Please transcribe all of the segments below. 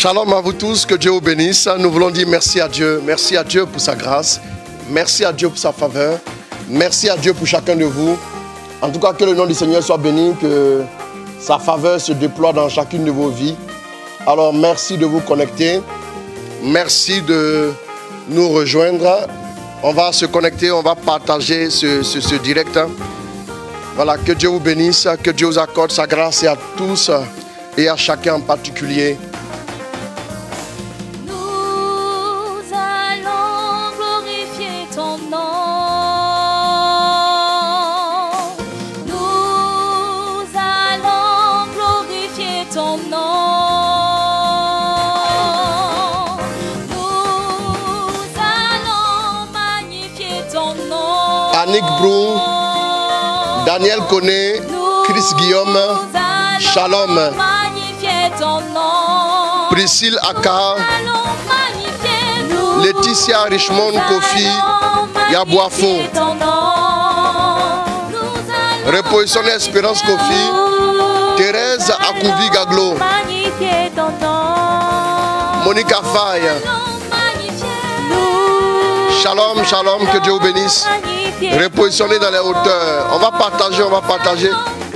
Shalom à vous tous, que Dieu vous bénisse. Nous voulons dire merci à Dieu pour sa grâce, merci à Dieu pour sa faveur, merci à Dieu pour chacun de vous. En tout cas, que le nom du Seigneur soit béni, que sa faveur se déploie dans chacune de vos vies. Alors, merci de vous connecter, merci de nous rejoindre. On va se connecter, on va partager ce direct. Voilà, que Dieu vous bénisse, que Dieu vous accorde sa grâce et à tous et à chacun en particulier. Annick Brou, Daniel Koné, Chris Guillaume, Shalom, Priscille Aka, Laetitia Richmond Kofi, Yaboafo, Repositionner Espérance Kofi, Thérèse Akouvi Gaglo, Monica Faye. Shalom, shalom, que Dieu vous bénisse. Repositionnez dans les hauteurs. On va partager.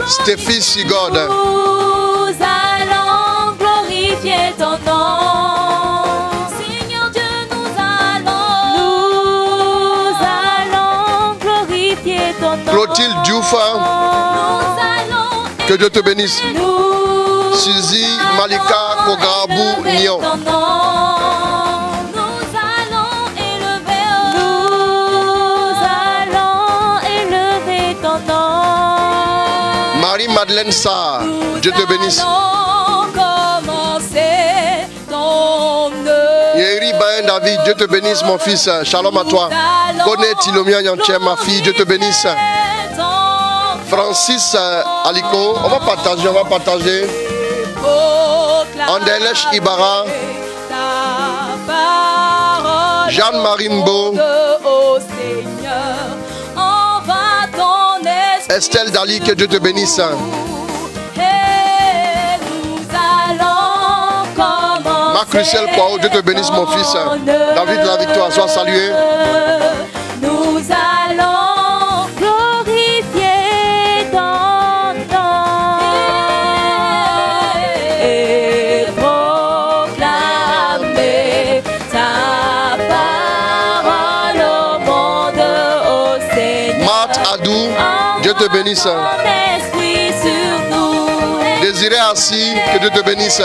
Stéphie Sigod. Nous allons glorifier ton nom. Seigneur Dieu, nous allons glorifier ton nom. Clotilde Diouf. Que Dieu te bénisse. Suzy Malika Kogarabou Nyon. Marie-Madeleine Sarr, Dieu te bénisse. Yeri Bayen David, Dieu te bénisse mon fils, shalom à toi. Koné Tilomia Yanché, ma fille, Dieu te bénisse. Francis Aliko, on va partager. Andelesh Ibarra, Jeanne Marimbo, Estelle Dali, que Dieu te bénisse. Marc Russell Kwao, Dieu te bénisse mon fils. David de la victoire, sois salué. Nous allons glorifier ton nom et proclamer ta parole au monde, au Seigneur. Marthe Adou, Dieu te bénisse. Désiré Assis, que Dieu te bénisse.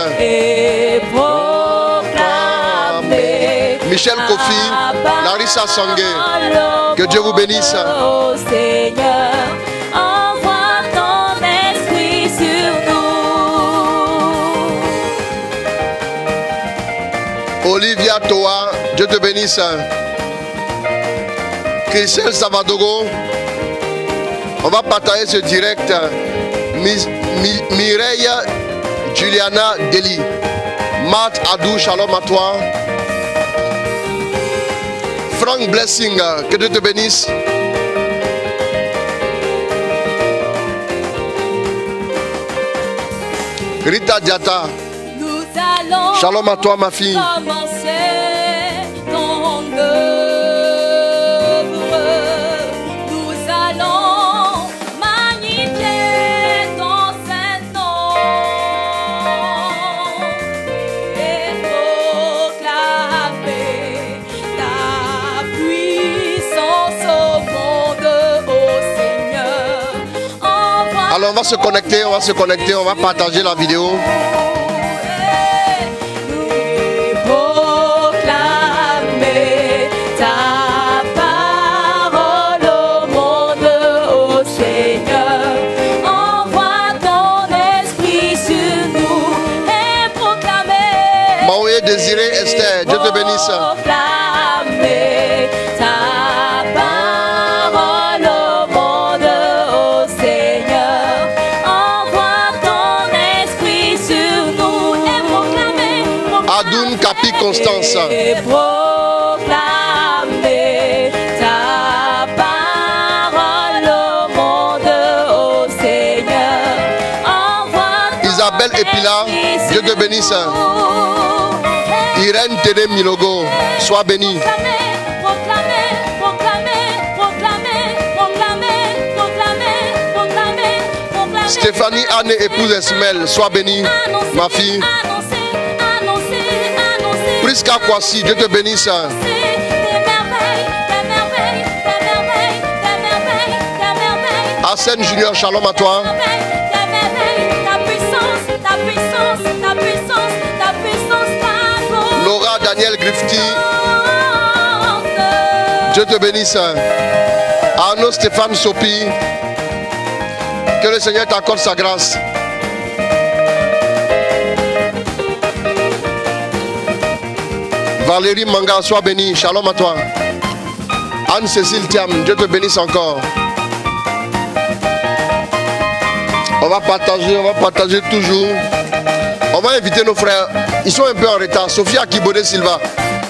Michel Kofi, Larissa Sangé, que Dieu vous bénisse. Seigneur, envoie ton esprit sur nous. Olivia Toa, Dieu te bénisse. Christelle Savadogo, on va partager ce direct. Mireille Juliana Deli, Marthe Adou, shalom à toi. Frank Blessing, que Dieu te bénisse. Rita Diata, shalom à toi ma fille. Alors on va se connecter, on va partager la vidéo. Proclamer ta parole au monde, au Seigneur. Envoie ton esprit sur nous et proclamer. Maoué Désiré Esther, Dieu te bénisse. Proclamer ta parole au monde, au Seigneur. Adoun Kapi Constance. Et proclamer ta parole au monde, au Seigneur. Envoie Isabelle Epila, Dieu te bénisse. Irène Tédé Milogo, sois bénie. Stéphanie Anne, épouse Esmel, sois bénie, ma fille. Prisca Kwasi, Dieu te bénisse. Arsène Junior, shalom à toi. Laura Daniel Grifty, Dieu te bénisse. Arnaud Stéphane Sopi, que le Seigneur t'accorde sa grâce. Valérie Manga, sois bénie, shalom à toi. Anne-Cécile Thiam, Dieu te bénisse encore. On va partager toujours. On va inviter nos frères. Ils sont un peu en retard. Sophia Kibode Silva,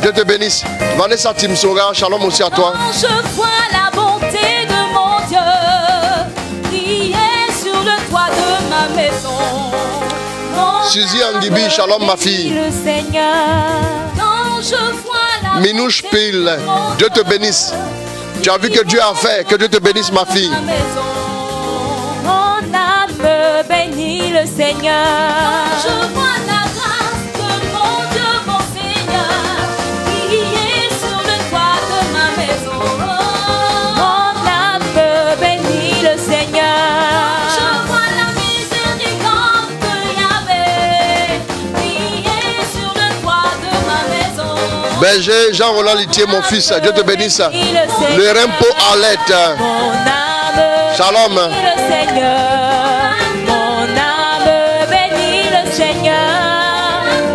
Dieu te bénisse. Vanessa Timsora, shalom aussi à toi. Quand je vois la bonté de mon Dieu briller sur le toit de ma maison. Suzy Angibi, shalom ma fille. Le Seigneur. Quand je vois la Minouche Pile, Dieu te bénisse. Tu as vu que Dieu a fait. Que Dieu te bénisse ma fille. Mon âme bénit le Seigneur. Quand je vois la grâce de mon Dieu, mon Seigneur, briller sur le toit de ma maison. Mon âme bénit le Seigneur. Quand je vois la miséricorde de Yahvé briller sur le toit de ma maison. Berger Jean-Roland Litier, mon fils, Dieu te bénisse. Le Rempo Alette. Mon âme Shalom. bénit le Seigneur. Mon âme bénit le Seigneur.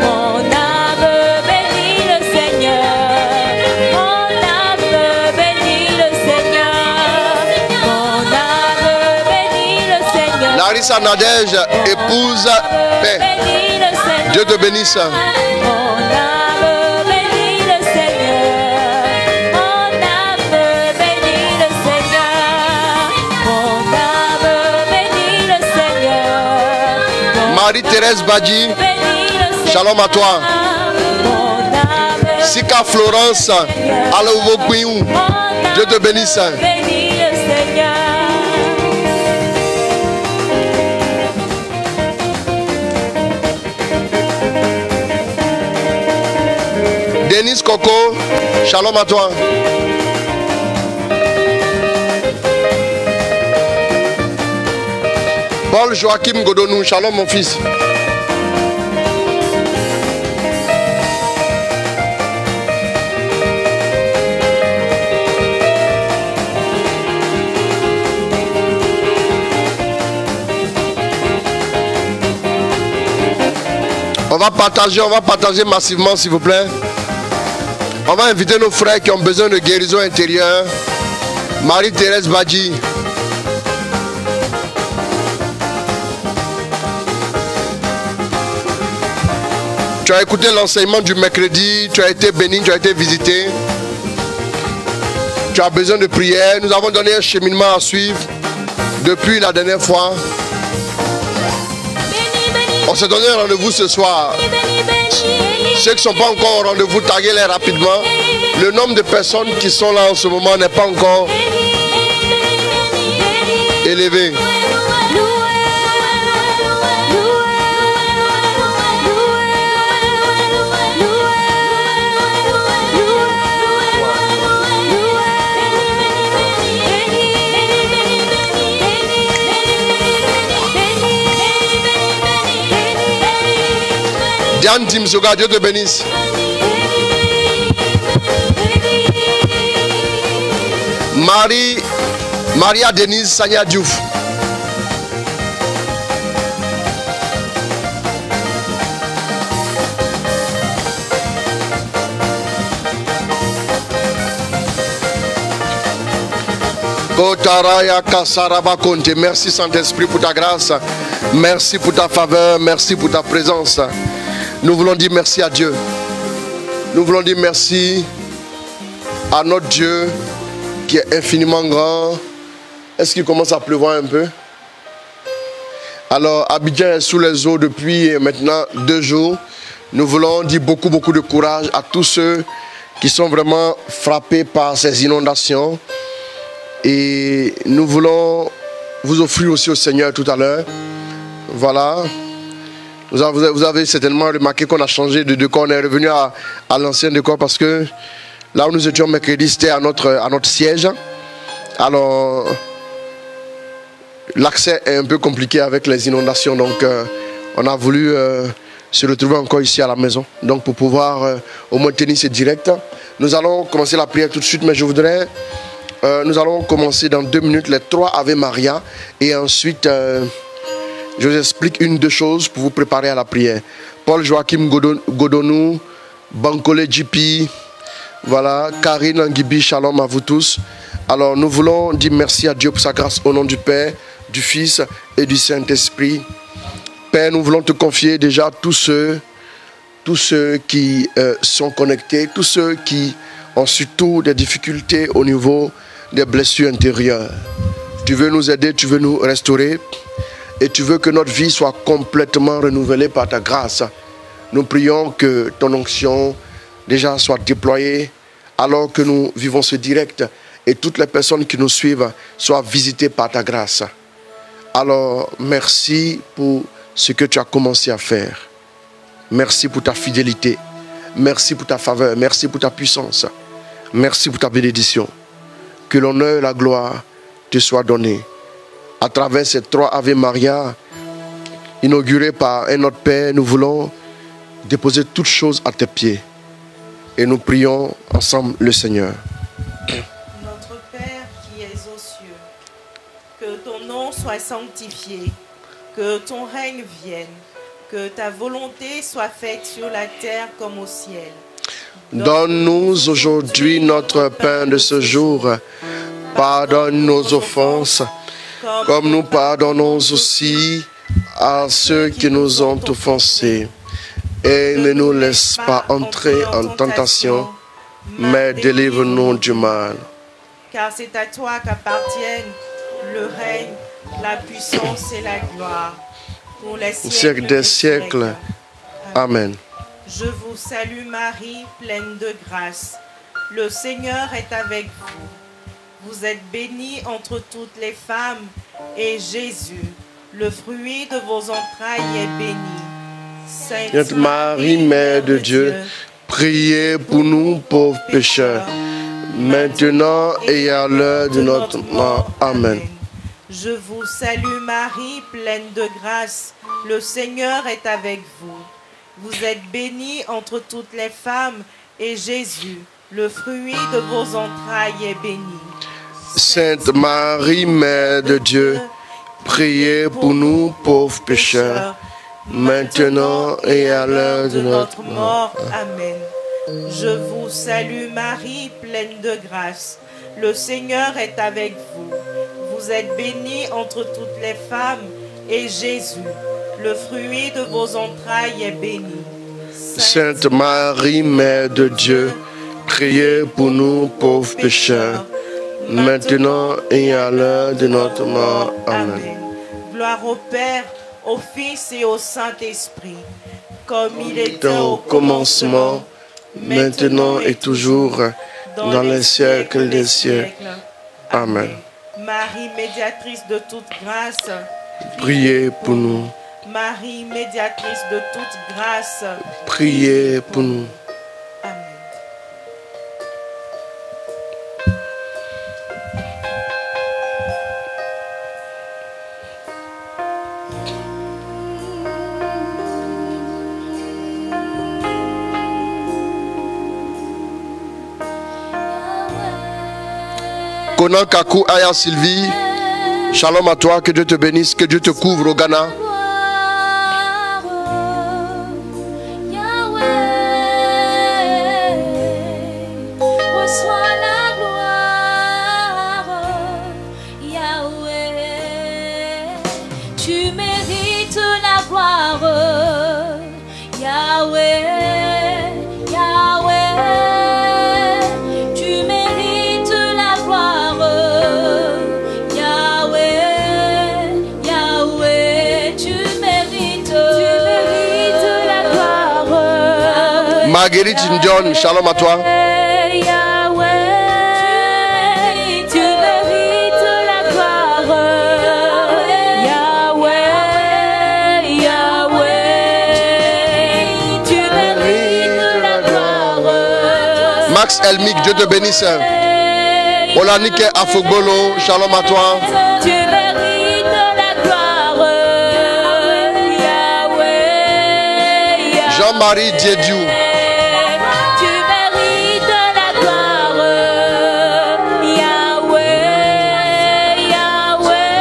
Mon âme bénit le Seigneur. Mon âme bénit le Seigneur. Mon âme bénit le Seigneur. Larissa Nadège, épouse paix. Bénit le Seigneur. Dieu te bénisse. Mon âme bénit le Seigneur. Mon âme bénit le Seigneur. Mon âme bénit le Seigneur. Marie-Thérèse Badji, Bénit le Seigneur. shalom à toi. Mon âme Sika Florence, Alovo Kouiou, Dieu te bénisse. bénit le Seigneur. Denise Coco, shalom à toi. Paul Joachim Godonou, shalom mon fils. On va partager massivement s'il vous plaît. On va inviter nos frères qui ont besoin de guérison intérieure. Marie-Thérèse Badji. Tu as écouté l'enseignement du mercredi, tu as été béni, tu as été visité. Tu as besoin de prière. Nous avons donné un cheminement à suivre depuis la dernière fois. On s'est donné un rendez-vous ce soir. Ceux qui ne sont pas encore au rendez-vous, taguez-les rapidement. Le nombre de personnes qui sont là en ce moment n'est pas encore élevé. Diane Timsoga, Dieu te bénisse. Maria Denise Sanya Diouf. Merci Saint-Esprit pour ta grâce. Merci pour ta faveur. Merci pour ta présence. Nous voulons dire merci à Dieu. Nous voulons dire merci à notre Dieu qui est infiniment grand. Est-ce qu'il commence à pleuvoir un peu? Alors, Abidjan est sous les eaux depuis maintenant 2 jours. Nous voulons dire beaucoup de courage à tous ceux qui sont vraiment frappés par ces inondations. Et nous voulons vous offrir aussi au Seigneur tout à l'heure. Voilà. Vous avez certainement remarqué qu'on a changé de décor. On est revenu à l'ancien décor parce que là où nous étions mercredi, c'était à notre siège. Alors, l'accès est un peu compliqué avec les inondations. Donc, on a voulu se retrouver encore ici à la maison. Donc, pour pouvoir au moins tenir ce direct. Nous allons commencer la prière tout de suite, mais je voudrais... nous allons commencer dans 2 minutes les 3 Ave Maria. Et ensuite... je vous explique 1-2 choses pour vous préparer à la prière. Paul Joachim Godonou, Bankole JP, voilà, Karine Angibi, shalom à vous tous. Alors nous voulons dire merci à Dieu pour sa grâce au nom du Père, du Fils et du Saint-Esprit. Père, nous voulons te confier déjà tous ceux qui sont connectés, tous ceux qui ont surtout des difficultés au niveau des blessures intérieures. Tu veux nous aider, tu veux nous restaurer. Et tu veux que notre vie soit complètement renouvelée par ta grâce. Nous prions que ton onction déjà soit déployée alors que nous vivons ce direct et toutes les personnes qui nous suivent soient visitées par ta grâce. Alors, merci pour ce que tu as commencé à faire. Merci pour ta fidélité. Merci pour ta faveur. Merci pour ta puissance. Merci pour ta bénédiction. Que l'honneur et la gloire te soient donnés. À travers ces 3 Ave Maria, inaugurés par un autre Père, nous voulons déposer toutes choses à tes pieds. Et nous prions ensemble le Seigneur. Notre Père qui es aux cieux, que ton nom soit sanctifié, que ton règne vienne, que ta volonté soit faite sur la terre comme au ciel. Donne-nous aujourd'hui notre pain de ce jour. Pardonne nos offenses, comme nous pardonnons aussi à ceux qui nous ont offensés. Et ne nous laisse pas entrer en tentation, mais délivre-nous du mal. Car c'est à toi qu'appartiennent le règne, la puissance et la gloire, pour les siècles des siècles. Amen. Je vous salue Marie, pleine de grâce. Le Seigneur est avec vous. Vous êtes bénie entre toutes les femmes, et Jésus, le fruit de vos entrailles, est béni. Sainte Marie, Mère de Dieu, priez pour nous pauvres pécheurs, maintenant et à l'heure de notre mort. Amen. Je vous salue Marie, pleine de grâce. Le Seigneur est avec vous. Vous êtes bénie entre toutes les femmes, et Jésus, le fruit de vos entrailles, est béni. Sainte Marie, Mère de Dieu, priez pour nous pauvres pécheurs, maintenant et à l'heure de notre mort. Amen. Je vous salue Marie, pleine de grâce. Le Seigneur est avec vous. Vous êtes bénie entre toutes les femmes, et Jésus, le fruit de vos entrailles, est béni. Sainte Marie, Mère de Dieu, priez pour nous pauvres pécheurs, maintenant et à l'heure de notre mort. Amen. Gloire au Père, au Fils et au Saint-Esprit, comme il était au commencement, maintenant et toujours, dans les siècles des siècles. Amen. Marie, médiatrice de toute grâce, priez pour nous. Marie, médiatrice de toute grâce, priez pour nous. Amen. Konan Kakou Aya Sylvie, shalom à toi, que Dieu te bénisse, que Dieu te couvre au Ghana. Marguerite John, shalom à toi. Yahweh, tu mérites la gloire. Yahweh, Yahweh, tu mérites la gloire. Max Elmic, Dieu te bénisse. Olanike Afogbolo, shalom à toi. Tu mérites la gloire. Yahweh, Jean-Marie Diediou. tu mérites la gloire. Yahweh, Yahweh,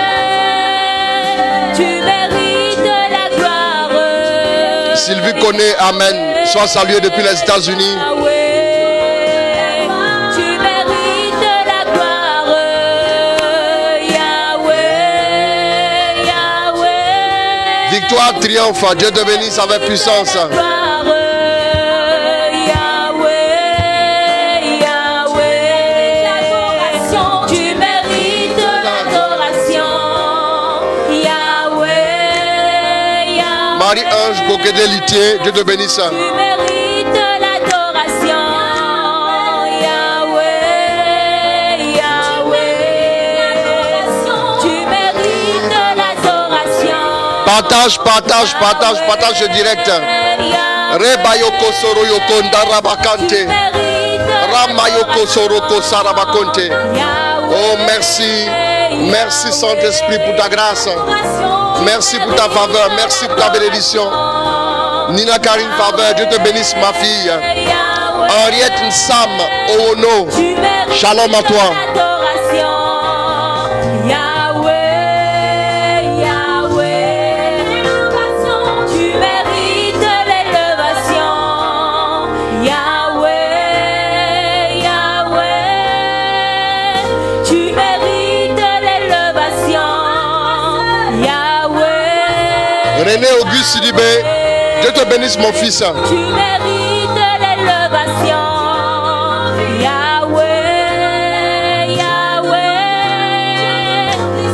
tu mérites la gloire. Sylvie Koné, amen. Sois salué depuis les États-Unis. Yahweh, tu mérites la gloire. Yahweh, Yahweh, Victoire triomphe, Dieu te bénisse avec puissance. gloire. Yahweh, Yahweh, tu mérites l'adoration. Yahweh, Yahweh, Marie-Ange Bokédé-Litier, Dieu te bénisse. tu mérites l'adoration. Yahweh, Yahweh, tu mérites l'adoration. Partage, partage, partage, partage direct. Rebayoko Soroyoko Ndarabakante. Ramayoko Soroko Sarabakonte. Oh, merci. Merci Saint-Esprit pour ta grâce. Merci pour ta faveur. Merci pour ta bénédiction. Nina Karine Faveur, Dieu te bénisse ma fille. Henriette Nsam Ono, shalom à toi. Yahweh, Yahweh, tu mérites l'élévation. Yahweh, Yahweh, tu mérites l'élévation. Yahweh, René Auguste Sidibé, Dieu te bénisse mon fils. tu mérites l'élévation. Yahweh, Yahweh,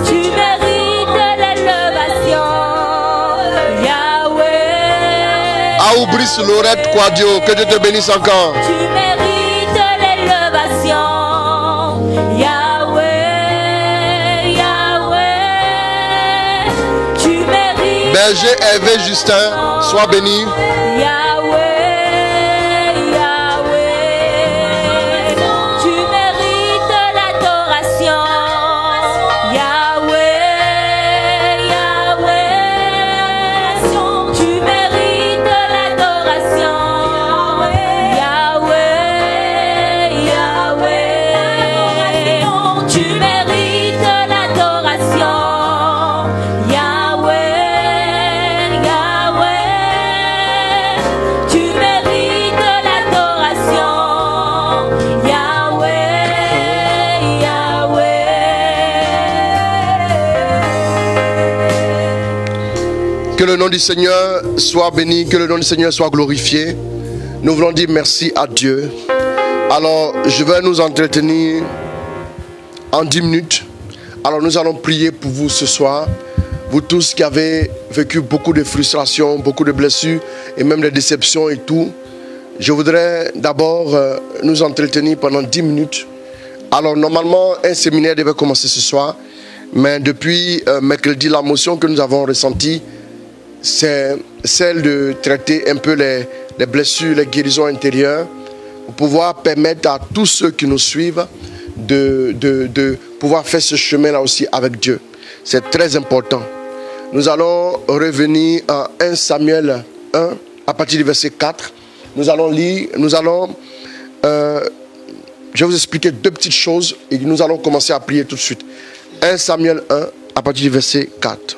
tu mérites l'élévation. Yahweh, Aoubris Lorette Quadio, que Dieu te bénisse encore. tu mérites l'élévation. Yahweh, Yahweh, tu mérites. Berger Hervé Justin, sois béni. Yahweh, Yahweh, tu mérites l'adoration. Yahweh, Yahweh, tu mérites l'adoration. Yahweh, Yahweh, tu mérites l'adoration. Yahweh, Yahweh, tu mérites l'adoration. Yahweh, Yahweh. Que le nom du Seigneur soit béni, que le nom du Seigneur soit glorifié. Nous voulons dire merci à Dieu. Alors, je vais nous entretenir en 10 minutes. Alors, nous allons prier pour vous ce soir. Vous tous qui avez vécu beaucoup de frustrations, beaucoup de blessures et même des déceptions et tout. Je voudrais d'abord nous entretenir pendant 10 minutes. Alors, normalement, un séminaire devait commencer ce soir. Mais depuis mercredi, la motion que nous avons ressentie, c'est celle de traiter un peu les blessures, les guérisons intérieures, pour pouvoir permettre à tous ceux qui nous suivent de pouvoir faire ce chemin-là aussi avec Dieu. C'est très important. Nous allons revenir à 1 Samuel 1, à partir du verset 4. Nous allons lire, je vais vous expliquer deux petites choses et nous allons commencer à prier tout de suite. 1 Samuel 1, à partir du verset 4.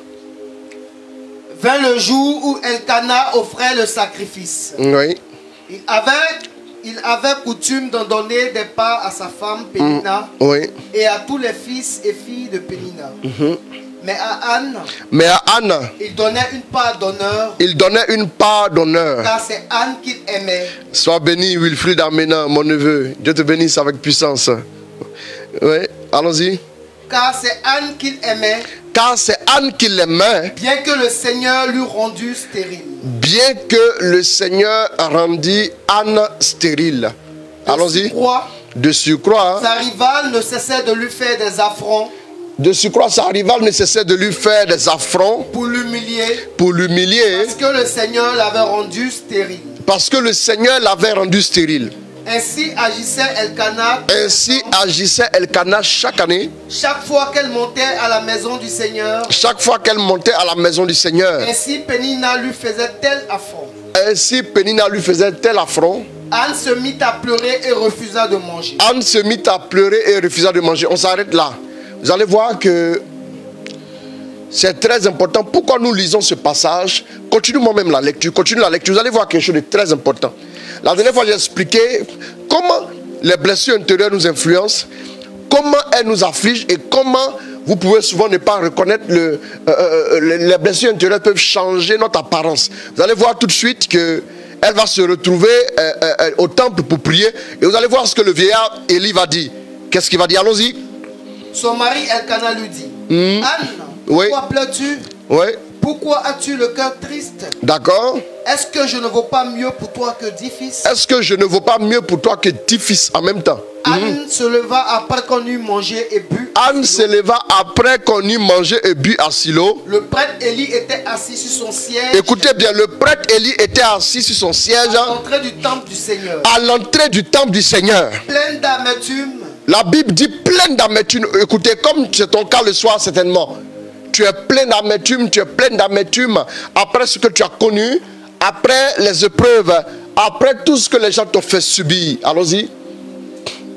Vint le jour où Elkanah offrait le sacrifice. Oui. Il avait coutume d'en donner des parts à sa femme Pénina Oui. et à tous les fils et filles de Pénina. Mais à Anne, il donnait une part d'honneur, car c'est Anne qu'il aimait. Sois béni, Wilfried Amena, mon neveu. Dieu te bénisse avec puissance. Oui, allons-y. Car c'est Anne qu'il aimait. Car c'est Anne qui l'aimait. Bien que le Seigneur lui rendît stérile. Bien que le Seigneur rendit Anne stérile. Allons-y. De surcroît. Sa rivale ne cessait de lui faire des affronts. De surcroît, sa rivale ne cessait de lui faire des affronts. Pour l'humilier. Pour l'humilier. Parce que le Seigneur l'avait rendu stérile. Parce que le Seigneur l'avait rendu stérile. Ainsi agissait Elkana. Ainsi agissait Elkana chaque année. Chaque fois qu'elle montait à la maison du Seigneur. Chaque fois qu'elle montait à la maison du Seigneur. Ainsi Pénina lui faisait tel affront. Ainsi Pénina lui faisait tel affront. Anne se mit à pleurer et refusa de manger. Anne se mit à pleurer et refusa de manger. On s'arrête là. Vous allez voir que c'est très important. Pourquoi nous lisons ce passage? Continue moi-même la lecture. Continue la lecture. Vous allez voir quelque chose de très important. La dernière fois, j'ai expliqué comment les blessures intérieures nous influencent, comment elles nous affligent et comment vous pouvez souvent ne pas reconnaître les blessures intérieures peuvent changer notre apparence. Vous allez voir tout de suite que elle va se retrouver au temple pour prier et vous allez voir ce que le vieillard Élie va dire. Qu'est-ce qu'il va dire? Allons-y. Son mari Elkana lui dit, Anne, pourquoi pleures-tu? Oui. Pourquoi as-tu le cœur triste? D'accord. Est-ce que je ne vaux pas mieux pour toi que 10 fils? Est-ce que je ne vaux pas mieux pour toi que 10 fils en même temps? Anne se leva après qu'on eut mangé et bu. Anne se leva après qu'on eut mangé et bu à Silo. Le prêtre Élie était assis sur son siège. Écoutez bien, le prêtre Élie était assis sur son siège. À l'entrée du temple du Seigneur. À l'entrée du temple du Seigneur. Pleine d'amertume. La Bible dit pleine d'amertume. Écoutez, comme c'est ton cas le soir certainement. Tu es plein d'amertume, tu es pleine d'amertume après ce que tu as connu, après les épreuves, après tout ce que les gens t'ont fait subir. Allons-y.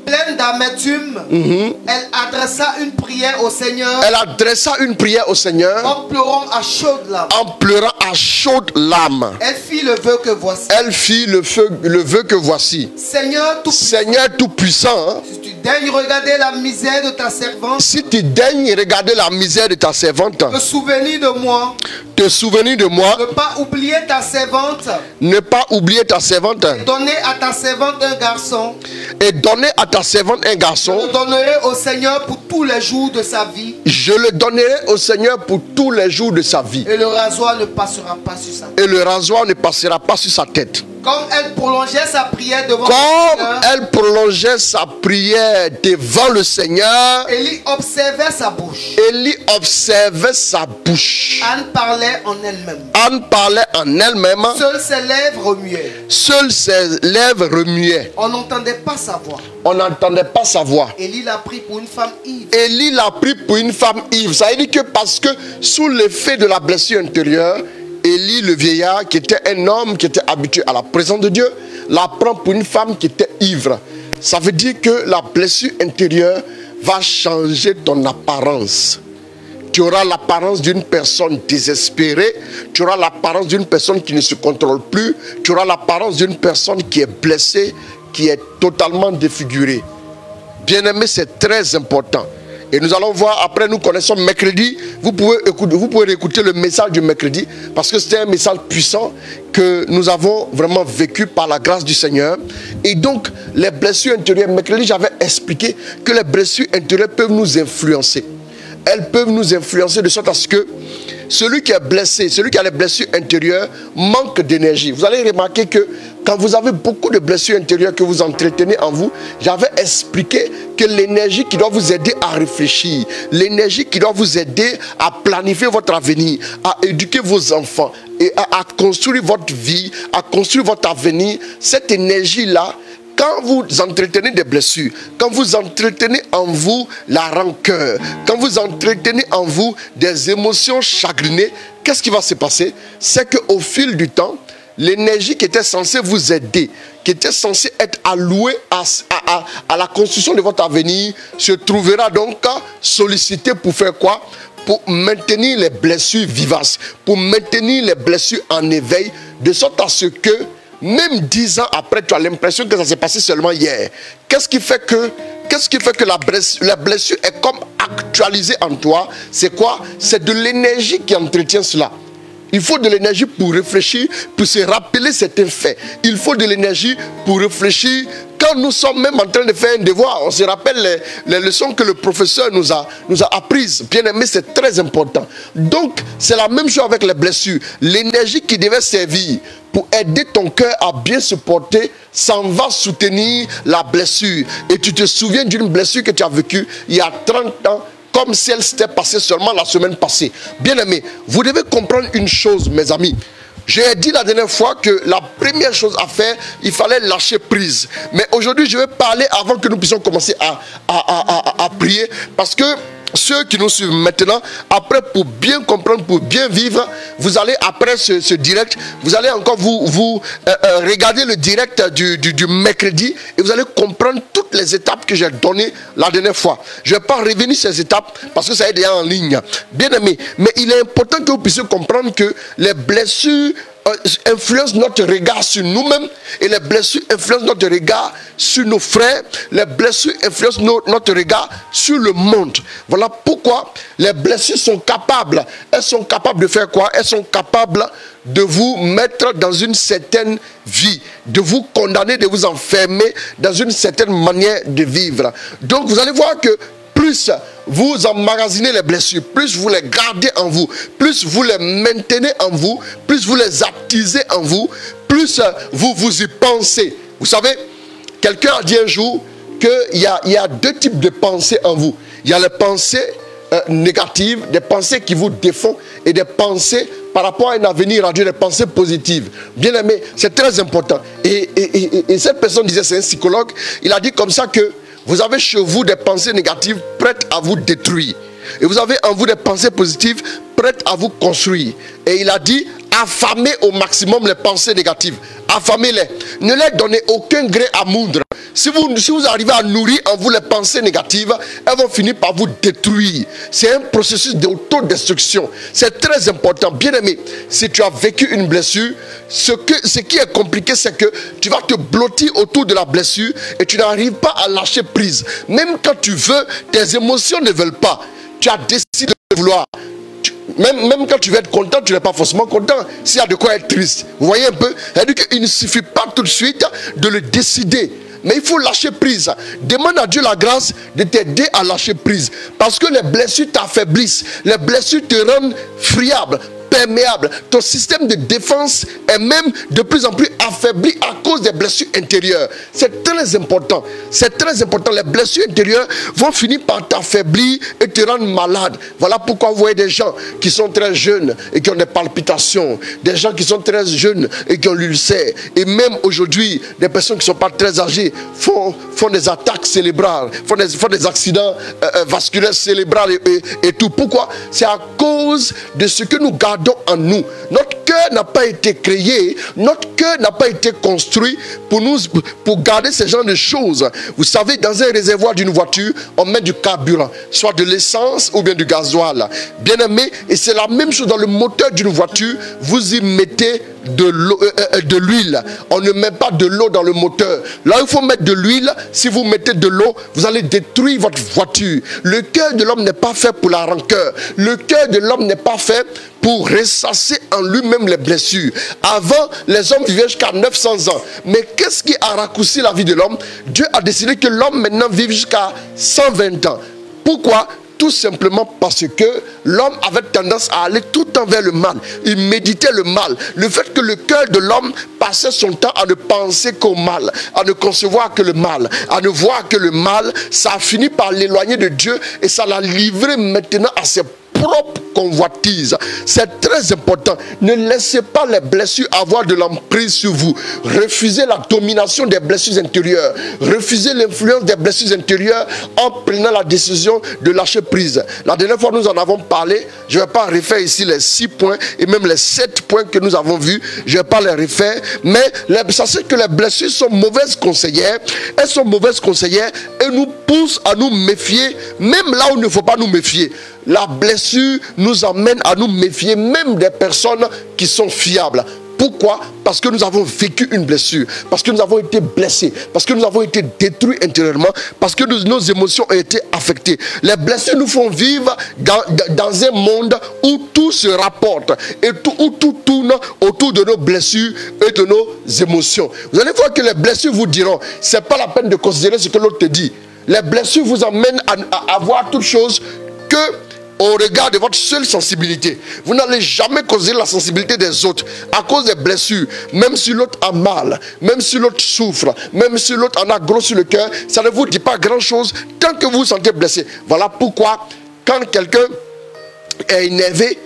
Pleine d'amertume, elle adressa une prière au Seigneur. Elle adressa une prière au Seigneur. En pleurant à chaudes larmes. En pleurant à chaudes larmes. Elle fit le vœu que voici. Elle fit le vœu que voici. Seigneur Tout-Puissant. Si tu daignes regarder la misère de ta servante. Si tu daignes regarder la misère de ta servante. Te souvenir de moi. Te souvenir de moi. Ne pas oublier ta servante. Ne pas oublier ta servante. Et donner à ta servante un garçon. Et donner à ta servante un garçon. Je le donnerai au Seigneur pour tous les jours de sa vie. Je le donnerai au Seigneur pour tous les jours de sa vie. Et le rasoir ne passera pas sur sa tête. Et le rasoir ne passera pas sur sa tête. Comme elle prolongeait sa prière devant le Seigneur. Comme elle prolongeait sa prière devant le Seigneur. Élie observait sa bouche. Élie observait sa bouche. Anne parlait en elle-même. Anne parlait en elle-même. Seules ses lèvres remuaient. Seules ses lèvres remuaient. On n'entendait pas sa voix. On n'entendait pas sa voix. Élie l'a pris pour une femme ivre. Élie l'a pris pour une femme ivre. Ça veut dire que parce que sous l'effet de la blessure intérieure, Élie le vieillard, qui était un homme qui était habitué à la présence de Dieu, la prend pour une femme qui était ivre. Ça veut dire que la blessure intérieure va changer ton apparence. Tu auras l'apparence d'une personne désespérée, tu auras l'apparence d'une personne qui ne se contrôle plus, tu auras l'apparence d'une personne qui est blessée, qui est totalement défigurée. Bien-aimé, c'est très important. Et nous allons voir, après nous connaissons mercredi, vous pouvez écouter le message du mercredi, parce que c'était un message puissant que nous avons vraiment vécu par la grâce du Seigneur. Et donc, les blessures intérieures, mercredi j'avais expliqué que les blessures intérieures peuvent nous influencer. Elles peuvent nous influencer de sorte à ce que celui qui est blessé, celui qui a les blessures intérieures, manque d'énergie. Vous allez remarquer que quand vous avez beaucoup de blessures intérieures que vous entretenez en vous, j'avais expliqué que l'énergie qui doit vous aider à réfléchir, l'énergie qui doit vous aider à planifier votre avenir, à éduquer vos enfants et à construire votre vie, à construire votre avenir, cette énergie-là, quand vous entretenez des blessures, quand vous entretenez en vous la rancœur, quand vous entretenez en vous des émotions chagrinées, qu'est-ce qui va se passer? C'est qu'au fil du temps, l'énergie qui était censée vous aider, qui était censée être allouée à la construction de votre avenir, se trouvera donc sollicitée pour faire quoi? Pour maintenir les blessures vivaces, pour maintenir les blessures en éveil, de sorte à ce que même 10 ans après, tu as l'impression que ça s'est passé seulement hier. Qu'est-ce qui fait que la blessure est comme actualisée en toi? C'est quoi? C'est de l'énergie qui entretient cela. Il faut de l'énergie pour réfléchir, pour se rappeler certains faits. Il faut de l'énergie pour réfléchir, Quand nous sommes même en train de faire un devoir, on se rappelle les leçons que le professeur nous a apprises. Bien aimé, c'est très important. Donc, c'est la même chose avec les blessures. L'énergie qui devait servir pour aider ton cœur à bien se porter s'en va soutenir la blessure. Et tu te souviens d'une blessure que tu as vécue il y a 30 ans, comme si elle s'était passée seulement la semaine passée. Bien aimé, vous devez comprendre une chose, mes amis. J'ai dit la dernière fois que la première chose à faire, il fallait lâcher prise. Mais aujourd'hui, je vais parler avant que nous puissions commencer à prier. Parce que ceux qui nous suivent maintenant, après, pour bien comprendre, pour bien vivre, vous allez, après ce direct, vous allez encore vous regarder le direct du mercredi et vous allez comprendre toutes les étapes que j'ai données la dernière fois. Je ne vais pas revenir sur ces étapes parce que ça est déjà en ligne. Bien aimé, mais il est important que vous puissiez comprendre que les blessures influencent notre regard sur nous-mêmes et les blessures influencent notre regard sur nos frères. Les blessures influencent notre regard sur le monde. Voilà pourquoi les blessures sont capables. Elles sont capables de faire quoi? Elles sont capables de vous mettre dans une certaine vie, de vous condamner, de vous enfermer dans une certaine manière de vivre. Donc vous allez voir que plus vous emmagasinez les blessures, plus vous les gardez en vous, plus vous les maintenez en vous, plus vous les attisez en vous, plus vous y pensez. Vous savez, quelqu'un a dit un jour qu'il y a deux types de pensées en vous. Il y a les pensées négatives, des pensées qui vous défendent et des pensées par rapport à un avenir à Dieu, des pensées positives. Bien aimé, c'est très important. Et cette personne disait, c'est un psychologue, il a dit comme ça que vous avez chez vous des pensées négatives prêtes à vous détruire. Et vous avez en vous des pensées positives prêtes à vous construire. Et il a dit, affamez au maximum les pensées négatives. Affamez-les. Ne leur donnez aucun gré à moudre. Si vous arrivez à nourrir en vous les pensées négatives, elles vont finir par vous détruire. C'est un processus d'autodestruction. C'est très important. Bien aimé, si tu as vécu une blessure, ce qui est compliqué, c'est que tu vas te blottir autour de la blessure et tu n'arrives pas à lâcher prise. Même quand tu veux, tes émotions ne veulent pas. Tu as décidé de vouloir. Même quand tu veux être content, tu n'es pas forcément content. S'il y a de quoi être triste. Vous voyez un peu? C'est-à-dire qu'il ne suffit pas tout de suite de le décider. Mais il faut lâcher prise. Demande à Dieu la grâce de t'aider à lâcher prise. Parce que les blessures t'affaiblissent. Les blessures te rendent friable, perméable. Ton système de défense est même de plus en plus affaibli à cause des blessures intérieures. C'est très important. C'est très important. Les blessures intérieures vont finir par t'affaiblir et te rendre malade. Voilà pourquoi vous voyez des gens qui sont très jeunes et qui ont des palpitations. Des gens qui sont très jeunes et qui ont l'ulcère. Et même aujourd'hui, des personnes qui ne sont pas très âgées font des attaques cérébrales, font des accidents vasculaires cérébrales et tout. Pourquoi? C'est à cause de ce que nous gardons en nous. Notre cœur n'a pas été créé, notre cœur n'a pas été construit pour garder ce genre de choses. Vous savez, dans un réservoir d'une voiture, on met du carburant, soit de l'essence ou bien du gasoil. Bien aimé, et c'est la même chose dans le moteur d'une voiture, vous y mettez de l'huile. On ne met pas de l'eau dans le moteur. Là, il faut mettre de l'huile. Si vous mettez de l'eau, vous allez détruire votre voiture. Le cœur de l'homme n'est pas fait pour la rancœur. Le cœur de l'homme n'est pas fait pour ressasser en lui-même les blessures. Avant, les hommes vivaient jusqu'à 900 ans. Mais qu'est-ce qui a raccourci la vie de l'homme? Dieu a décidé que l'homme maintenant vive jusqu'à 120 ans. Pourquoi? Tout simplement parce que l'homme avait tendance à aller tout le temps vers le mal. Il méditait le mal. Le fait que le cœur de l'homme passait son temps à ne penser qu'au mal, à ne concevoir que le mal, à ne voir que le mal, ça a fini par l'éloigner de Dieu et ça l'a livré maintenant à ses propre convoitise. C'est très important. Ne laissez pas les blessures avoir de l'emprise sur vous. Refusez la domination des blessures intérieures. Refusez l'influence des blessures intérieures en prenant la décision de lâcher prise. La dernière fois, nous en avons parlé. Je ne vais pas refaire ici les 6 points et même les 7 points que nous avons vus. Je ne vais pas les refaire. Mais sachez que les blessures sont mauvaises conseillères. Elles sont mauvaises conseillères et nous poussent à nous méfier, même là où il ne faut pas nous méfier. La blessure nous amène à nous méfier même des personnes qui sont fiables. Pourquoi? Parce que nous avons vécu une blessure, parce que nous avons été blessés, parce que nous avons été détruits intérieurement, parce que nos émotions ont été affectées. Les blessures nous font vivre dans un monde où tout se rapporte et où tout tourne autour de nos blessures et de nos émotions. Vous allez voir que les blessures vous diront, c'est pas la peine de considérer ce que l'autre te dit. Les blessures vous amènent à voir toute chose que au regard de votre seule sensibilité. Vous n'allez jamais causer la sensibilité des autres à cause des blessures. Même si l'autre a mal, même si l'autre souffre, même si l'autre en a gros sur le cœur, ça ne vous dit pas grand chose tant que vous vous sentez blessé. Voilà pourquoi quand quelqu'un est énervé,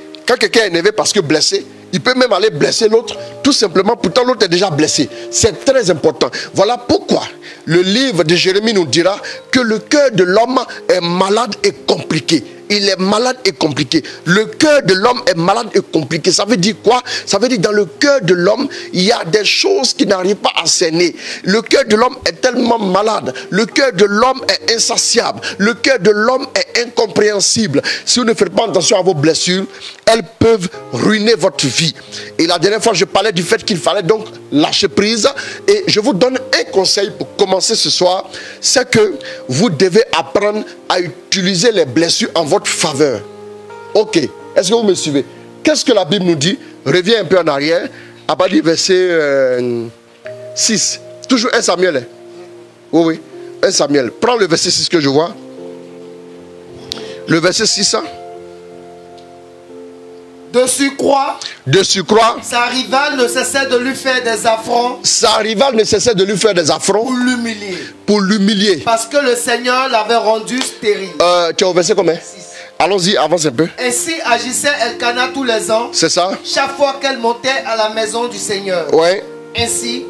parce que blessé, il peut même aller blesser l'autre, tout simplement, pourtant l'autre est déjà blessé. C'est très important. Voilà pourquoi le livre de Jérémie nous dira que le cœur de l'homme est malade et compliqué. Il est malade et compliqué. Le cœur de l'homme est malade et compliqué. Ça veut dire quoi? Ça veut dire que dans le cœur de l'homme, il y a des choses qui n'arrivent pas à cerner. Le cœur de l'homme est tellement malade. Le cœur de l'homme est insatiable. Le cœur de l'homme est incompréhensible. Si vous ne faites pas attention à vos blessures, elles peuvent ruiner votre vie. Et la dernière fois, je parlais du fait qu'il fallait donc lâcher prise. Et je vous donne un conseil pour commencer ce soir. C'est que vous devez apprendre à utiliser les blessures en votre faveur. Ok, est-ce que vous me suivez? Qu'est-ce que la Bible nous dit? Reviens un peu en arrière, à partir du verset 6. Toujours 1 Samuel. Hein? Oui, oui, 1 Samuel. Prends le verset 6 que je vois. Le verset 6. De surcroît, sa rivale ne cessait de lui faire des affronts. Pour l'humilier. Parce que le Seigneur l'avait rendu stérile. Tu as au verset combien? 6. Allons-y, avance un peu. Ainsi agissait Elkana tous les ans. C'est ça. Chaque fois qu'elle montait à la maison du Seigneur. Ouais. Ainsi,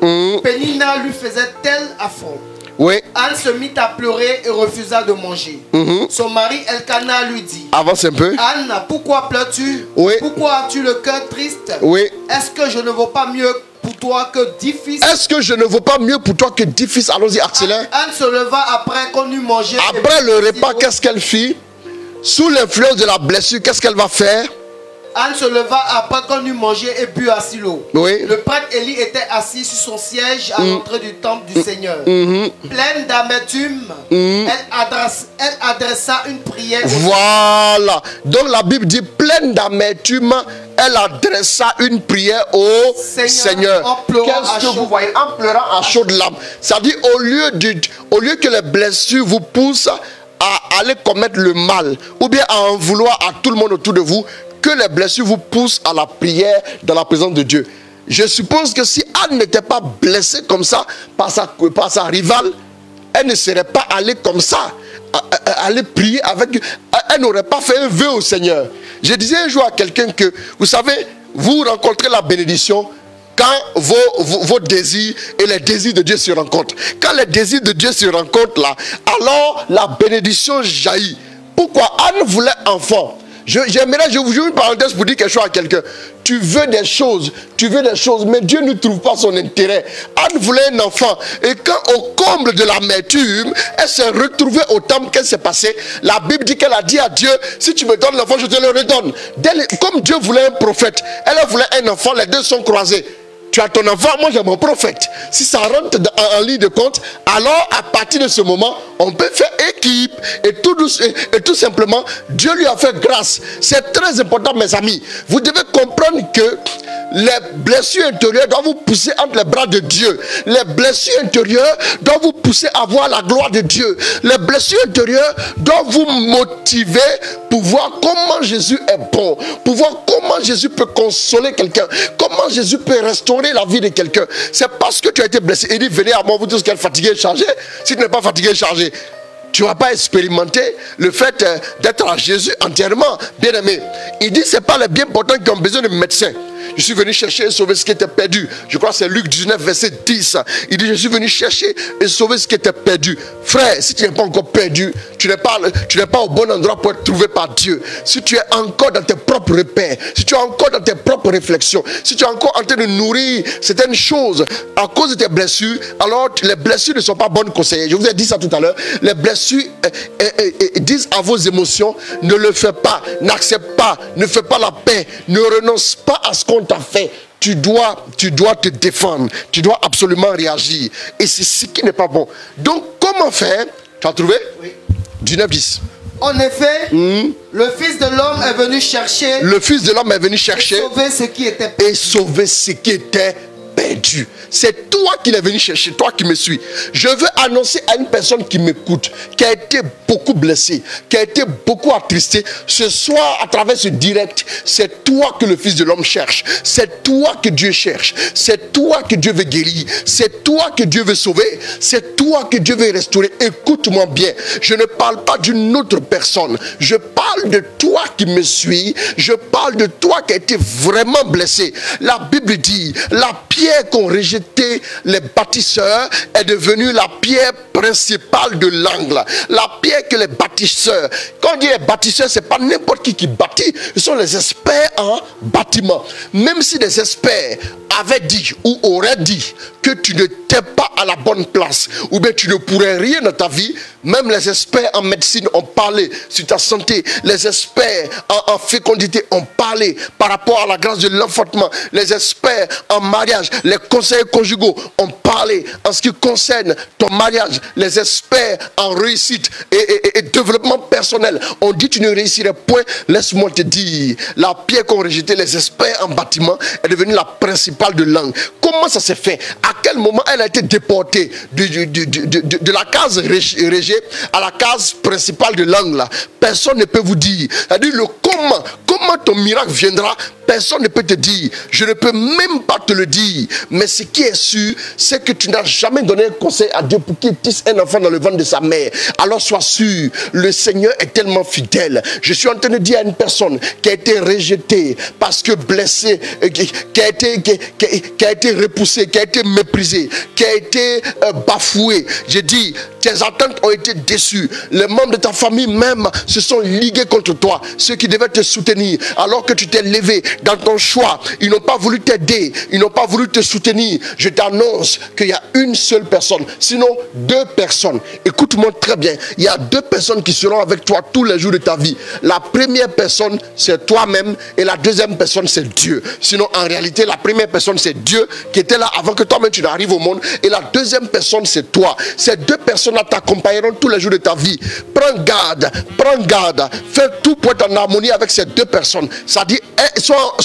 Pénina lui faisait tel affront. Oui. Anne se mit à pleurer et refusa de manger. Son mari Elkana lui dit: avance un peu. Anne, pourquoi pleures-tu? Oui. Pourquoi as-tu le cœur triste? Oui. Est-ce que je ne vaux pas mieux pour toi que 10 fils? Est-ce que je ne vaux pas mieux pour toi que 10 fils? Allons-y, accélère. Anne se leva après qu'on eut mangé. Après le repas, qu'est-ce qu'elle fit? Sous l'influence de la blessure, qu'est-ce qu'elle va faire? Anne se leva après qu'on eut mangé et bu à Silo. Oui. Le prêtre Élie était assis sur son siège à l'entrée du temple du Seigneur. Pleine d'amertume, elle adressa une prière. Voilà. Donc la Bible dit pleine d'amertume, elle adressa une prière au Seigneur. Qu'est-ce que vous voyez? En pleurant à chaudes larmes. C'est-à-dire au lieu que les blessures vous poussent à aller commettre le mal ou bien à en vouloir à tout le monde autour de vous, que les blessures vous poussent à la prière dans la présence de Dieu. Je suppose que si Anne n'était pas blessée comme ça par sa rivale, elle ne serait pas allée comme ça, aller prier avec. Elle n'aurait pas fait un vœu au Seigneur. Je disais un jour à quelqu'un que, vous savez, vous rencontrez la bénédiction quand vos désirs et les désirs de Dieu se rencontrent. Quand les désirs de Dieu se rencontrent là, alors la bénédiction jaillit. Pourquoi? Anne voulait enfant. Je vous joue une parenthèse pour dire quelque chose à quelqu'un. Tu veux des choses, mais Dieu ne trouve pas son intérêt. Anne voulait un enfant. Et quand au comble de l'amertume, elle s'est retrouvée au temple, qu'elle s'est passée. La Bible dit qu'elle a dit à Dieu: si tu me donnes l'enfant, je te le redonne. Comme Dieu voulait un prophète, elle voulait un enfant, les deux sont croisés. Tu as ton enfant, moi j'ai mon prophète. Si ça rentre en ligne de compte, alors à partir de ce moment, on peut faire équipe. Et tout simplement, Dieu lui a fait grâce. C'est très important, mes amis. Vous devez comprendre que les blessures intérieures doivent vous pousser entre les bras de Dieu. Les blessures intérieures doivent vous pousser à voir la gloire de Dieu. Les blessures intérieures doivent vous motiver pour voir comment Jésus est bon, pour voir comment Jésus peut consoler quelqu'un, comment Jésus peut restaurer la vie de quelqu'un. C'est parce que tu as été blessé. Il dit: venez à moi, vous tous qui êtes fatigués et chargés. Si tu n'es pas fatigué et chargé, tu ne vas pas expérimenter le fait d'être à Jésus entièrement. Bien aimé, il dit: ce n'est pas les bien portants qui ont besoin de médecins. Je suis venu chercher et sauver ce qui était perdu. Je crois que c'est Luc 19, verset 10. Il dit: je suis venu chercher et sauver ce qui était perdu. Frère, si tu n'es pas encore perdu, tu n'es pas au bon endroit pour être trouvé par Dieu. Si tu es encore dans tes propres repères, si tu es encore dans tes propres réflexions, si tu es encore en train de nourrir certaines choses à cause de tes blessures, alors les blessures ne sont pas bonnes conseillères. Je vous ai dit ça tout à l'heure. Les blessures disent à vos émotions: ne le fais pas, n'accepte pas, ne fais pas la paix, ne renonce pas à ce qu'on t'a fait. tu dois te défendre. Tu dois absolument réagir. Et c'est ce qui n'est pas bon. Donc, comment faire? Tu as trouvé? Oui. 19-10. En effet, le Fils de l'homme est venu chercher. Le Fils de l'homme est venu chercher. Et sauver ce qui était perdu. Et sauver ce qui était perdu. C'est toi qui l'es venu chercher, toi qui me suis. Je veux annoncer à une personne qui m'écoute, qui a été beaucoup blessée, qui a été beaucoup attristée. Ce soir, à travers ce direct, c'est toi que le Fils de l'homme cherche. C'est toi que Dieu cherche. C'est toi que Dieu veut guérir. C'est toi que Dieu veut sauver. C'est toi que Dieu veut restaurer. Écoute-moi bien. Je ne parle pas d'une autre personne. Je parle de toi qui me suis. Je parle de toi qui a été vraiment blessé. La Bible dit, la pierre qu'ont rejetée les bâtisseurs est devenue la pierre principale de l'angle. La pierre que les bâtisseurs, quand on dit les bâtisseurs, c'est pas n'importe qui bâtit, ce sont les experts en bâtiment. Même si des experts avaient dit ou auraient dit que tu ne t'es pas à la bonne place, ou bien tu ne pourrais rien dans ta vie, même les experts en médecine ont parlé sur ta santé, les experts en fécondité ont parlé par rapport à la grâce de l'enfantement, les experts en mariage, les conseillers conjugaux ont parlé en ce qui concerne ton mariage, les experts en réussite et développement personnel ont dit tu ne réussirais point. Laisse-moi te dire, la pierre qu'ont rejeté les experts en bâtiment est devenue la principale de l'angle. Comment ça s'est fait? À quel moment elle a été déportée de la case régée à la case principale de l'angle? Personne ne peut vous dire. C'est-à-dire le comment ton miracle viendra, personne ne peut te dire. Je ne peux même pas te le dire. Mais ce qui est sûr, c'est que tu n'as jamais donné un conseil à Dieu pour qu'il tisse un enfant dans le ventre de sa mère. Alors sois sûr, le Seigneur est tellement fidèle. Je suis en train de dire à une personne qui a été rejetée parce que blessée, qui a été repoussée, qui a été méprisée, qui a été bafouée. J'ai dit, tes attentes ont été déçues. Les membres de ta famille même se sont ligués contre toi. Ceux qui devaient te soutenir alors que tu t'es levé dans ton choix. Ils n'ont pas voulu t'aider. Ils n'ont pas voulu te soutenir. Je t'annonce qu'il y a une seule personne. Sinon, deux personnes. Écoute-moi très bien. Il y a deux personnes qui seront avec toi tous les jours de ta vie. La première personne, c'est toi-même. Et la deuxième personne, c'est Dieu. Sinon, en réalité, la première personne, c'est Dieu qui était là avant que toi-même tu n'arrives au monde. Et la deuxième personne, c'est toi. Ces deux personnes-là t'accompagneront tous les jours de ta vie. Prends garde. Fais tout pour être en harmonie avec ces deux personnes. Ça dit, sois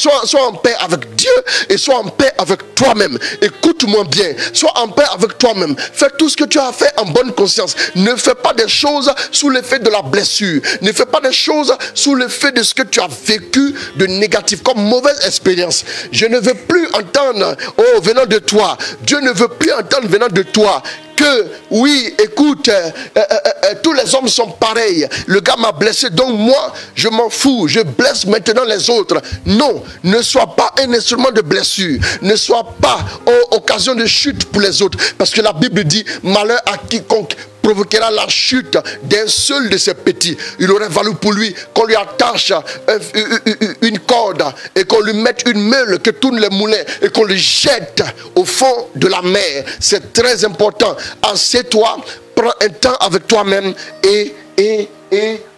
en paix avec Dieu et sois en paix avec toi-même. Écoute-moi bien. Sois en paix avec toi-même. Fais tout ce que tu as fait en bonne conscience. Ne fais pas des choses sous l'effet de la blessure. Ne fais pas des choses sous l'effet de ce que tu as vécu de négatif comme mauvaise expérience. Je ne veux plus entendre, venant de toi. Dieu ne veut plus entendre venant de toi que, oui, écoute, tous les hommes sont pareils. Le gars m'a blessé, donc moi, je m'en fous. Je blesse maintenant les autres. Non, ne sois pas un instrument de blessure. Ne sois pas occasion de chute pour les autres. Parce que la Bible dit, malheur à quiconque provoquera la chute d'un seul de ses petits. Il aurait valu pour lui qu'on lui attache une corde et qu'on lui mette une meule que tourne les moulins et qu'on le jette au fond de la mer. C'est très important. Assieds-toi, prends un temps avec toi-même et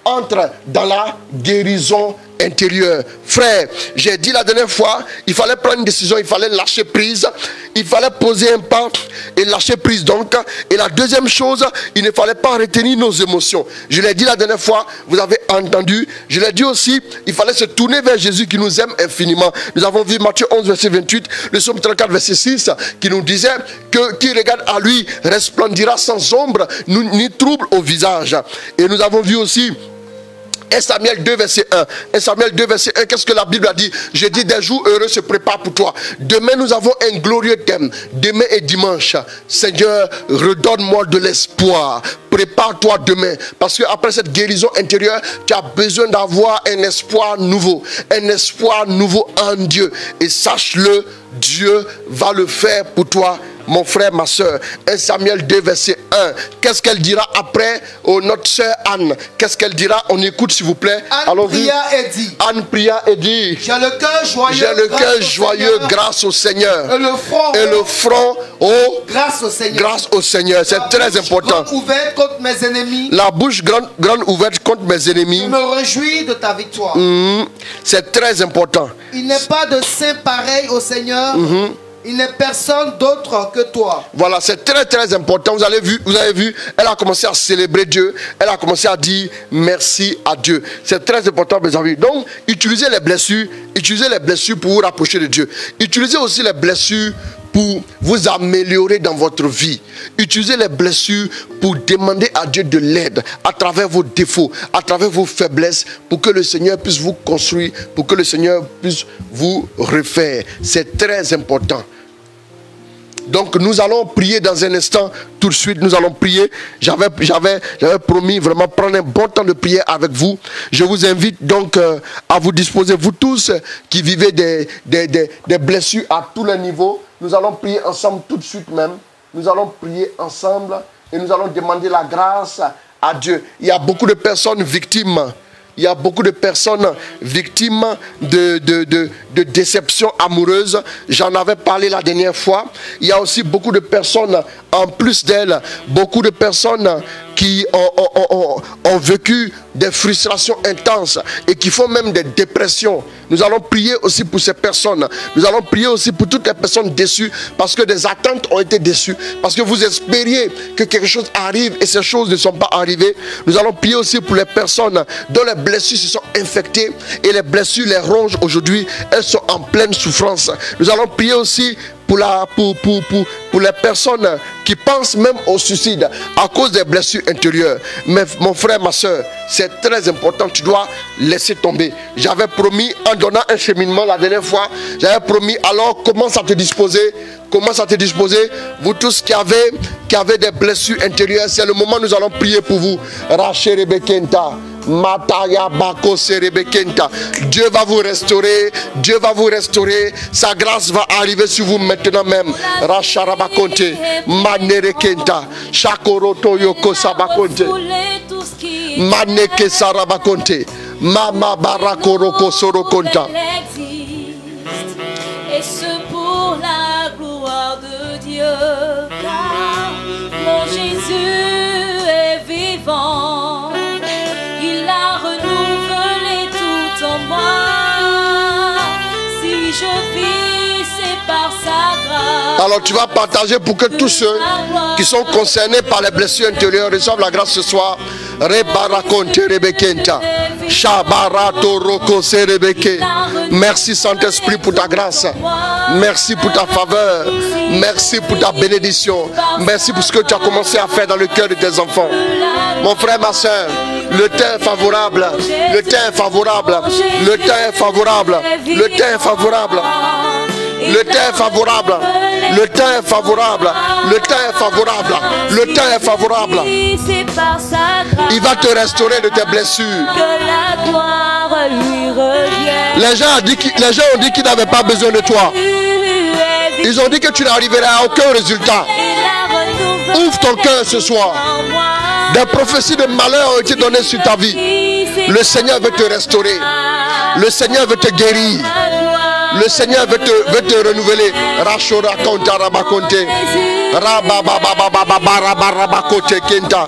entre dans la guérison intérieure. Frère, j'ai dit la dernière fois, il fallait prendre une décision, il fallait lâcher prise, il fallait poser un pas et lâcher prise donc. Et la deuxième chose, il ne fallait pas retenir nos émotions. Je l'ai dit la dernière fois, vous avez entendu. Je l'ai dit aussi, il fallait se tourner vers Jésus qui nous aime infiniment. Nous avons vu Matthieu 11 verset 28, le psaume 34 verset 6 qui nous disait que qui regarde à lui resplendira sans ombre ni trouble au visage. Et nous avons vu aussi 1 Samuel 2 verset 1. 1 Samuel 2 verset 1, qu'est-ce que la Bible a dit? Je dis des jours heureux se préparent pour toi. Demain nous avons un glorieux thème. Demain et dimanche. Seigneur, redonne-moi de l'espoir. Prépare-toi demain. Parce qu'après cette guérison intérieure, tu as besoin d'avoir un espoir nouveau. Un espoir nouveau en Dieu. Et sache-le, Dieu va le faire pour toi mon frère, ma soeur. 1 Samuel 2, verset 1. Qu'est-ce qu'elle dira après notre soeur Anne? Qu'est-ce qu'elle dira? On écoute s'il vous plaît. Anne pria et dit. Anne pria et dit. J'ai le cœur joyeux. J'ai le cœur joyeux grâce au Seigneur. Et le front grâce au Seigneur. Grâce au Seigneur. C'est très important. Grande ouverte contre mes ennemis. La bouche grande ouverte contre mes ennemis. Je me réjouis de ta victoire. C'est très important. Il n'est pas de saint pareil au Seigneur. Il n'est personne d'autre que toi. Voilà, c'est très très important. Vous avez vu, elle a commencé à célébrer Dieu. Elle a commencé à dire merci à Dieu. C'est très important, mes amis. Donc, utilisez les blessures pour vous rapprocher de Dieu. Utilisez aussi les blessures pour vous améliorer dans votre vie. Utilisez les blessures pour demander à Dieu de l'aide à travers vos défauts, à travers vos faiblesses, pour que le Seigneur puisse vous construire, pour que le Seigneur puisse vous refaire. C'est très important. Donc nous allons prier dans un instant, tout de suite nous allons prier. J'avais promis vraiment prendre un bon temps de prière avec vous. Je vous invite donc à vous disposer, vous tous qui vivez des blessures à tous les niveaux. Nous allons prier ensemble tout de suite même. Nous allons prier ensemble et nous allons demander la grâce à Dieu. Il y a beaucoup de personnes victimes. Il y a beaucoup de personnes victimes de déception amoureuse. J'en avais parlé la dernière fois. Il y a aussi beaucoup de personnes, en plus d'elles, beaucoup de personnes qui ont vécu des frustrations intenses et qui font même des dépressions. Nous allons prier aussi pour ces personnes. Nous allons prier aussi pour toutes les personnes déçues parce que des attentes ont été déçues. Parce que vous espériez que quelque chose arrive et ces choses ne sont pas arrivées. Nous allons prier aussi pour les personnes dont les blessures se sont infectées et les blessures les rongent aujourd'hui. Elles sont en pleine souffrance. Nous allons prier aussi pour les personnes qui pensent même au suicide à cause des blessures intérieures. Mais mon frère, ma soeur, c'est très important, tu dois laisser tomber. J'avais promis, en donnant un cheminement la dernière fois, j'avais promis, alors commence à te disposer. Commence à te disposer. Vous tous qui avez des blessures intérieures, c'est le moment où nous allons prier pour vous. Racherebekenta. Mataya Bako Serebekenta. Dieu va vous restaurer. Dieu va vous restaurer. Sa grâce va arriver sur vous maintenant même. Racharabakonte. Manerekenta. Shakoroto Yoko Sabakonte. Maneke Sarabakonte. Mama Barakoroko Sorokonta. Et ce pour la gloire de Dieu. Car mon Jésus est vivant. Il a renouvelé tout en moi. Si je vis, c'est par sa grâce. Alors tu vas partager pour que tous ceux qui sont concernés par les blessures intérieures reçoivent la grâce ce soir. Merci Saint-Esprit pour ta grâce. Merci pour ta faveur. Merci pour ta bénédiction. Merci pour ce que tu as commencé à faire dans le cœur de tes enfants. Mon frère, ma soeur, le temps est favorable. Le temps est favorable. Le temps est favorable. Le temps est favorable. Le temps est favorable. Le temps est favorable. Le temps est favorable. Le temps est favorable. Il va te restaurer de tes blessures. Les gens ont dit qu'ils n'avaient pas besoin de toi. Ils ont dit que tu n'arriverais à aucun résultat. Ouvre ton cœur ce soir. Des prophéties de malheur ont été données sur ta vie. Le Seigneur veut te restaurer. Le Seigneur veut te guérir. Le Seigneur veut te renouveler. Rachora konta rabakonte. Rababababababarabakote kenta.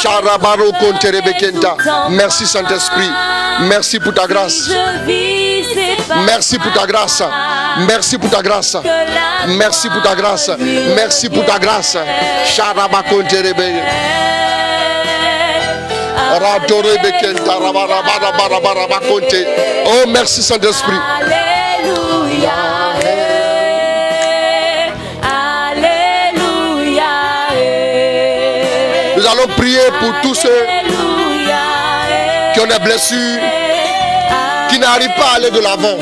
Charabaro konte rebekenta. Merci Saint-Esprit. Merci pour ta grâce. Merci pour ta grâce. Merci pour ta grâce. Merci pour ta grâce. Merci pour ta grâce. Charabakonte rebekenta. Oh, merci Saint-Esprit. Alléluia. Alléluia. Nous allons prier pour tous ceux qui ont des blessures, qui n'arrivent pas à aller de l'avant.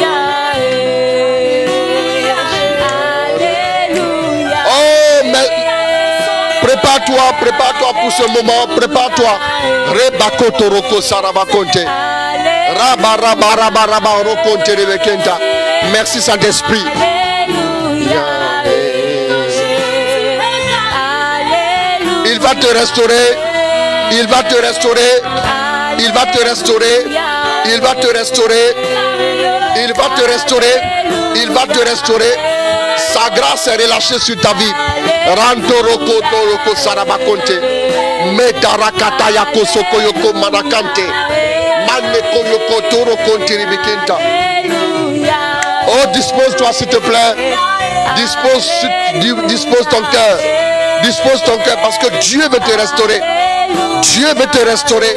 Oh, mais prépare-toi pour ce moment, prépare-toi. Rebakotoroko sarabakonte. Merci Saint-Esprit. va te restaurer. Il va te restaurer. Il va te restaurer. Il va te restaurer. Il va te restaurer. Il va te restaurer. Sa grâce est relâchée sur ta vie. Rantoroko toroko sarabakonte. Metarakata yako soko yoko manakante. Maneko yoko toroko ntiribikinta. Oh, dispose-toi s'il te plaît. Dispose ton cœur. Dispose ton cœur parce que Dieu veut te restaurer. Dieu veut te restaurer.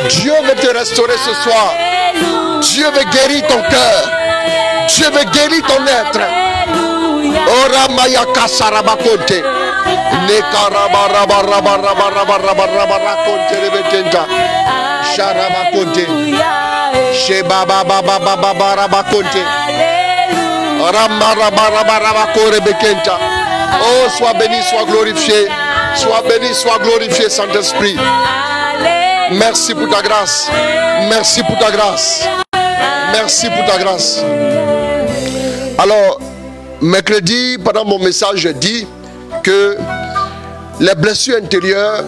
Dieu veut te restaurer ce soir. Dieu veut guérir ton cœur. Dieu veut guérir ton être. Ora maya kasarabakonte. Nekarabarabarabarabarabarakonte rebetenta. Sharabakonte. Shebabababababarabakonte. Ramarabarabarabakorebekenta. Oh, sois béni, sois glorifié. Sois béni, sois glorifié, Saint-Esprit. Merci pour ta grâce. Merci pour ta grâce. Merci pour ta grâce. Alors, mercredi, pendant mon message, j'ai dit que les blessures intérieures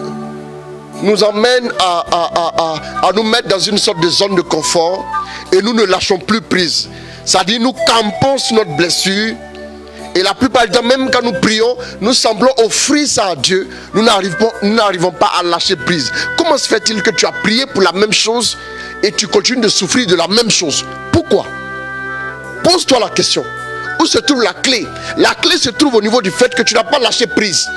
nous emmènent à nous mettre dans une sorte de zone de confort et nous ne lâchons plus prise. C'est-à-dire nous campons sur notre blessure et la plupart du temps, même quand nous prions, nous semblons offrir ça à Dieu. Nous n'arrivons pas à lâcher prise. Comment se fait-il que tu as prié pour la même chose et tu continues de souffrir de la même chose? Pourquoi? Pose-toi la question. Où se trouve la clé? La clé se trouve au niveau du fait que tu n'as pas lâché prise.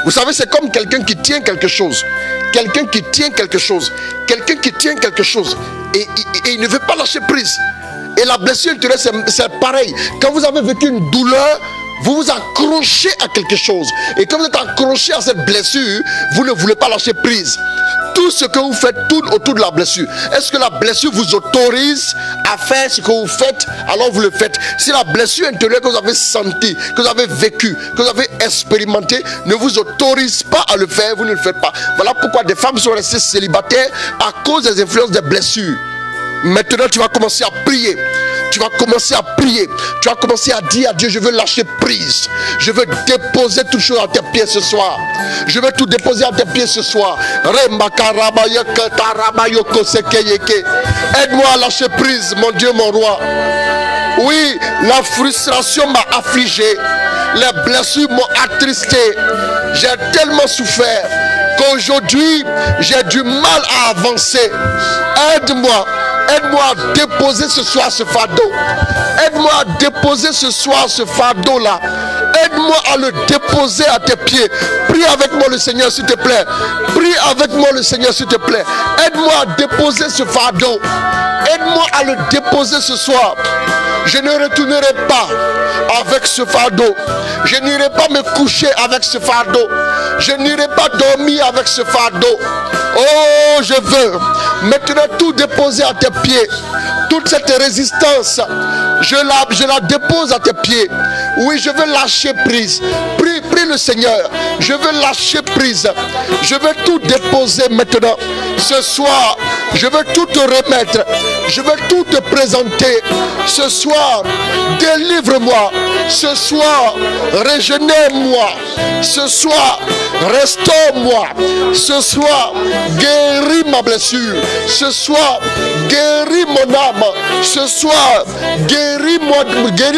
Vous savez, c'est comme quelqu'un qui tient quelque chose. Quelqu'un qui tient quelque chose. Quelqu'un qui tient quelque chose. Et il ne veut pas lâcher prise. Et la blessure intérieure, c'est pareil. Quand vous avez vécu une douleur, vous vous accrochez à quelque chose. Et quand vous êtes accroché à cette blessure, vous ne voulez pas lâcher prise. Tout ce que vous faites tourne autour de la blessure. Est-ce que la blessure vous autorise à faire ce que vous faites? Alors vous le faites. Si la blessure intérieure que vous avez sentie, que vous avez vécue, que vous avez expérimentée ne vous autorise pas à le faire, vous ne le faites pas. Voilà pourquoi des femmes sont restées célibataires à cause des influences des blessures. Maintenant tu vas commencer à prier. Tu vas commencer à prier. Tu vas commencer à dire à Dieu, je veux lâcher prise. Je veux déposer toute chose à tes pieds ce soir. Je veux tout déposer à tes pieds ce soir. Aide-moi à lâcher prise, mon Dieu, mon roi. Oui, la frustration m'a affligé. Les blessures m'ont attristé. J'ai tellement souffert qu'aujourd'hui, j'ai du mal à avancer. Aide-moi. Aide-moi à déposer ce soir ce fardeau. Aide-moi à déposer ce soir ce fardeau-là. Aide-moi à le déposer à tes pieds. Prie avec moi le Seigneur s'il te plaît. Prie avec moi le Seigneur s'il te plaît. Aide-moi à déposer ce fardeau. Aide-moi à le déposer ce soir. Je ne retournerai pas avec ce fardeau. Je n'irai pas me coucher avec ce fardeau. Je n'irai pas dormir avec ce fardeau. Oh, je veux maintenant tout déposer à tes pieds. Toute cette résistance, je la dépose à tes pieds. Oui, je veux lâcher prise. Prie le Seigneur. Je veux lâcher prise. Je veux tout déposer maintenant. Ce soir, je veux tout te remettre. Je veux tout te présenter. Ce soir, délivre-moi. Ce soir, régénère-moi. Ce soir, restaure-moi. Ce soir, guéris ma blessure. Ce soir, guéris mon âme. Ce soir, guéris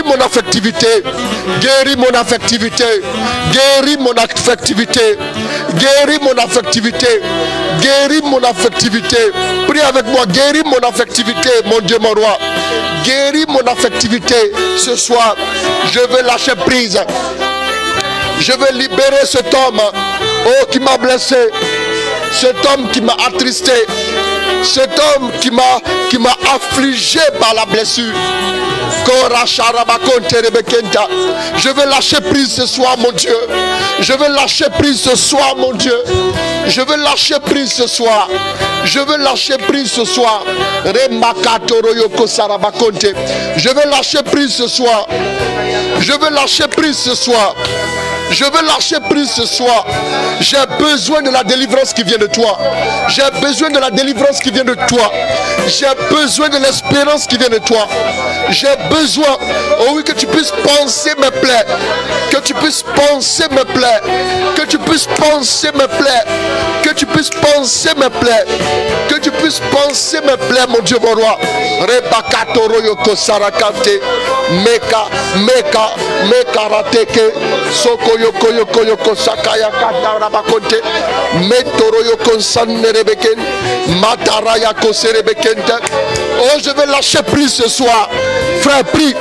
mon affectivité. Guéris mon affectivité. Guéris mon affectivité. Guéris mon affectivité. Guéris mon affectivité. Prie avec moi. Guéris mon affectivité, mon Dieu, mon roi. Guéris mon affectivité. Ce soir, je veux lâcher prise. Je veux libérer cet homme, oh, qui m'a blessé. Cet homme qui m'a attristé. Cet homme qui m'a affligé par la blessure. Je veux lâcher prise ce soir, mon Dieu. Je veux lâcher prise ce soir, mon Dieu. Je veux lâcher prise ce soir. Je veux lâcher prise ce soir. Je veux lâcher prise ce soir. Je veux lâcher prise ce soir. Je veux lâcher prise ce soir. J'ai besoin de la délivrance qui vient de toi. J'ai besoin de la délivrance qui vient de toi. J'ai besoin de l'espérance qui vient de toi. J'ai besoin, oh oui, que tu puisses penser mes plaies. Que tu puisses penser mes plaies. Que tu puisses penser mes plaies. Que tu puisses penser mes plaies. Que tu puisses penser mes plaies, mon Dieu, mon roi. Rebakatoro yoko sarakante. Meka, meka, meka rateke. Soko yoko yoko yoko sakaya kata rabakonte. Metoro yoko sannerebeken. Mataraya koserebekente. Oh, je vais lâcher prise ce soir. Frère, prie.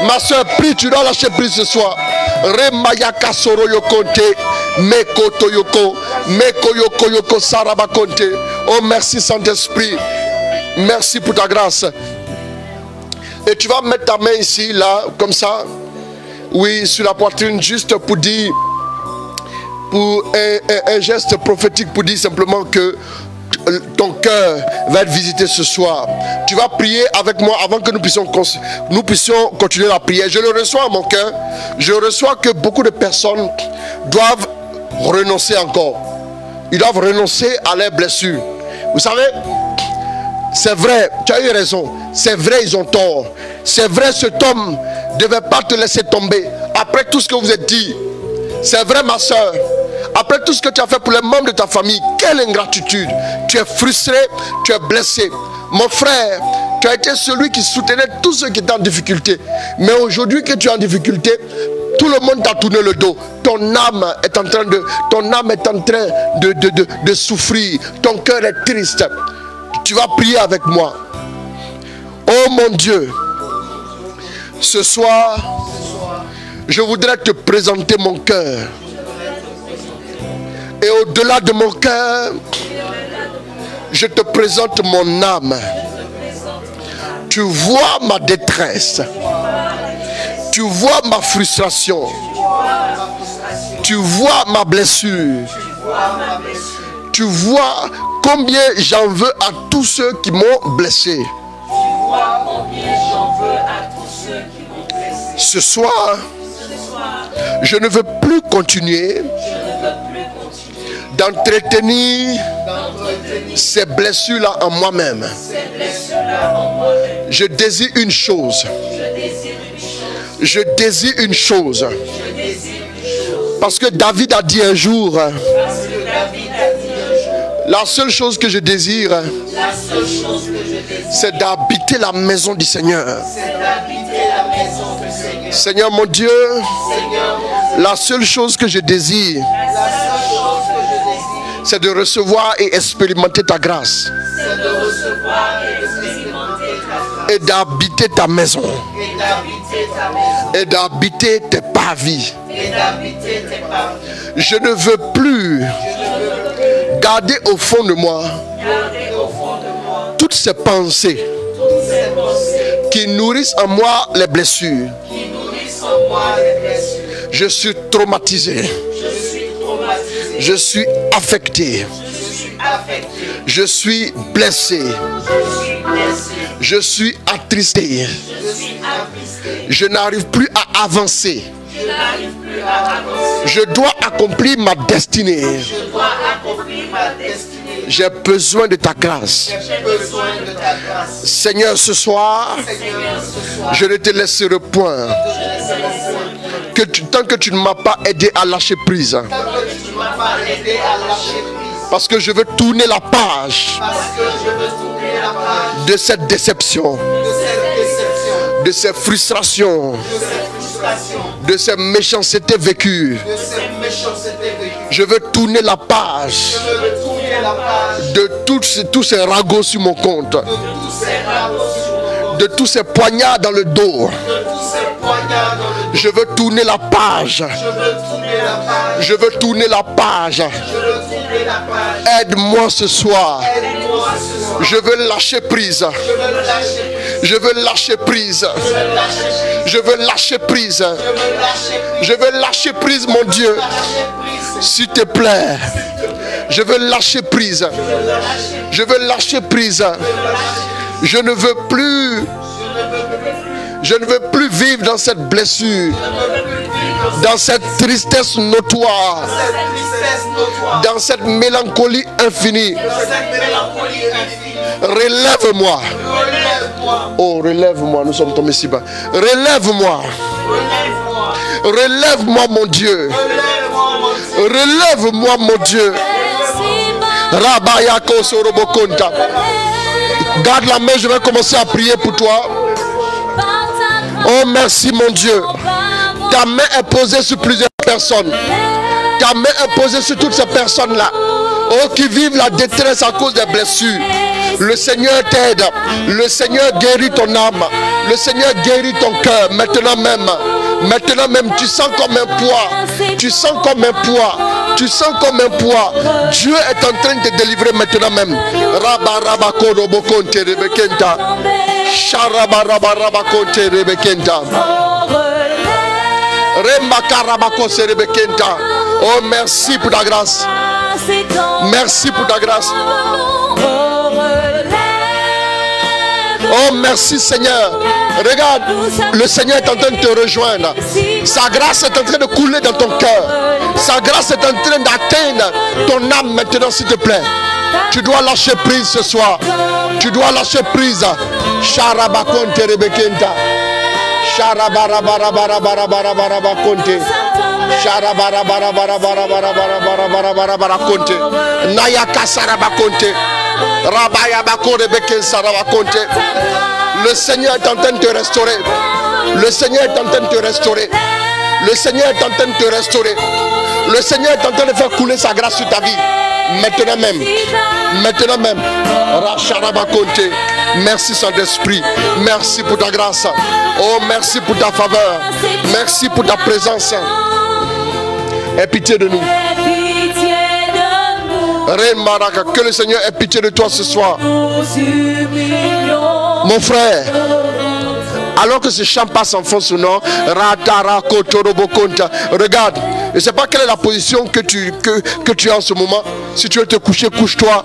Ma soeur, prie, tu dois lâcher prise ce soir. Remayaka soro yokonte. Meko toyoko. Meko yoko yoko sarabakonte. Oh, merci Saint-Esprit. Merci pour ta grâce. Et tu vas mettre ta main ici, là, comme ça. Oui, sur la poitrine, juste pour dire, pour un geste prophétique, pour dire simplement que ton cœur va être visité ce soir. Tu vas prier avec moi avant que nous puissions continuer la prière. Je le reçois à mon cœur. Je reçois que beaucoup de personnes doivent renoncer encore. Ils doivent renoncer à leurs blessures. Vous savez, c'est vrai, tu as eu raison. C'est vrai, ils ont tort. C'est vrai, cet homme ne devait pas te laisser tomber. Après tout ce que vous êtes dit, c'est vrai, ma soeur. Après tout ce que tu as fait pour les membres de ta famille, quelle ingratitude. Tu es frustré, tu es blessé. Mon frère, tu as été celui qui soutenait tous ceux qui étaient en difficulté. Mais aujourd'hui que tu es en difficulté, tout le monde t'a tourné le dos. Ton âme est en train de souffrir. Ton cœur est triste. Tu vas prier avec moi. Oh mon Dieu, ce soir, je voudrais te présenter mon cœur. Et au-delà de mon cœur, je te présente mon âme. Tu vois ma détresse. Tu vois ma frustration. Tu vois ma blessure. Tu vois combien j'en veux à tous ceux qui m'ont blessé. Ce soir, je ne veux plus continuer d'entretenir ces blessures-là en moi-même. Je désire une chose. Je désire une chose. Parce que David a dit un jour, la seule chose que je désire, c'est d'habiter la maison du Seigneur. Seigneur mon Dieu, la seule chose que je désire, c'est de recevoir et expérimenter ta grâce. Et d'habiter ta maison. Et d'habiter tes parvis. Je ne veux plus garder au fond de moi toutes ces pensées qui nourrissent en moi les blessures. Je suis traumatisé. Je suis affecté. Je suis blessé. Je suis attristé. Je n'arrive plus à avancer. Je dois accomplir ma destinée. J'ai besoin de ta grâce. Seigneur, ce soir, je ne te laisserai point. Tant que tu ne m'as pas aidé à lâcher prise. Parce que je veux tourner la page de cette déception, de ces frustrations, de ces méchancetés vécues. Je veux tourner la page de tous ces ragots sur mon compte, de tous ces poignards dans le dos. Je veux tourner la page. Je veux tourner la page. Aide-moi ce soir. Je veux lâcher prise. Je veux lâcher prise. Je veux lâcher prise. Je veux lâcher prise, mon Dieu. S'il te plaît. Je veux lâcher prise. Je veux lâcher prise. Je ne veux plus Je ne veux plus vivre dans cette blessure, dans cette tristesse notoire, dans cette mélancolie infinie. Relève-moi. Oh, relève-moi, nous sommes tombés si bas. Relève-moi. Relève-moi, mon Dieu. Relève-moi, mon Dieu. Rabayako Sorobokonta. Garde la main, je vais commencer à prier pour toi. Oh, merci, mon Dieu. Ta main est posée sur plusieurs personnes. Ta main est posée sur toutes ces personnes-là. Oh, qui vivent la détresse à cause des blessures. Le Seigneur t'aide. Le Seigneur guérit ton âme. Le Seigneur guérit ton cœur. Maintenant même, tu sens comme un poids. Tu sens comme un poids. Tu sens comme un poids. Dieu est en train de te délivrer maintenant même. Oh, merci pour ta grâce. Merci pour ta grâce. Oh, merci Seigneur. Regarde, le Seigneur est en train de te rejoindre. Sa grâce est en train de couler dans ton cœur. Sa grâce est en train d'atteindre ton âme maintenant, s'il te plaît. Tu dois lâcher prise ce soir. Tu dois lâcher prise. Sharabakonte rebekenta. Sharabarabarabarabarabarabarakonte. Sharabarabarabarabarabarabarakonte. Nayaka sarabakonte. Le Seigneur est en train de te restaurer. Le Seigneur est en train de te restaurer. Le Seigneur est en train de te restaurer. Le Seigneur est en train de faire couler sa grâce sur ta vie. Maintenant même. Maintenant même. Merci Saint-Esprit. Merci pour ta grâce. Oh, merci pour ta faveur. Merci pour ta présence. Aie pitié de nous. Que le Seigneur ait pitié de toi ce soir. Mon frère, alors que ce chant passe en fond sonore, regarde, je ne sais pas quelle est la position que tu as en ce moment. Si tu veux te coucher, couche-toi.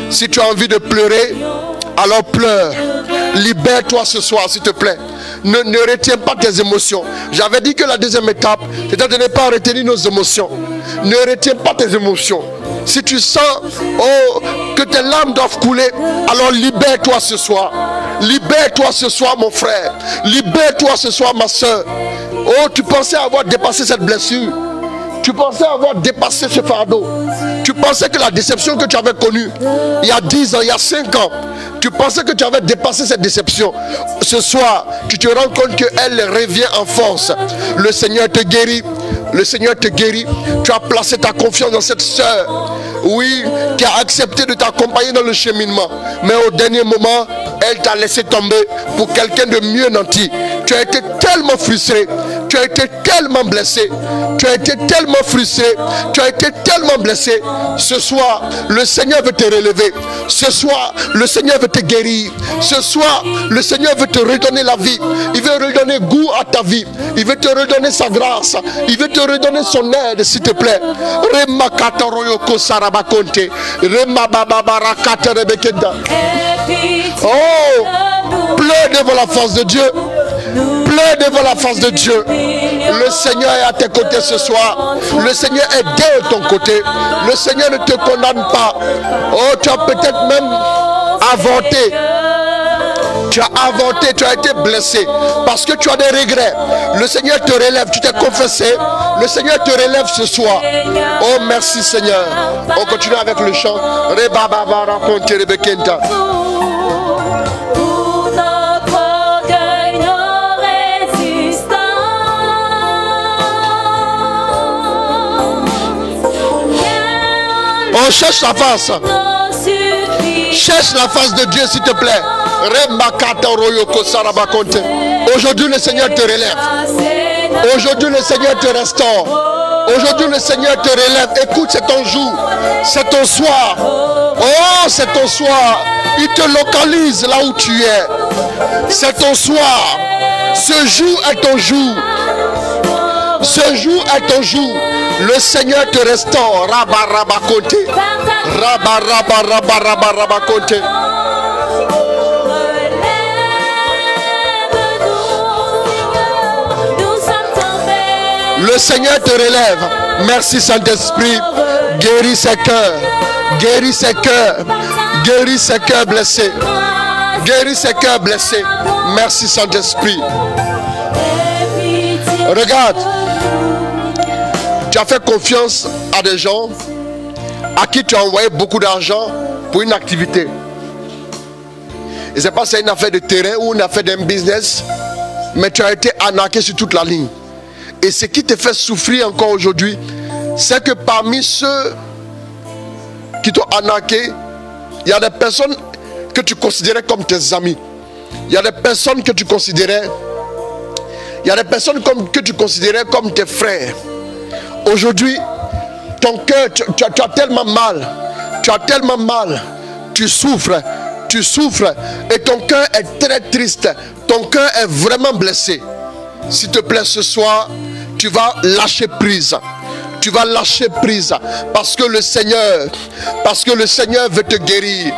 Si tu as envie de pleurer, alors pleure. Libère-toi ce soir, s'il te plaît. Ne retiens pas tes émotions. J'avais dit que la deuxième étape, c'était de ne pas retenir nos émotions. Ne retiens pas tes émotions. Si tu sens que tes larmes doivent couler, alors libère-toi ce soir. Libère-toi ce soir, mon frère. Libère-toi ce soir, ma soeur. Oh, tu pensais avoir dépassé cette blessure. Tu pensais avoir dépassé ce fardeau. Tu pensais que la déception que tu avais connue il y a 10 ans, il y a 5 ans, tu pensais que tu avais dépassé cette déception. Ce soir, tu te rends compte qu'elle revient en force. Le Seigneur te guérit. Le Seigneur te guérit. Tu as placé ta confiance dans cette sœur, oui, qui a accepté de t'accompagner dans le cheminement. Mais au dernier moment, elle t'a laissé tomber pour quelqu'un de mieux nanti. Tu as été tellement frustré. Tu as été tellement blessé. Tu as été tellement frustré. Tu as été tellement blessé. Ce soir, le Seigneur veut te relever. Ce soir, le Seigneur veut te guérir. Ce soir, le Seigneur veut te redonner la vie. Il veut redonner goût à ta vie. Il veut te redonner sa grâce. Il veut te redonner son aide, s'il te plaît. Oh, pleure devant la face de Dieu. Pleure devant la face de Dieu. Le Seigneur est à tes côtés ce soir. Le Seigneur est de ton côté. Le Seigneur ne te condamne pas. Oh, tu as peut-être même avorté. Tu as avorté, tu as été blessé parce que tu as des regrets. Le Seigneur te relève, tu t'es confessé. Le Seigneur te relève ce soir. Oh, merci Seigneur. On continue avec le chant. On cherche la face. Cherche la face de Dieu, s'il te plaît. Aujourd'hui, le Seigneur te relève. Aujourd'hui, le Seigneur te restaure. Aujourd'hui, le Seigneur te relève. Écoute, c'est ton jour. C'est ton soir. Oh, c'est ton soir. Il te localise là où tu es. C'est ton soir. Ce jour est ton jour. Ce jour est ton jour. Le Seigneur te restaure. Rabba rabba konte. Rabba rabba rabba rabba rabba konte. Le Seigneur te relève. Merci Saint-Esprit. Guéris ses cœurs. Guéris ses cœurs. Guéris ses cœurs blessés. Guéris ses cœurs blessés. Merci Saint-Esprit. Regarde. Tu as fait confiance à des gens à qui tu as envoyé beaucoup d'argent pour une activité. Et c'est pas une affaire de terrain ou une affaire d'un business, mais tu as été arnaqué sur toute la ligne. Et ce qui te fait souffrir encore aujourd'hui, c'est que parmi ceux qui t'ont arnaqué, il y a des personnes que tu considérais comme tes amis. Il y a des personnes que tu considérais, que tu considérais comme tes frères. Aujourd'hui, ton cœur, tu as tellement mal. Tu as tellement mal. Tu souffres. Tu souffres. Et ton cœur est très triste. Ton cœur est vraiment blessé. S'il te plaît, ce soir, tu vas lâcher prise. Tu vas lâcher prise parce que le Seigneur veut te guérir.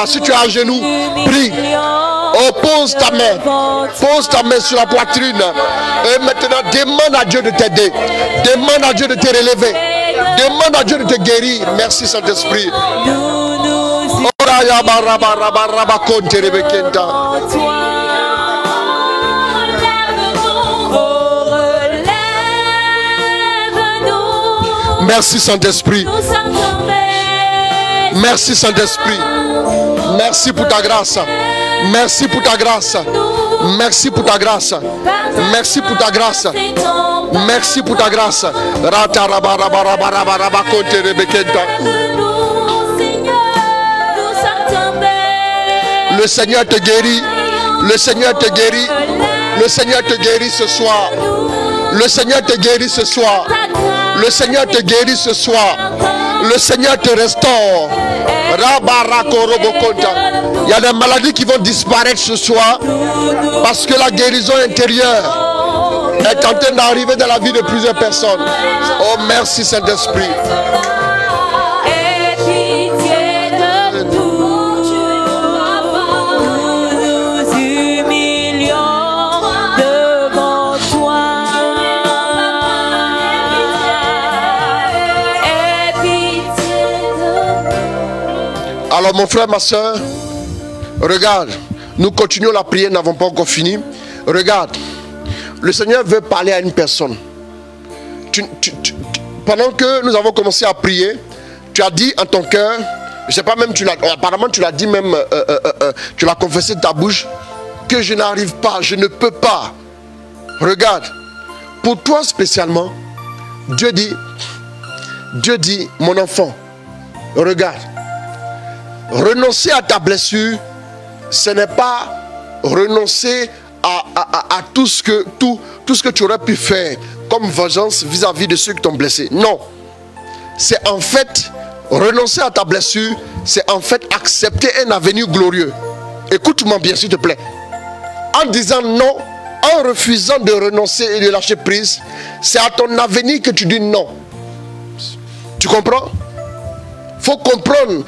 Si tu es à genoux, prie. Oh, pose ta main sur la poitrine. Et maintenant, demande à Dieu de t'aider. Demande à Dieu de te relever. Demande à Dieu de te guérir. Merci Saint-Esprit. Merci Saint-Esprit. Merci Saint-Esprit. Merci pour ta grâce. Merci pour ta grâce. Merci pour ta grâce. Merci pour ta grâce. Merci pour ta grâce. Le Seigneur te guérit. Le Seigneur te guérit. Le Seigneur te guérit ce soir. Le Seigneur te guérit ce soir. Le Seigneur te guérit ce soir. Le Seigneur te restaure. Il y a des maladies qui vont disparaître ce soir parce que la guérison intérieure est en train d'arriver dans la vie de plusieurs personnes. Oh, merci Saint-Esprit. Alors mon frère, ma soeur, regarde, nous continuons la prière, nous n'avons pas encore fini. Regarde, le Seigneur veut parler à une personne. Pendant que nous avons commencé à prier, tu as dit en ton cœur, je ne sais pas même, apparemment tu l'as dit même, tu l'as confessé de ta bouche, que je n'arrive pas, je ne peux pas. Regarde, pour toi spécialement, Dieu dit, mon enfant, regarde. Renoncer à ta blessure, ce n'est pas renoncer à tout ce que tu aurais pu faire comme vengeance vis-à-vis de ceux qui t'ont blessé. Non. C'est en fait, renoncer à ta blessure, c'est en fait accepter un avenir glorieux. Écoute-moi bien s'il te plaît. En disant non, en refusant de renoncer et de lâcher prise, c'est à ton avenir que tu dis non. Tu comprends? Faut comprendre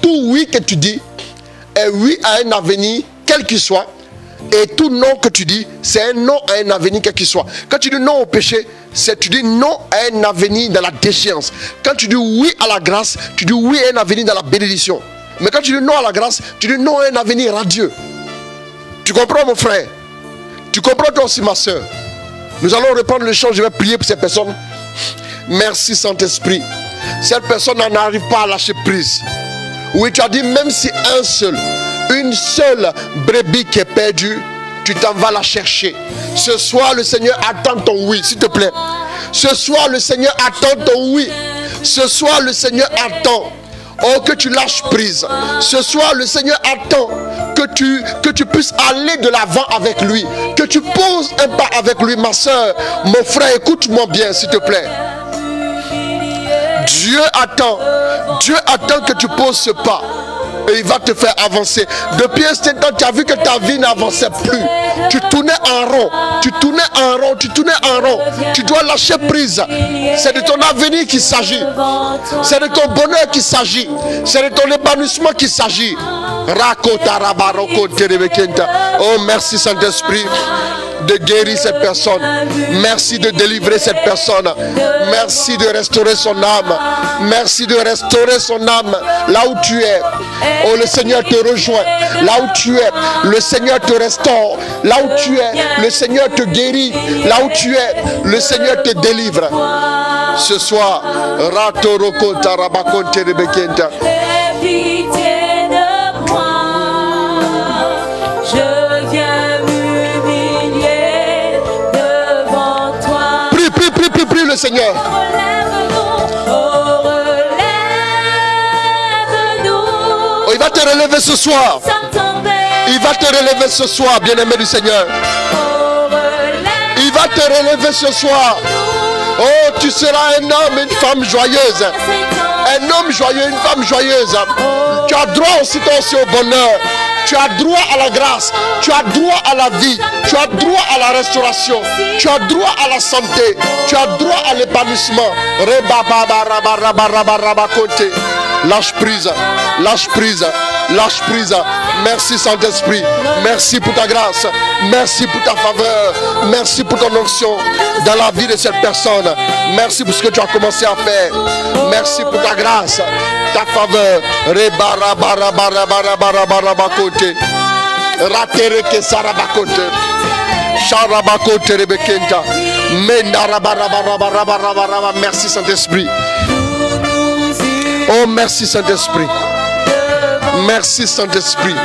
tout oui que tu dis est oui à un avenir quel qu'il soit, et tout non que tu dis c'est un non à un avenir quel qu'il soit. Quand tu dis non au péché, tu dis non à un avenir dans la déchéance. Quand tu dis oui à la grâce, tu dis oui à un avenir dans la bénédiction. Mais quand tu dis non à la grâce, tu dis non à un avenir radieux. Tu comprends mon frère? Tu comprends toi aussi ma soeur? Nous allons reprendre le chant, je vais prier pour ces personnes. Merci Saint-Esprit. Cette personne n'arrive pas à lâcher prise. Oui, tu as dit même si une seule brebis qui est perdue, tu t'en vas la chercher. Ce soir, le Seigneur attend ton oui, s'il te plaît. Ce soir, le Seigneur attend ton oui. Ce soir, le Seigneur attend. Oh, que tu lâches prise. Ce soir, le Seigneur attend que tu puisses aller de l'avant avec lui. Que tu poses un pas avec lui, ma soeur. Mon frère, écoute-moi bien, s'il te plaît. Dieu attend que tu poses ce pas. et il va te faire avancer. Depuis un certain temps, tu as vu que ta vie n'avançait plus. Tu tournais en rond, tu tournais en rond, tu tournais en rond. Tu dois lâcher prise. C'est de ton avenir qu'il s'agit. C'est de ton bonheur qu'il s'agit. C'est de ton épanouissement qu'il s'agit. Oh, merci Saint-Esprit de guérir cette personne. Merci de délivrer cette personne. Merci de restaurer son âme. Merci de restaurer son âme là où tu es. Oh, le Seigneur te rejoint. Là où tu es, le Seigneur te restaure. Là où tu es, le Seigneur te guérit. Là où tu es, le Seigneur te délivre. Ce soir, Ratoroko Tarabakon Terebekenta. Prie le Seigneur. Oh, il va te relever ce soir. Il va te relever ce soir, bien-aimé du Seigneur. Il va te relever ce soir. Oh, tu seras un homme et une femme joyeuse. Un homme joyeux, une femme joyeuse. Tu as droit aussi au bonheur. Tu as droit à la grâce, tu as droit à la vie, tu as droit à la restauration, tu as droit à la santé, tu as droit à l'épanouissement. Lâche prise, lâche prise, lâche prise. Merci Saint-Esprit, merci pour ta grâce, merci pour ta faveur, merci pour ton onction dans la vie de cette personne. Merci pour ce que tu as commencé à faire. Merci pour ta grâce, ta faveur. Ratereke sarabakote. Sharabakote rebekenta. Mendarabarabarabarabarabaraba. Merci Saint-Esprit. Oh, merci Saint-Esprit. Merci Saint-Esprit.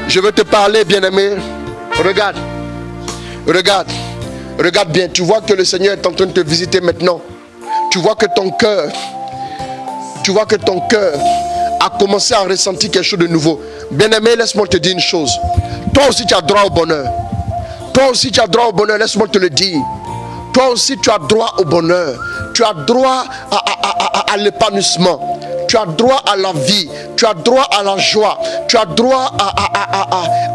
Je veux te parler, bien-aimé. Regarde. Regarde. Regarde bien. Tu vois que le Seigneur est en train de te visiter maintenant. Tu vois que ton cœur a commencé à ressentir quelque chose de nouveau. Bien-aimé, laisse-moi te dire une chose. Toi aussi, tu as droit au bonheur. Toi aussi, tu as droit au bonheur. Laisse-moi te le dire. Toi aussi, tu as droit au bonheur. Tu as droit à l'épanouissement. Tu as droit à la vie. Tu as droit à la joie. Tu as droit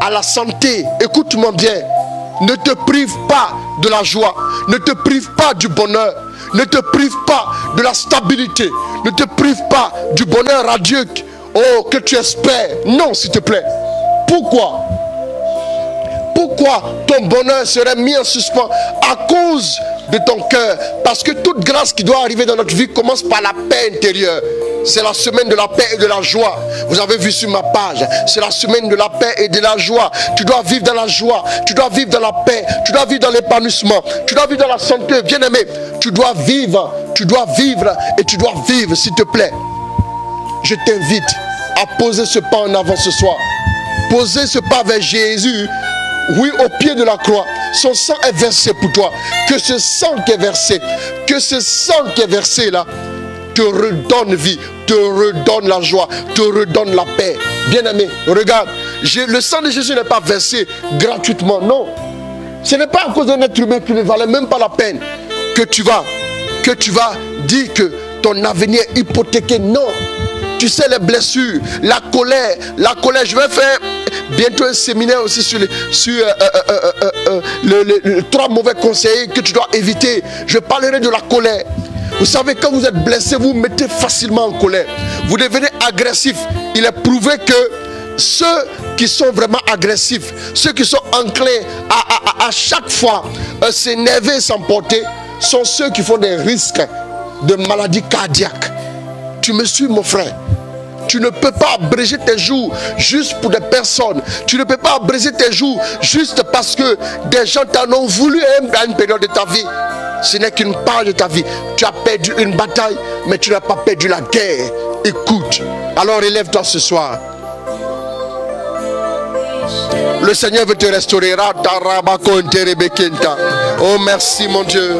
à la santé. Écoute-moi bien. Ne te prive pas de la joie. Ne te prive pas du bonheur. Ne te prive pas de la stabilité. Ne te prive pas du bonheur radieux que tu espères. Non, s'il te plaît. Pourquoi? Pourquoi ton bonheur serait mis en suspens? À cause de ton cœur. Parce que toute grâce qui doit arriver dans notre vie commence par la paix intérieure. C'est la semaine de la paix et de la joie. Vous avez vu sur ma page. C'est la semaine de la paix et de la joie. Tu dois vivre dans la joie. Tu dois vivre dans la paix. Tu dois vivre dans l'épanouissement. Tu dois vivre dans la santé. Bien-aimé, tu dois vivre. Tu dois vivre et tu dois vivre, s'il te plaît. Je t'invite à poser ce pas en avant ce soir. Poser ce pas vers Jésus. Oui, au pied de la croix. Son sang est versé pour toi. Que ce sang qui est versé, là, te redonne vie, te redonne la joie, te redonne la paix. Bien-aimé, regarde, le sang de Jésus n'est pas versé gratuitement, non. Ce n'est pas à cause d'un être humain qui ne valait même pas la peine que tu vas dire que ton avenir est hypothéqué. Non. Tu sais, les blessures, la colère. Je vais faire bientôt un séminaire aussi sur les 3 mauvais conseils que tu dois éviter. Je parlerai de la colère. Vous savez, quand vous êtes blessé, vous vous mettez facilement en colère. Vous devenez agressif. Il est prouvé que ceux qui sont vraiment agressifs, ceux qui sont enclins à chaque fois s'énerver et s'emporter, sont ceux qui font des risques de maladies cardiaques. Tu me suis, mon frère? Tu ne peux pas abréger tes jours juste pour des personnes. Tu ne peux pas abréger tes jours juste parce que des gens t'en ont voulu à une période de ta vie. Ce n'est qu'une part de ta vie. Tu as perdu une bataille, mais tu n'as pas perdu la guerre. Écoute, alors élève-toi ce soir. Le Seigneur veut te restaurer. Oh, merci mon Dieu.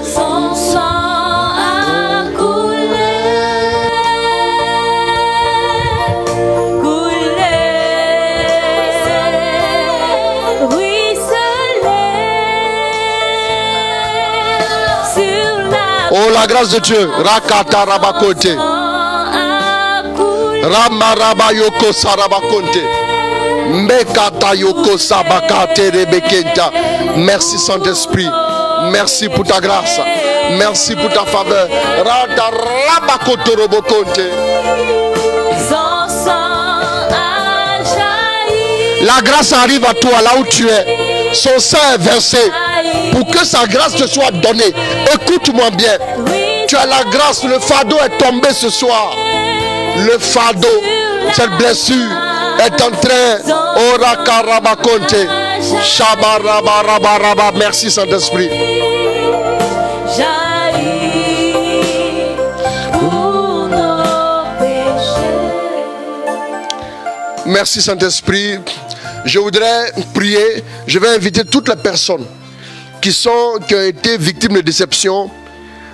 Son sang a coulé, oh, la grâce de Dieu. Rakata Rabakote. Ramaraba yoko sarabakonte. Mekata yoko sabakate rebekenta. Merci Saint-Esprit. Merci pour ta grâce. Merci pour ta faveur. Rada rabakoto robokonte. La grâce arrive à toi là où tu es. Son sang est versé pour que sa grâce te soit donnée. Écoute-moi bien. Tu as la grâce, le fardeau est tombé ce soir. Le fardeau, cette blessure est en train. Orakarabakonte. Shabarabaraba. Merci Saint-Esprit. Merci Saint-Esprit. Je voudrais prier. Je vais inviter toutes les personnes qui ont été victimes de déception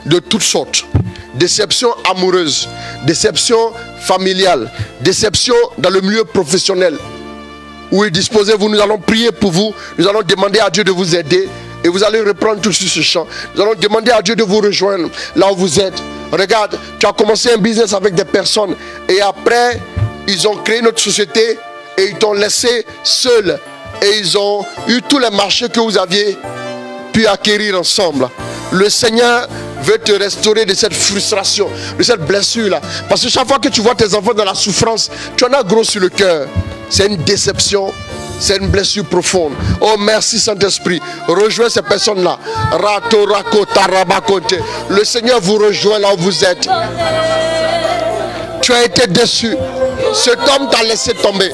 de toutes sortes. Déception amoureuse, déception familiale, déception dans le milieu professionnel. Oui, disposez-vous, nous allons prier pour vous. Nous allons demander à Dieu de vous aider. Et vous allez reprendre tout sur ce champ. Nous allons demander à Dieu de vous rejoindre là où vous êtes. Regarde, tu as commencé un business avec des personnes. Et après, ils ont créé notre société. Et ils t'ont laissé seul. Et ils ont eu tous les marchés que vous aviez pu acquérir ensemble. Le Seigneur veut te restaurer de cette frustration, de cette blessure-là. Parce que chaque fois que tu vois tes enfants dans la souffrance, tu en as gros sur le cœur. C'est une déception, c'est une blessure profonde. Oh merci Saint-Esprit, rejoins ces personnes-là. Le Seigneur vous rejoint là où vous êtes. Tu as été déçu. Cet homme t'a laissé tomber.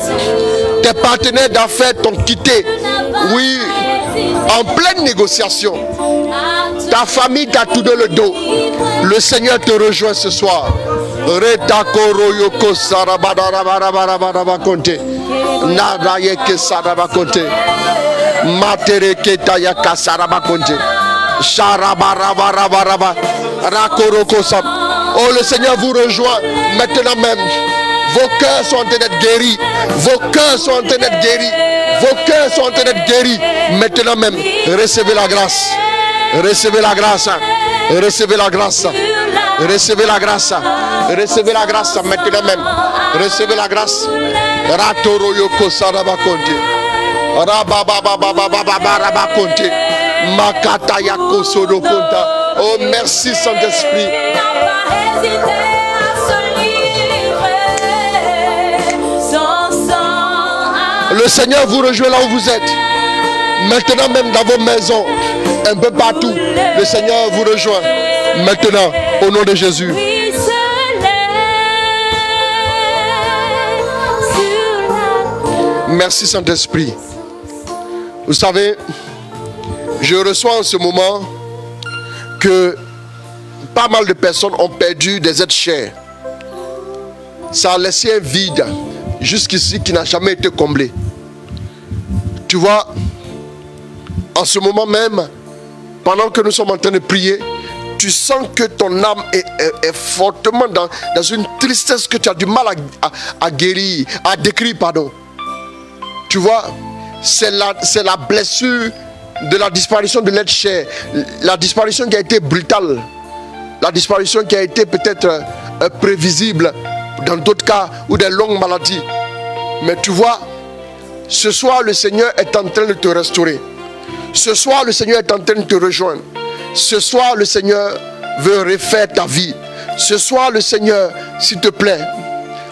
Tes partenaires d'affaires t'ont quitté. Oui, en pleine négociation. Ta famille t'a tourné le dos. Le Seigneur te rejoint ce soir. Oh, le Seigneur vous rejoint maintenant même. Vos cœurs sont en train d'être guéris. Vos cœurs sont en train d'être guéris. Vos cœurs sont en train d'être guéris. Maintenant même, recevez la grâce. Recevez la grâce. Recevez la grâce. Recevez la grâce. Recevez la grâce maintenant même. Recevez la grâce. Ratoro yoko sarabakonte. Rababababababarabakonte. Makata yako sodokonta. Oh merci Saint-Esprit. Le Seigneur vous rejoint là où vous êtes. Maintenant même dans vos maisons, un peu partout, le Seigneur vous rejoint. Maintenant, au nom de Jésus. Merci Saint-Esprit. Vous savez, je reçois en ce moment que pas mal de personnes ont perdu des êtres chers. Ça a laissé un vide jusqu'ici qui n'a jamais été comblé. Tu vois, en ce moment même, pendant que nous sommes en train de prier, tu sens que ton âme est fortement dans une tristesse que tu as du mal à guérir, à décrire, pardon. Tu vois, c'est la blessure de la disparition de l'être cher, la disparition qui a été brutale, la disparition qui a été peut-être prévisible dans d'autres cas ou des longues maladies. Mais tu vois, ce soir le Seigneur est en train de te restaurer. Ce soir le Seigneur est en train de te rejoindre. Ce soir le Seigneur veut refaire ta vie. Ce soir le Seigneur, s'il te plaît,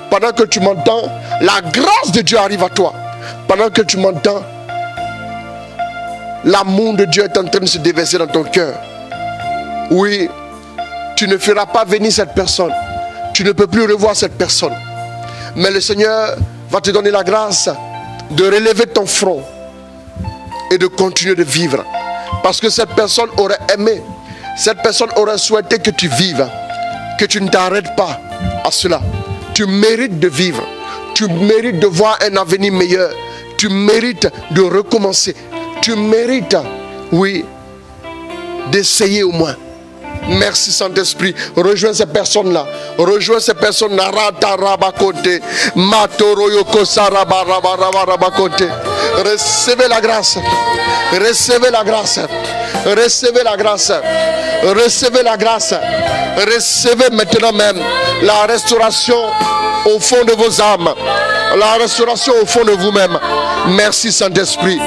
pendant que tu m'entends, la grâce de Dieu arrive à toi. Pendant que tu m'entends, l'amour de Dieu est en train de se déverser dans ton cœur. Oui, tu ne feras pas venir cette personne. Tu ne peux plus revoir cette personne. Mais le Seigneur va te donner la grâce de relever ton front et de continuer de vivre. Parce que cette personne aurait aimé, cette personne aurait souhaité que tu vives, que tu ne t'arrêtes pas à cela. Tu mérites de vivre. Tu mérites de voir un avenir meilleur. Tu mérites de recommencer. Tu mérites, oui, d'essayer au moins. Merci Saint-Esprit. Rejoins ces personnes-là. Rejoins ces personnes-là. Recevez la grâce. Recevez la grâce. Recevez la grâce. Recevez la grâce. Recevez maintenant même la restauration au fond de vos âmes. La restauration au fond de vous-même. Merci Saint-Esprit.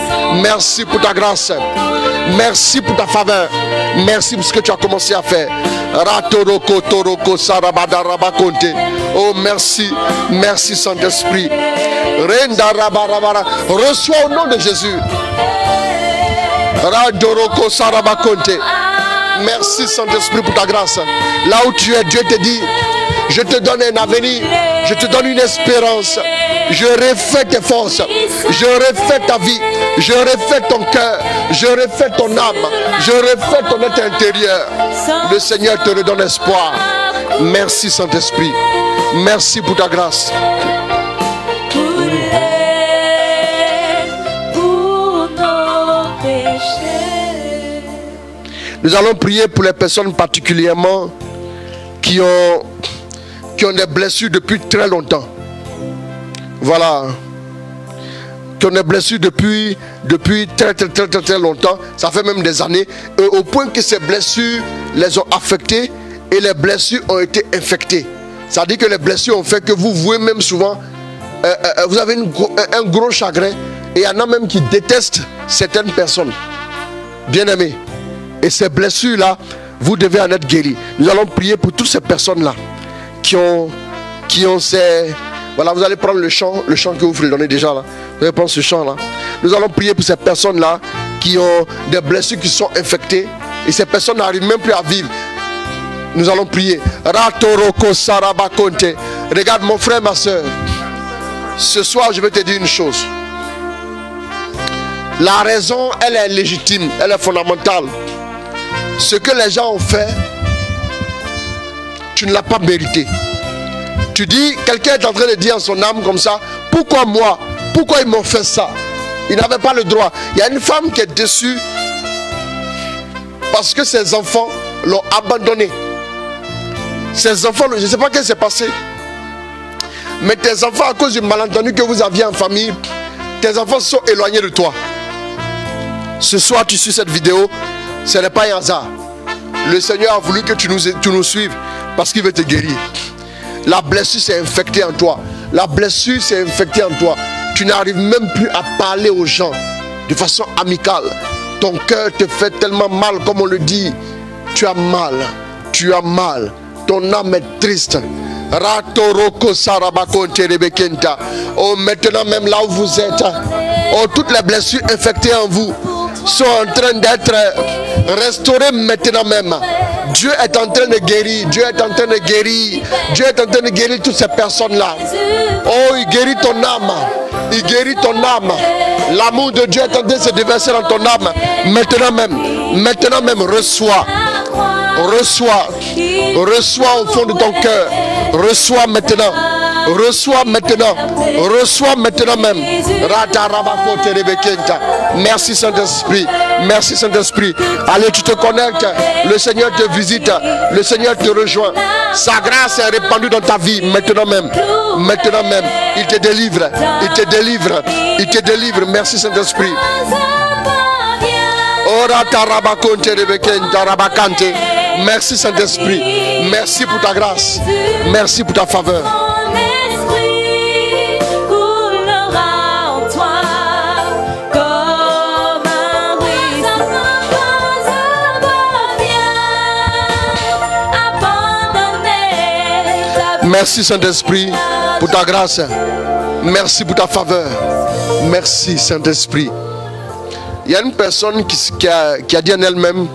Merci pour ta grâce. Merci pour ta faveur. Merci pour ce que tu as commencé à faire. Oh merci. Merci Saint-Esprit. Reçois au nom de Jésus. Merci Saint-Esprit pour ta grâce. Là où tu es, Dieu te dit, je te donne un avenir, je te donne une espérance. Je refais tes forces, je refais ta vie, je refais ton cœur, je refais ton âme, je refais ton être intérieur. Le Seigneur te redonne espoir. Merci Saint-Esprit. Merci pour ta grâce. Nous allons prier pour les personnes particulièrement qui ont des blessures depuis très longtemps. Voilà. Qui ont des blessures depuis très longtemps. Ça fait même des années. Au point que ces blessures les ont affectées et les blessures ont été infectées. Ça dit que les blessures ont fait que vous voyez même souvent, vous avez un gros chagrin. Et il y en a même qui détestent certaines personnes. Bien-aimés. Et ces blessures-là, vous devez en être guéris. Nous allons prier pour toutes ces personnes-là qui ont ces... Voilà, vous allez prendre le chant que vous donnez déjà là. Vous allez prendre ce chant-là. Nous allons prier pour ces personnes-là qui ont des blessures qui sont infectées. Et ces personnes n'arrivent même plus à vivre. Nous allons prier. Regarde mon frère, ma soeur. Ce soir, je vais te dire une chose. La raison, elle est légitime. Elle est fondamentale. Ce que les gens ont fait, tu ne l'as pas mérité. Tu dis, quelqu'un est en train de dire en son âme comme ça, pourquoi moi? Pourquoi ils m'ont fait ça? Ils n'avaient pas le droit. Il y a une femme qui est déçue parce que ses enfants l'ont abandonné. Ses enfants, je ne sais pas ce qui s'est passé. Mais tes enfants, à cause du malentendu que vous aviez en famille, tes enfants sont éloignés de toi. Ce soir, tu suis cette vidéo. Ce n'est pas un hasard. Le Seigneur a voulu que tu nous suives parce qu'il veut te guérir. La blessure s'est infectée en toi. La blessure s'est infectée en toi. Tu n'arrives même plus à parler aux gens de façon amicale. Ton cœur te fait tellement mal, comme on le dit. Tu as mal. Tu as mal. Ton âme est triste. Oh, maintenant même là où vous êtes, oh, toutes les blessures infectées en vous sont en train d'être restaurées maintenant même. Dieu est en train de guérir. Dieu est en train de guérir. Dieu est en train de guérir toutes ces personnes-là. Oh, il guérit ton âme. Il guérit ton âme. L'amour de Dieu est en train de se déverser dans ton âme. Maintenant même, reçois. Reçois. Reçois au fond de ton cœur. Reçois maintenant. Reçois maintenant. Reçois maintenant même. Merci Saint-Esprit. Merci Saint-Esprit. Allez, tu te connectes. Le Seigneur te visite. Le Seigneur te rejoint. Sa grâce est répandue dans ta vie maintenant même. Maintenant même. Il te délivre. Il te délivre. Il te délivre. Merci Saint-Esprit. Merci Saint-Esprit. Merci pour ta grâce. Merci pour ta faveur. Merci Saint-Esprit pour ta grâce. Merci pour ta faveur. Merci Saint-Esprit. Il y a une personne qui a dit en elle-même,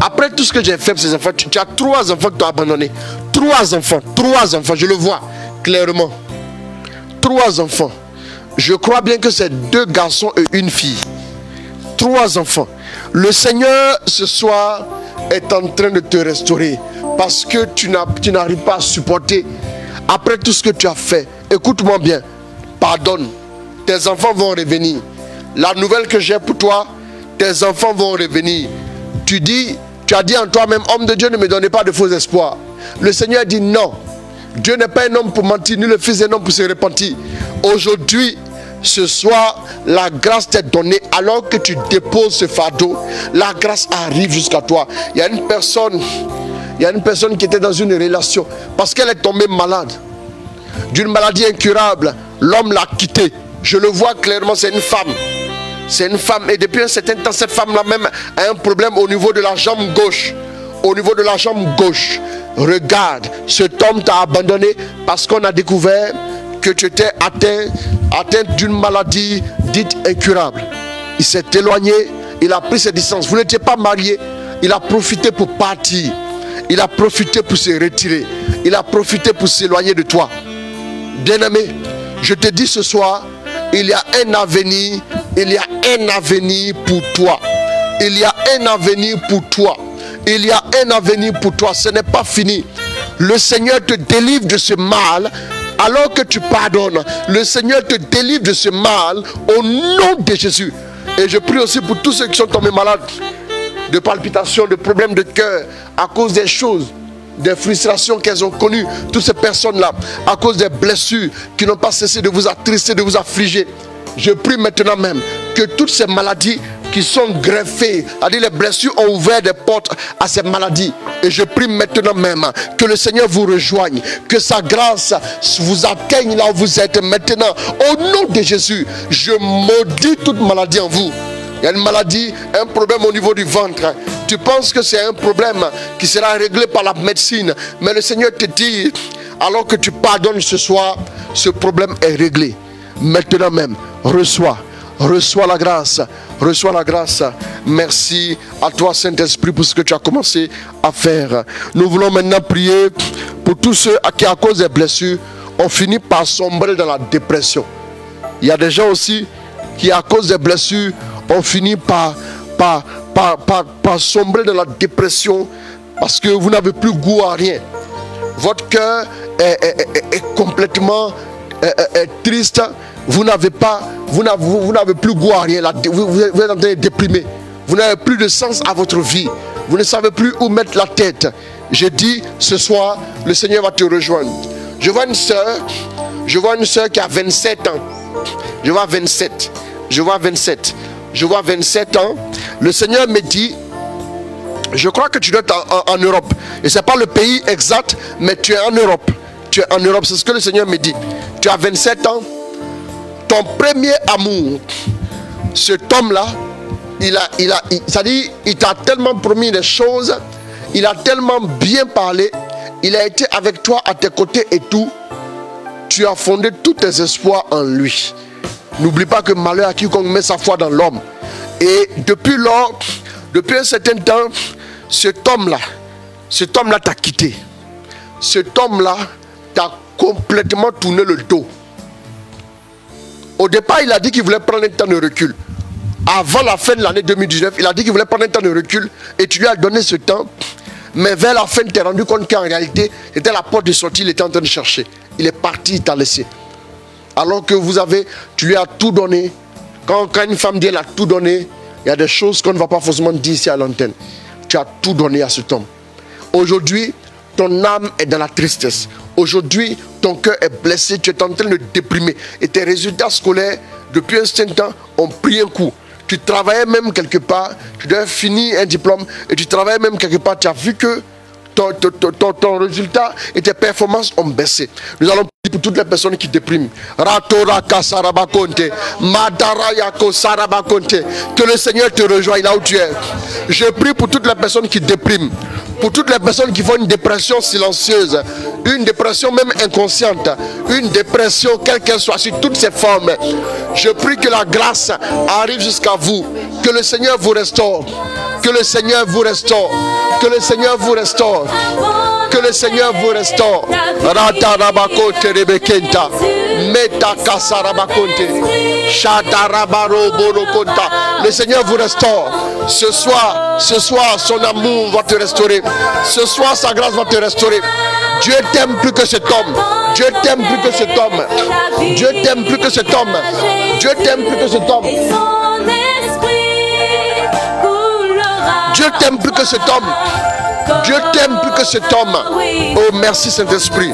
après tout ce que j'ai fait pour ces enfants, tu as 3 enfants que tu as abandonnés. 3 enfants, je le vois clairement. 3 enfants. Je crois bien que c'est 2 garçons et 1 fille. 3 enfants. Le Seigneur ce soir est en train de te restaurer. Parce que tu n'arrives pas à supporter. Après tout ce que tu as fait, écoute-moi bien. Pardonne. Tes enfants vont revenir. La nouvelle que j'ai pour toi, tes enfants vont revenir. Tu as dit en toi-même, homme de Dieu, ne me donnez pas de faux espoirs. Le Seigneur dit non. Dieu n'est pas un homme pour mentir, ni le fils d'un homme pour se repentir. Aujourd'hui, ce soir, la grâce t'est donnée. Alors que tu déposes ce fardeau, la grâce arrive jusqu'à toi. Il y a une personne Il y a une personne qui était dans une relation. Parce qu'elle est tombée malade. D'une maladie incurable. L'homme l'a quittée. Je le vois clairement, c'est une femme. C'est une femme. Et depuis un certain temps, cette femme-là même a un problème au niveau de la jambe gauche. Au niveau de la jambe gauche. Regarde, cet homme t'a abandonné parce qu'on a découvert que tu étais atteint d'une maladie dite incurable. Il s'est éloigné, il a pris ses distances. Vous n'étiez pas mariés, il a profité pour partir. Il a profité pour se retirer. Il a profité pour s'éloigner de toi. Bien-aimé, je te dis ce soir, il y a un avenir, il y a un avenir pour toi. Il y a un avenir pour toi. Il y a un avenir pour toi, ce n'est pas fini. Le Seigneur te délivre de ce mal alors que tu pardonnes. Le Seigneur te délivre de ce mal au nom de Jésus. Et je prie aussi pour tous ceux qui sont tombés malades de palpitations, de problèmes de cœur à cause des choses, des frustrations qu'elles ont connues. Toutes ces personnes-là, à cause des blessures qui n'ont pas cessé de vous attrister, de vous affliger. Je prie maintenant même que toutes ces maladies qui sont greffées, c'est-à-dire les blessures ont ouvert des portes à ces maladies. Et je prie maintenant même que le Seigneur vous rejoigne, que sa grâce vous atteigne là où vous êtes maintenant. Au nom de Jésus, je maudis toute maladie en vous. Il y a une maladie, un problème au niveau du ventre. Tu penses que c'est un problème qui sera réglé par la médecine. Mais le Seigneur te dit, alors que tu pardonnes ce soir, ce problème est réglé. Maintenant même, reçois la grâce. Reçois la grâce. Merci à toi, Saint-Esprit, pour ce que tu as commencé à faire. Nous voulons maintenant prier pour tous ceux qui, à cause des blessures, ont fini par sombrer dans la dépression. Il y a des gens aussi qui, à cause des blessures, ont fini par sombrer dans la dépression parce que vous n'avez plus goût à rien. Votre cœur est complètement triste. Vous n'avez plus goût à rien. Vous êtes en train de déprimer. Vous n'avez plus de sens à votre vie. Vous ne savez plus où mettre la tête. Je dis ce soir, le Seigneur va te rejoindre. Je vois une soeur qui a 27 ans. Je vois 27 ans. Le Seigneur me dit, je crois que tu dois être en Europe. Et ce n'est pas le pays exact, mais tu es en Europe. Tu es en Europe, c'est ce que le Seigneur me dit. Tu as 27 ans. Ton premier amour, cet homme-là, il t'a tellement promis des choses, il a tellement bien parlé, il a été avec toi à tes côtés et tout. Tu as fondé tous tes espoirs en lui. N'oublie pas que malheur à quiconque met sa foi dans l'homme. Et depuis lors, depuis un certain temps, cet homme-là t'a quitté. Cet homme-là t'a complètement tourné le dos. Au départ, il a dit qu'il voulait prendre un temps de recul. Avant la fin de l'année 2019, il a dit qu'il voulait prendre un temps de recul et tu lui as donné ce temps. Mais vers la fin, tu t'es rendu compte qu'en réalité, c'était la porte de sortie, il était en train de chercher. Il est parti, il t'a laissé. Alors que tu lui as tout donné. Quand une femme dit qu'elle a tout donné, il y a des choses qu'on ne va pas forcément dire ici à l'antenne. Tu as tout donné à cet homme. Aujourd'hui, ton âme est dans la tristesse. Aujourd'hui, ton cœur est blessé, tu es en train de déprimer. Et tes résultats scolaires, depuis un certain temps, ont pris un coup. Tu travaillais même quelque part, tu devais finir un diplôme, et tu travaillais même quelque part, tu as vu que ton résultat et tes performances ont baissé. Nous allons prier pour toutes les personnes qui dépriment. Que le Seigneur te rejoigne là où tu es. Je prie pour toutes les personnes qui dépriment. Pour toutes les personnes qui font une dépression silencieuse, une dépression même inconsciente, une dépression quelle qu'elle soit, sur toutes ses formes. Je prie que la grâce arrive jusqu'à vous. Que le Seigneur vous restaure. Que le Seigneur vous restaure. Que le Seigneur vous restaure. Que le Seigneur vous restaure. Le Seigneur vous restaure. Ce soir, son amour va te restaurer. Ce soir, sa grâce va te restaurer. Dieu t'aime plus que cet homme. Dieu t'aime plus que cet homme. Dieu t'aime plus que cet homme. Dieu t'aime plus que cet homme. Dieu t'aime plus que cet homme. Dieu t'aime plus que cet homme. Oh, merci Saint-Esprit.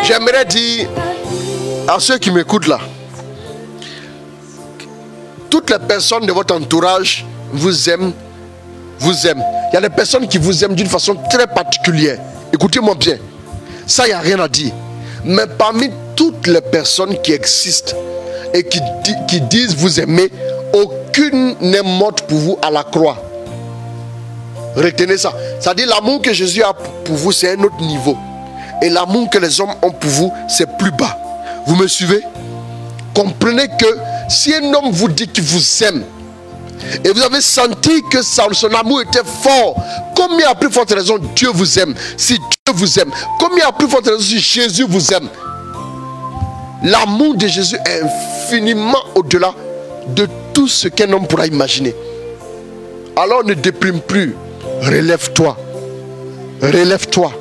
J'aimerais dire à ceux qui m'écoutent là, toutes les personnes de votre entourage vous aiment vous aime. Il y a des personnes qui vous aiment d'une façon très particulière. Écoutez-moi bien. Ça, il n'y a rien à dire. Mais parmi toutes les personnes qui existent et qui disent vous aimer, aucune n'est morte pour vous à la croix. Retenez ça. C'est-à-dire l'amour que Jésus a pour vous, c'est un autre niveau. Et l'amour que les hommes ont pour vous, c'est plus bas. Vous me suivez? Comprenez que si un homme vous dit qu'il vous aime, et vous avez senti que son amour était fort, combien à plus forte raison Dieu vous aime? Si Dieu vous aime, combien à plus forte raison si Jésus vous aime? L'amour de Jésus est infiniment au-delà de tout ce qu'un homme pourra imaginer. Alors ne déprime plus. Relève-toi. Relève-toi.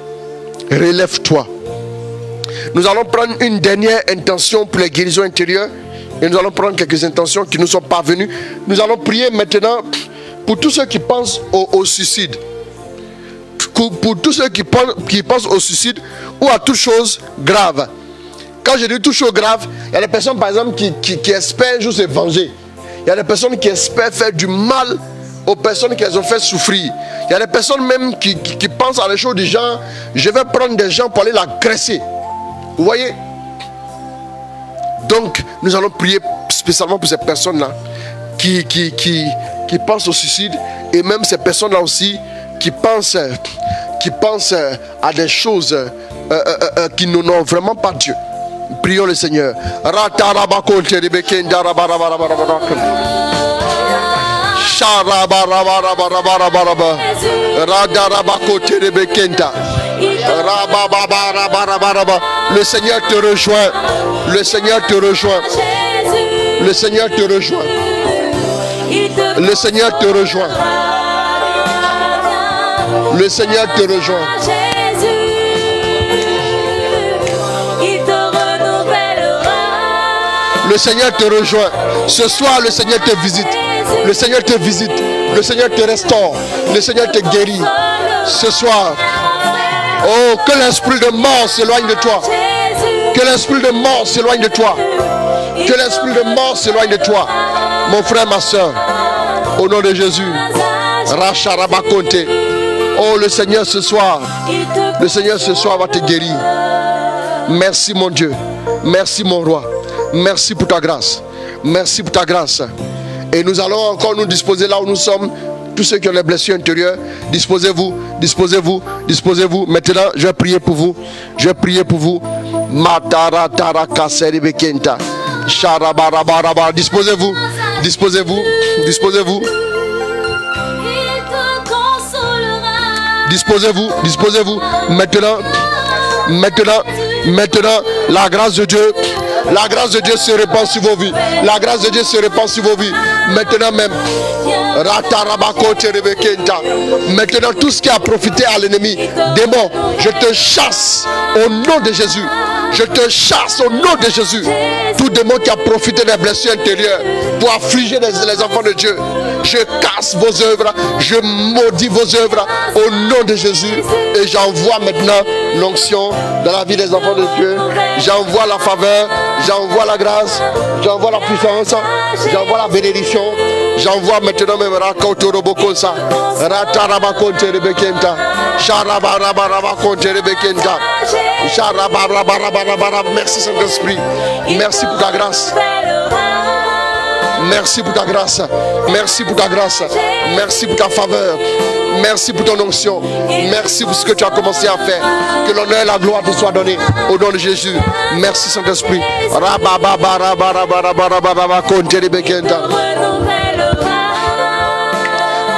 Relève-toi. Nous allons prendre une dernière intention pour les guérisons intérieures. Et nous allons prendre quelques intentions qui nous sont parvenues. Nous allons prier maintenant pour tous ceux qui pensent au suicide. Pour tous ceux qui pensent au suicide ou à toute chose grave. Quand je dis toute chose grave, il y a des personnes par exemple qui espèrent juste se venger. Il y a des personnes qui espèrent faire du mal aux personnes qu'elles ont fait souffrir. Il y a des personnes même qui pensent à des choses du genre, je vais prendre des gens pour aller l'agresser. Vous voyez? Donc, nous allons prier spécialement pour ces personnes-là qui pensent au suicide, et même ces personnes-là aussi qui pensent à des choses qui n'ont vraiment pas Dieu. Prions le Seigneur. Le Seigneur te rejoint. Le Seigneur te rejoint. Le Seigneur te rejoint. Le Seigneur te rejoint. Le Seigneur te rejoint. Le Seigneur te rejoint. Ce soir, le Seigneur te visite. Le Seigneur te visite. Le Seigneur te restaure. Le Seigneur te guérit. Ce soir. Oh, que l'esprit de mort s'éloigne de toi. Que l'esprit de mort s'éloigne de toi. Que l'esprit de mort s'éloigne de toi. Mon frère, ma soeur. Au nom de Jésus. Racharabakonte. Oh, le Seigneur ce soir. Le Seigneur ce soir va te guérir. Merci mon Dieu. Merci mon roi. Merci pour ta grâce. Merci pour ta grâce. Et nous allons encore nous disposer là où nous sommes. Tous ceux qui ont des blessures intérieures, disposez-vous, disposez-vous, disposez-vous. Maintenant, je vais prier pour vous. Je vais prier pour vous. Disposez-vous, disposez-vous, disposez-vous. Disposez-vous, disposez-vous. Maintenant, la grâce de Dieu. La grâce de Dieu se répand sur vos vies. La grâce de Dieu se répand sur vos vies. Maintenant même. Maintenant, tout ce qui a profité à l'ennemi, démon, je te chasse au nom de Jésus. Je te chasse au nom de Jésus. Tout démon qui a profité des blessures intérieures pour affliger les enfants de Dieu, je casse vos œuvres. Je maudis vos œuvres au nom de Jésus. Et j'envoie maintenant l'onction dans la vie des enfants de Dieu. J'envoie la faveur. J'envoie la grâce. J'envoie la puissance. J'envoie la bénédiction. J'envoie maintenant même Rakotorobokonsa. Ratarabakonte Rebekenta. Charabarabarabarakonte Rebekenta. Charabarabarabarabarab. Merci Saint-Esprit. Merci pour ta grâce. Merci pour ta grâce. Merci pour ta grâce. Merci pour ta faveur. Merci pour ton onction. Merci pour ce que tu as commencé à faire. Que l'honneur et la gloire te soient donnés au nom de Jésus. Merci Saint-Esprit.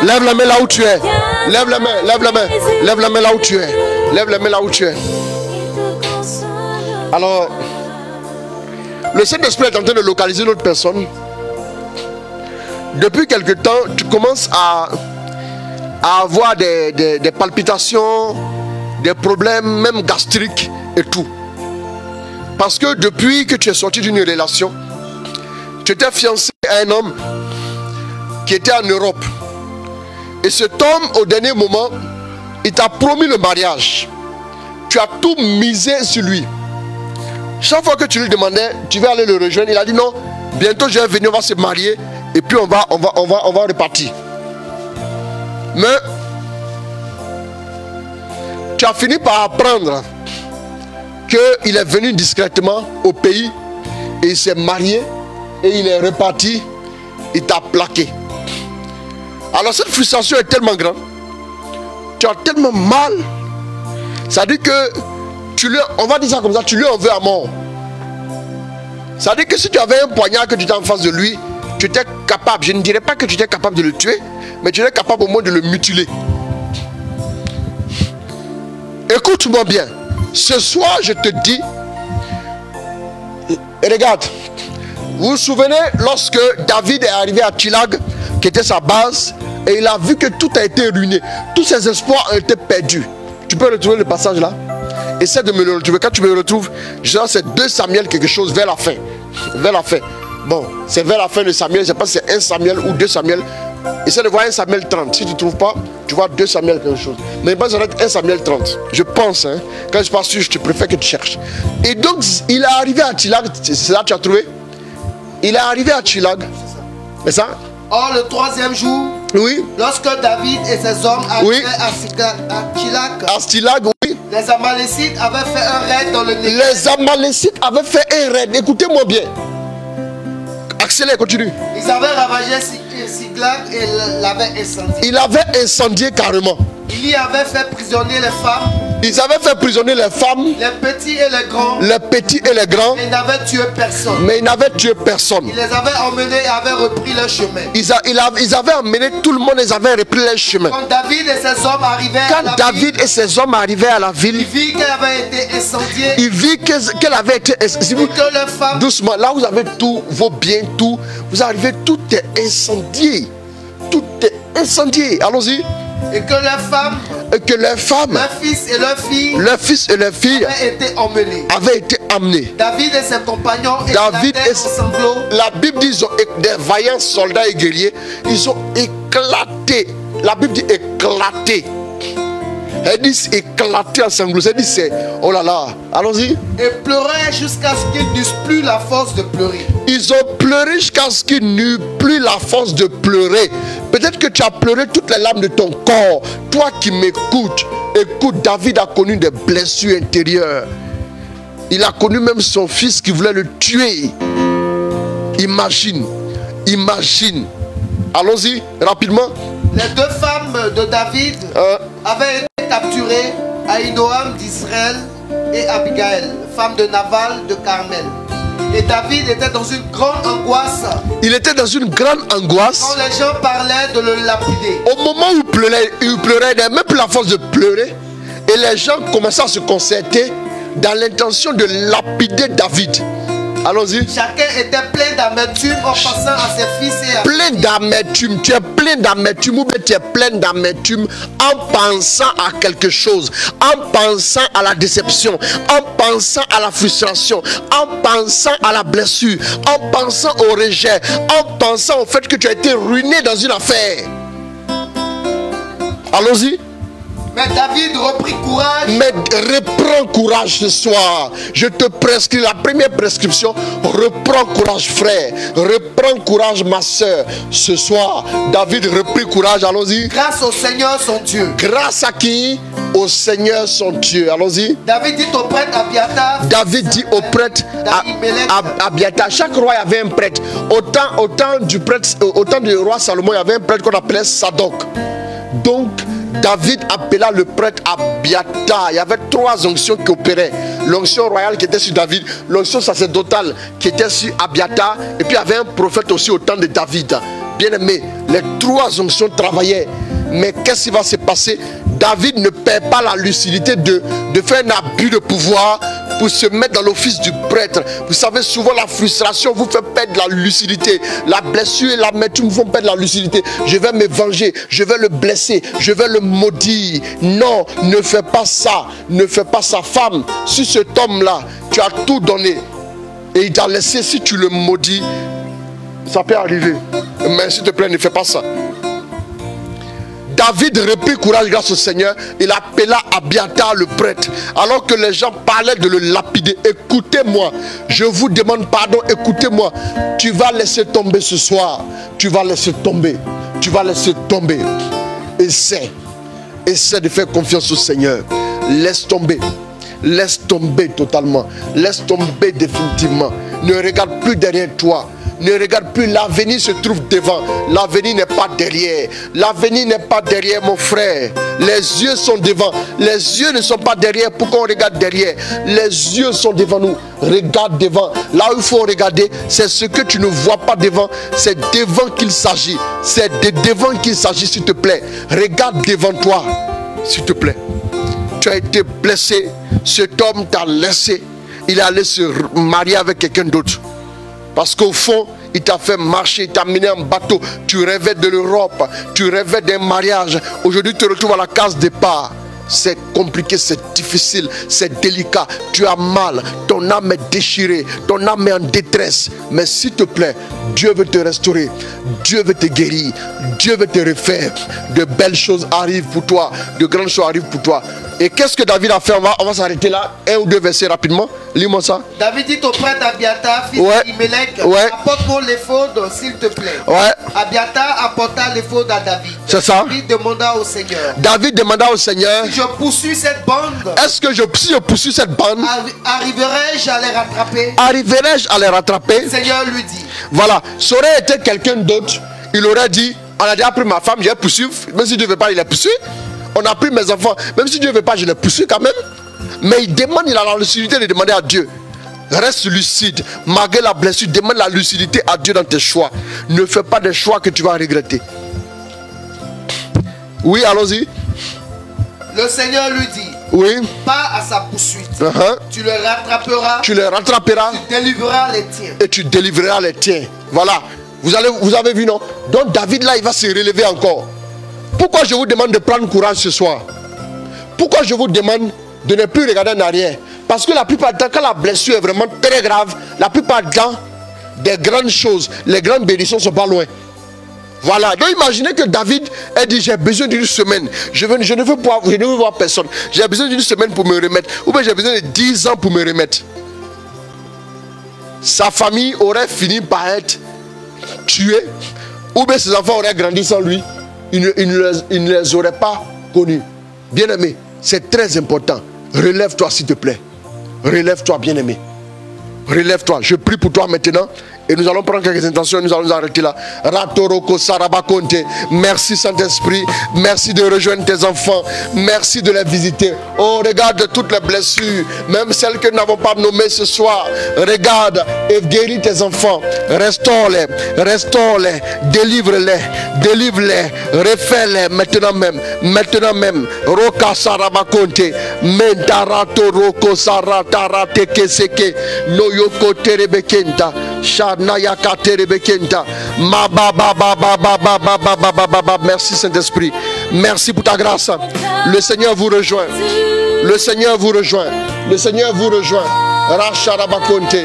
Lève la main là où tu es. Lève la main, lève la main. Lève la main là où tu es. Lève la main là où tu es. Alors, le Saint-Esprit est en train de localiser notre personne. Depuis quelque temps, tu commences à avoir des palpitations, des problèmes, même gastriques et tout. Parce que depuis que tu es sorti d'une relation, tu étais fiancé à un homme qui était en Europe. Et cet homme, au dernier moment, il t'a promis le mariage. Tu as tout misé sur lui. Chaque fois que tu lui demandais, tu vas aller le rejoindre, il a dit non, bientôt je vais venir, on va se marier et puis on va repartir. Mais tu as fini par apprendre qu'il est venu discrètement au pays et il s'est marié et il est reparti, il t'a plaqué. Alors cette frustration est tellement grande, tu as tellement mal, ça dit que on va dire ça comme ça, tu lui en veux à mort. Ça dit que si tu avais un poignard que tu étais en face de lui, tu étais capable, je ne dirais pas que tu étais capable de le tuer, mais tu étais capable au moins de le mutiler. Écoute-moi bien, ce soir je te dis, regarde, vous vous souvenez lorsque David est arrivé à Tchilag, qui était sa base, et il a vu que tout a été ruiné, tous ses espoirs ont été perdus. Tu peux retrouver le passage là? Essaie de me le retrouver. Quand tu me le retrouves, je sais c'est 2 Samuel quelque chose vers la fin. Vers la fin. Bon, c'est vers la fin de Samuel, je ne sais pas si c'est 1 Samuel ou 2 Samuel. Essaie de voir 1 Samuel 30. Si tu ne trouves pas, tu vois 2 Samuel quelque chose. Mais ça va être 1 Samuel 30. Je pense, hein. Quand je ne suis pas sûr, je te préfère que tu cherches. Et donc, il est arrivé à Tchilag. C'est là que tu as trouvé? Il est arrivé à Tchilag. C'est ça? Or, le 3e jour, oui, lorsque David et ses hommes arrivaient à Tchilag, oui, les Amalécites avaient fait un raid dans le Négev. Les Amalécites avaient fait un raid. Écoutez-moi bien. Accélère, continue. Ils avaient ravagé Tchilag et l'avaient incendié. Il avait incendié carrément. Il y avait fait prisonnier les femmes. Ils avaient fait prisonnier les femmes. Les petits et les grands. Les petits et les grands. Mais ils n'avaient tué personne. Mais ils n'avaient tué personne. Ils les avaient emmenés et avaient repris leur chemin. Ils avaient emmené tout le monde, ils avaient repris leur chemin. Quand David et ses hommes arrivaient à la ville, il vit qu'elle avait été incendiée. Il vit qu'elle avait été incendiée. Que les femmes... Doucement, là vous avez tous vos biens, tout. Vous arrivez, tout est incendié. Tout est incendié. Allons-y. Et que les femmes, leurs fils et leurs filles avaient été emmenés. David et ses compagnons éclataient en sanglots. La Bible dit des vaillants soldats et guerriers, ils ont éclaté. La Bible dit éclaté. Elle dit éclaté en sanglots. Elle dit c'est, oh là là, allons-y. Et pleuraient jusqu'à ce qu'ils n'eussent plus la force de pleurer. Ils ont pleuré jusqu'à ce qu'ils n'eurent plus la force de pleurer. Peut-être que tu as pleuré toutes les larmes de ton corps. Toi qui m'écoutes, écoute, David a connu des blessures intérieures. Il a connu même son fils qui voulait le tuer. Imagine. Allons-y, rapidement. Les 2 femmes de David avaient été capturées, Ahinoam d'Israël et Abigail, femme de Nabal de Carmel. Et David était dans une grande angoisse. Il était dans une grande angoisse. Quand les gens parlaient de le lapider. Au moment où il pleurait, il n'avait même plus la force de pleurer. Et les gens commençaient à se concerter dans l'intention de lapider David. Allons-y. Chacun était plein d'amertume en pensant à ses fils et à... Plein d'amertume. Tu es plein d'amertume ou bien tu es plein d'amertume en pensant à quelque chose, en pensant à la déception, en pensant à la frustration, en pensant à la blessure, en pensant au rejet, en pensant au fait que tu as été ruiné dans une affaire. Allons-y. Mais David reprit courage. Mais reprends courage ce soir. Je te prescris la première prescription. Reprends courage frère. Reprends courage ma soeur. Ce soir, David reprit courage. Allons-y. Grâce au Seigneur son Dieu. Grâce à qui? Au Seigneur son Dieu. Allons-y. David dit au prêtre Abiatar. David dit au prêtre Abiatar. Chaque roi avait un prêtre. Autant du roi Salomon, il y avait un prêtre qu'on appelait Sadok. Donc David appela le prêtre Abiatar. Il y avait 3 onctions qui opéraient. L'onction royale qui était sur David, l'onction sacerdotale qui était sur Abiatar, et puis il y avait un prophète aussi au temps de David. Bien aimé, les 3 onctions travaillaient. Mais qu'est-ce qui va se passer? David ne perd pas la lucidité de faire un abus de pouvoir pour se mettre dans l'office du prêtre. Vous savez, souvent la frustration vous fait perdre la lucidité. La blessure et l'amertume vous font perdre la lucidité. Je vais me venger, je vais le blesser, je vais le maudire. Non, ne fais pas ça. Ne fais pas ça. Femme, si cet homme-là, tu as tout donné et il t'a laissé, si tu le maudis, ça peut arriver. Mais s'il te plaît, ne fais pas ça. David reprit courage grâce au Seigneur. Il appela Abiatar le prêtre. Alors que les gens parlaient de le lapider. Écoutez-moi. Je vous demande pardon. Écoutez-moi. Tu vas laisser tomber ce soir. Tu vas laisser tomber. Tu vas laisser tomber. essaie de faire confiance au Seigneur. Laisse tomber totalement, laisse tomber définitivement. Ne regarde plus derrière toi. Ne regarde plus, l'avenir se trouve devant. L'avenir n'est pas derrière. L'avenir n'est pas derrière, mon frère. Les yeux sont devant. Les yeux ne sont pas derrière. Pourquoi on regarde derrière? Les yeux sont devant nous. Regarde devant. Là où il faut regarder, c'est ce que tu ne vois pas devant. C'est devant qu'il s'agit. C'est de devant qu'il s'agit, s'il te plaît. Regarde devant toi, s'il te plaît. Tu as été blessé. Cet homme t'a laissé. Il est allé se marier avec quelqu'un d'autre. Parce qu'au fond, il t'a fait marcher, il t'a mené en bateau. Tu rêvais de l'Europe, tu rêvais d'un mariage. Aujourd'hui, tu te retrouves à la case départ. C'est compliqué, c'est difficile, c'est délicat. Tu as mal, ton âme est déchirée, ton âme est en détresse. Mais s'il te plaît, Dieu veut te restaurer, Dieu veut te guérir, Dieu veut te refaire. De belles choses arrivent pour toi, de grandes choses arrivent pour toi. Et qu'est-ce que David a fait? On va s'arrêter là. Un ou deux versets rapidement. Lis-moi ça. David dit au prêtre Abiatar, fils d'Imelech, apporte-moi l'éphod, s'il te plaît. Abiatar apporta l'éphod à David. C'est ça. David demanda au Seigneur. David demanda au Seigneur. Si je poursuis cette bande. Est-ce que si je poursuis cette bande, arriverai-je à les rattraper? Arriverai-je à les rattraper? Le Seigneur lui dit. Voilà. Ça aurait été quelqu'un d'autre. Il aurait dit, on a déjà pris ma femme, je vais poursuivre. Même si Dieu ne veut pas, il les poursuit. On a pris mes enfants, même si Dieu ne veut pas, je les poursuis quand même. Mais il demande, il a la lucidité de demander à Dieu. Reste lucide, malgré la blessure, demande la lucidité à Dieu dans tes choix. Ne fais pas des choix que tu vas regretter. Oui, allons-y. Le Seigneur lui dit, oui, pas à sa poursuite. Tu le rattraperas. Tu le rattraperas. Tu délivreras les tiens. Et tu délivreras les tiens. Voilà. Vous avez vu, non? Donc David là, il va se relever encore. Pourquoi je vous demande de prendre courage ce soir? Pourquoi je vous demande de ne plus regarder en arrière? Parce que la plupart du temps, quand la blessure est vraiment très grave, la plupart du temps, des grandes choses, les grandes bénédictions ne sont pas loin. Voilà. Donc imaginez que David ait dit, j'ai besoin d'une semaine. Je ne veux voir personne. J'ai besoin d'une semaine pour me remettre. Ou bien j'ai besoin de 10 ans pour me remettre. Sa famille aurait fini par être tuée. Ou bien ses enfants auraient grandi sans lui. Il ne les aurait pas connus. Bien-aimé, c'est très important. Relève-toi s'il te plaît. Relève-toi, bien-aimé. Relève-toi. Je prie pour toi maintenant. Et nous allons prendre quelques intentions et nous allons nous arrêter là. Ratoroko Sarabakonte. Merci Saint-Esprit. Merci de rejoindre tes enfants. Merci de les visiter. Oh, regarde toutes les blessures. Même celles que nous n'avons pas nommées ce soir. Regarde et guéris tes enfants. Restaure-les. Restaure-les. Délivre-les. Délivre-les. Refais-les maintenant même. Maintenant même. Roka Sarabakonte. Mentaratoroko Saratarate Keseke. Noyoko Terebekenta. Merci Saint-Esprit. Merci pour ta grâce. Le Seigneur vous rejoint. Le Seigneur vous rejoint. Le Seigneur vous rejoint. Racharabakonte.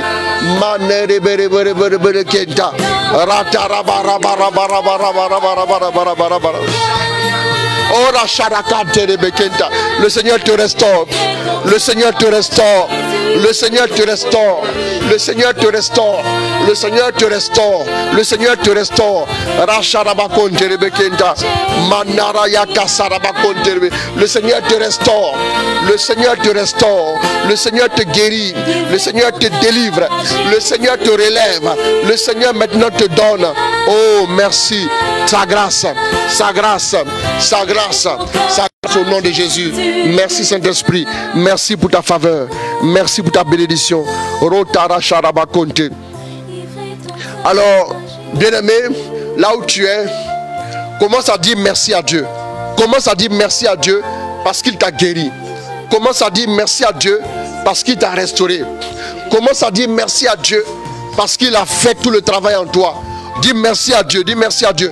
Manereberebereberekenta. Ratarabarabarabarabarabarabarabarabarabara. Le Seigneur te restaure. Le Seigneur te restaure. Le Seigneur te restaure. Le Seigneur te restaure. Le Seigneur te restaure. Le Seigneur te restaure. Racharabakonte rebekenta. Manarayaka sarabakonte rebe. Le Seigneur te restaure. Le Seigneur te restaure. Le Seigneur te guérit. Le Seigneur te délivre. Le Seigneur te relève. Le Seigneur maintenant te donne. Oh, merci. Sa grâce. Sa grâce. Sa grâce. Sa grâce au nom de Jésus. Merci Saint-Esprit. Merci pour ta faveur. Merci pour ta bénédiction. Alors, bien-aimé, là où tu es, commence à dire merci à Dieu. Commence à dire merci à Dieu parce qu'il t'a guéri. Commence à dire merci à Dieu parce qu'il t'a restauré. Commence à dire merci à Dieu parce qu'il a fait tout le travail en toi. Dis merci à Dieu, dis merci à Dieu.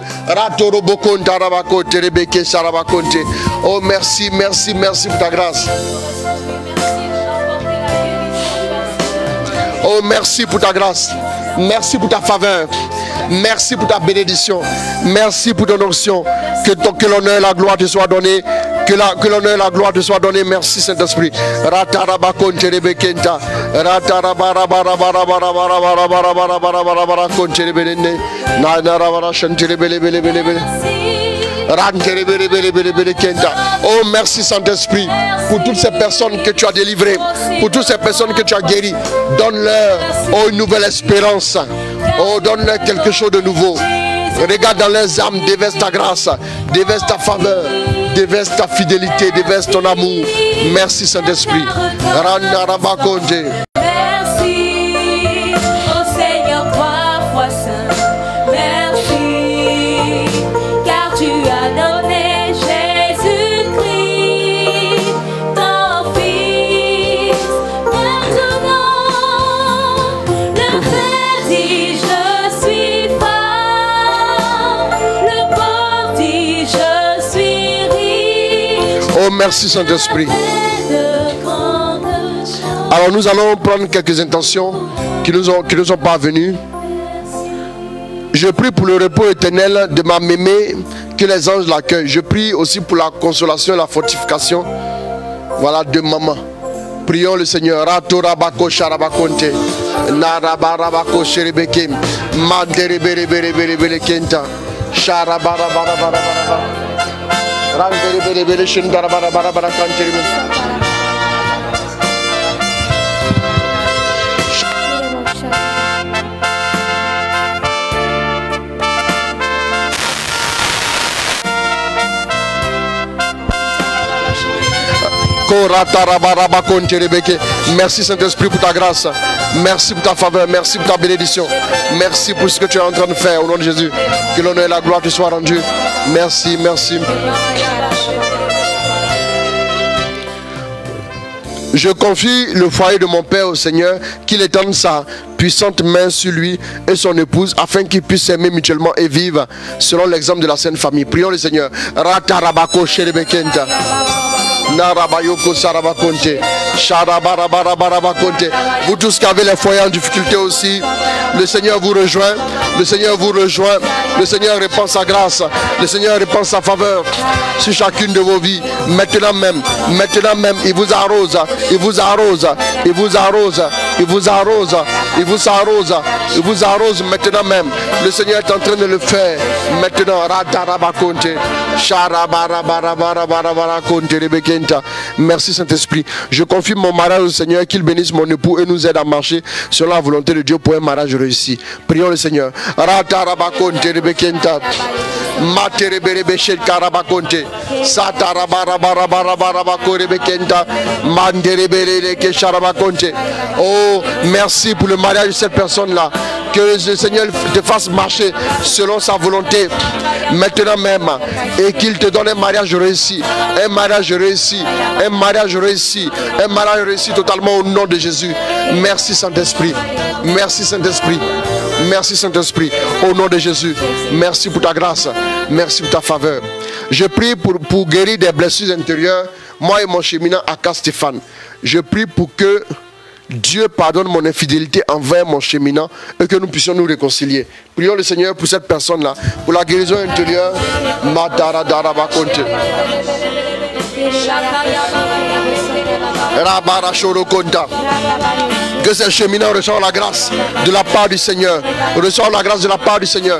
Oh merci, merci, merci pour ta grâce. Oh merci pour ta grâce. Merci pour ta faveur. Merci pour ta bénédiction. Merci pour ton onction. Que l'honneur et la gloire te soient donnés. Que l'honneur et la gloire te soient donnés. Merci Saint-Esprit. Oh, merci Saint-Esprit pour toutes ces personnes que tu as délivrées, pour toutes ces personnes que tu as guéries. Donne-leur une nouvelle espérance. Oh, donne-leur quelque chose de nouveau. Regarde dans leurs âmes, déverse ta grâce, déverse ta faveur, déverse ta fidélité, déverse ton amour. Merci Saint-Esprit. Merci, oh Seigneur, trois fois saint. Merci, car tu as donné Jésus-Christ, ton Fils. Maintenant, le Père dit je suis fort, le pauvre dit je suis riche. Oh, merci Saint-Esprit. Alors nous allons prendre quelques intentions qui nous sont parvenues. Je prie pour le repos éternel de ma mémé, que les anges l'accueillent. Je prie aussi pour la consolation et la fortification, voilà, de maman. Prions le Seigneur. Rato rabako sharabakonte, narabarabako sherebeke, manderebereberebere kenta, sharabarabarabarabara, randereberebere shendarabarabara kanterebe. Merci Saint-Esprit pour ta grâce. Merci pour ta faveur. Merci pour ta bénédiction. Merci pour ce que tu es en train de faire au nom de Jésus. Que l'honneur et la gloire te soient rendus. Merci, merci. Je confie le foyer de mon Père au Seigneur, qu'il étende sa puissante main sur lui et son épouse, afin qu'ils puissent s'aimer mutuellement et vivre selon l'exemple de la Sainte Famille. Prions le Seigneur. Ratarabako sherebekenta. Narabayoko Sarabakonte, Sharabarabarabarabakonte. Vous tous qui avez les foyers en difficulté aussi, le Seigneur vous rejoint, le Seigneur vous rejoint, le Seigneur répand sa grâce, le Seigneur répand sa faveur sur chacune de vos vies. Maintenant même, il vous arrose, il vous arrose, il vous arrose, il vous arrose, il vous arrose, il vous arrose maintenant même. Le Seigneur est en train de le faire maintenant. Radarabakonte, Sharabarabarabarakonte, Rebeke. Merci Saint-Esprit. Je confie mon mariage au Seigneur, qu'il bénisse mon époux et nous aide à marcher selon la volonté de Dieu pour un mariage réussi. Prions le Seigneur. Oh, merci pour le mariage de cette personne-là. Que le Seigneur te fasse marcher selon sa volonté maintenant même, et qu'il te donne un mariage réussi, un mariage réussi, un mariage réussi, un mariage réussi totalement au nom de Jésus. Merci Saint-Esprit, merci Saint-Esprit, merci Saint-Esprit, au nom de Jésus. Merci pour ta grâce, merci pour ta faveur. Je prie pour guérir des blessures intérieures, moi et mon cheminant Aka Stéphane. Je prie pour que Dieu pardonne mon infidélité envers mon cheminant et que nous puissions nous réconcilier. Prions le Seigneur pour cette personne-là, pour la guérison intérieure. Que ces cheminants reçoivent la grâce de la part du Seigneur. Reçoivent la grâce de la part du Seigneur.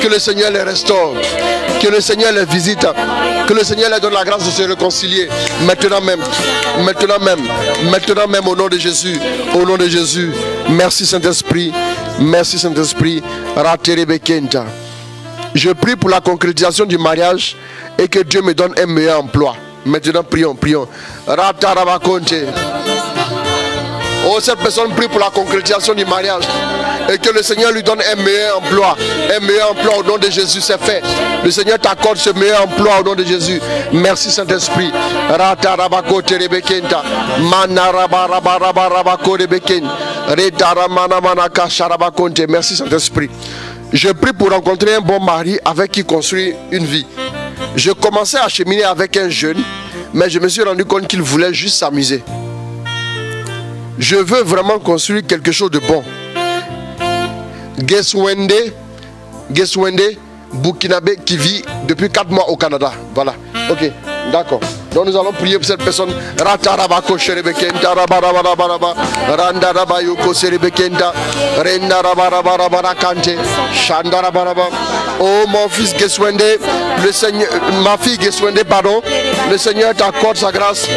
Que le Seigneur les restaure. Que le Seigneur les visite. Que le Seigneur leur donne la grâce de se réconcilier. Maintenant même. Maintenant même. Maintenant même au nom de Jésus. Au nom de Jésus. Merci Saint-Esprit. Merci Saint-Esprit. Je prie pour la concrétisation du mariage et que Dieu me donne un meilleur emploi. Maintenant prions, prions. Oh, cette personne prie pour la concrétisation du mariage et que le Seigneur lui donne un meilleur emploi. Un meilleur emploi au nom de Jésus, c'est fait. Le Seigneur t'accorde ce meilleur emploi au nom de Jésus. Merci Saint-Esprit. Merci Saint-Esprit. Je prie pour rencontrer un bon mari avec qui construire une vie. Je commençais à cheminer avec un jeune, mais je me suis rendu compte qu'il voulait juste s'amuser. Je veux vraiment construire quelque chose de bon. Geswende, Burkinabé qui vit depuis 4 mois au Canada. Voilà. Ok, d'accord. Donc nous allons prier pour cette personne. Ratarabako sherebekenta, rabarabaraba, randarabayoko serebekenta, rendarabarabarabara kante, shandarabaraba. Oh mon fils Geswende, le Seigneur, ma fille Geswende, pardon, le Seigneur t'accorde sa grâce,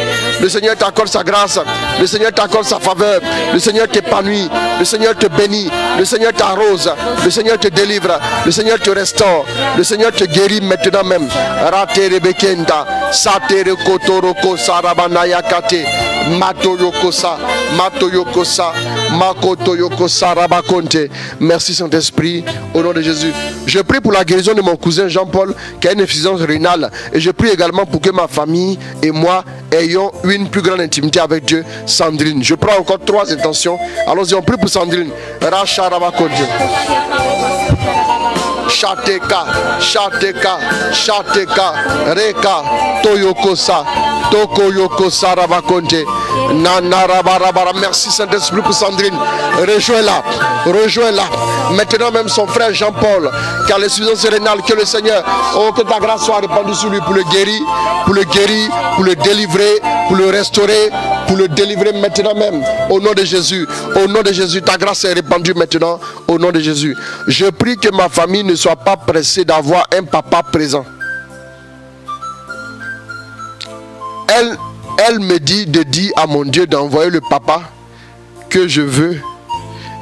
le Seigneur t'accorde sa grâce, le Seigneur t'accorde sa faveur, le Seigneur t'épanouit, le Seigneur te bénit, le Seigneur t'arrose, le Seigneur te délivre, le Seigneur te restaure, le Seigneur te guérit maintenant même. Ratere bekenda, satere kotoroko sarabanaya kate, matoyokosa, matoyokosa, makotoyokosa rabakonte. Merci Saint-Esprit, au nom de Jésus. Je prie pour la guérison de mon cousin Jean-Paul qui a une insuffisance rénale. Et je prie également pour que ma famille et moi ayons une plus grande intimité avec Dieu. Sandrine. Je prends encore 3 intentions. Allons-y, on prie pour Sandrine. Racha rabakonte. Shateka, Shateka, Shateka, Reka, Toyokosa, Tokoyokosa Rabakonte, Nanarabarabara. Merci Saint-Esprit pour Sandrine. Rejoins-la, rejoins-la. Maintenant même son frère Jean-Paul, qui a l'insuffisance rénale, que le Seigneur, oh, que ta grâce soit répandue sur lui pour le guérir, pour le guérir, pour le délivrer, pour le restaurer, pour le délivrer maintenant même. Au nom de Jésus, au nom de Jésus, ta grâce est répandue maintenant, au nom de Jésus. Je prie que ma famille ne soit pas pressée d'avoir un papa présent. Elle me dit de dire à mon Dieu d'envoyer le papa que je veux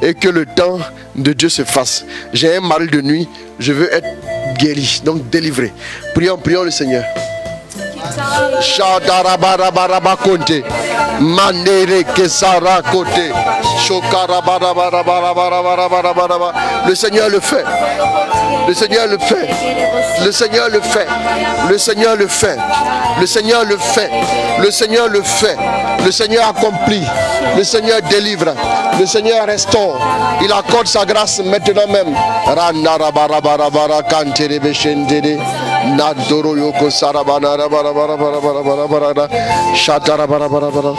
et que le temps de Dieu se fasse. J'ai un mari de nuit, je veux être guéri, donc délivré. Prions, prions le Seigneur. Shadarabarabarabarakonte, Manere Kesara Kote, Shokarabarabarabarabarabarabarabara. Le Seigneur le fait. Le Seigneur le fait. Le Seigneur le fait. Le Seigneur le fait. Le Seigneur le fait. Le Seigneur le fait. Le Seigneur accomplit. Le Seigneur délivre. Le Seigneur restaure. Il accorde sa grâce maintenant même. Ranarabarabara kantere beshendere. Nadoro yoko sarabana rabarabarabarabarabarabara. Shatarabarabarabara.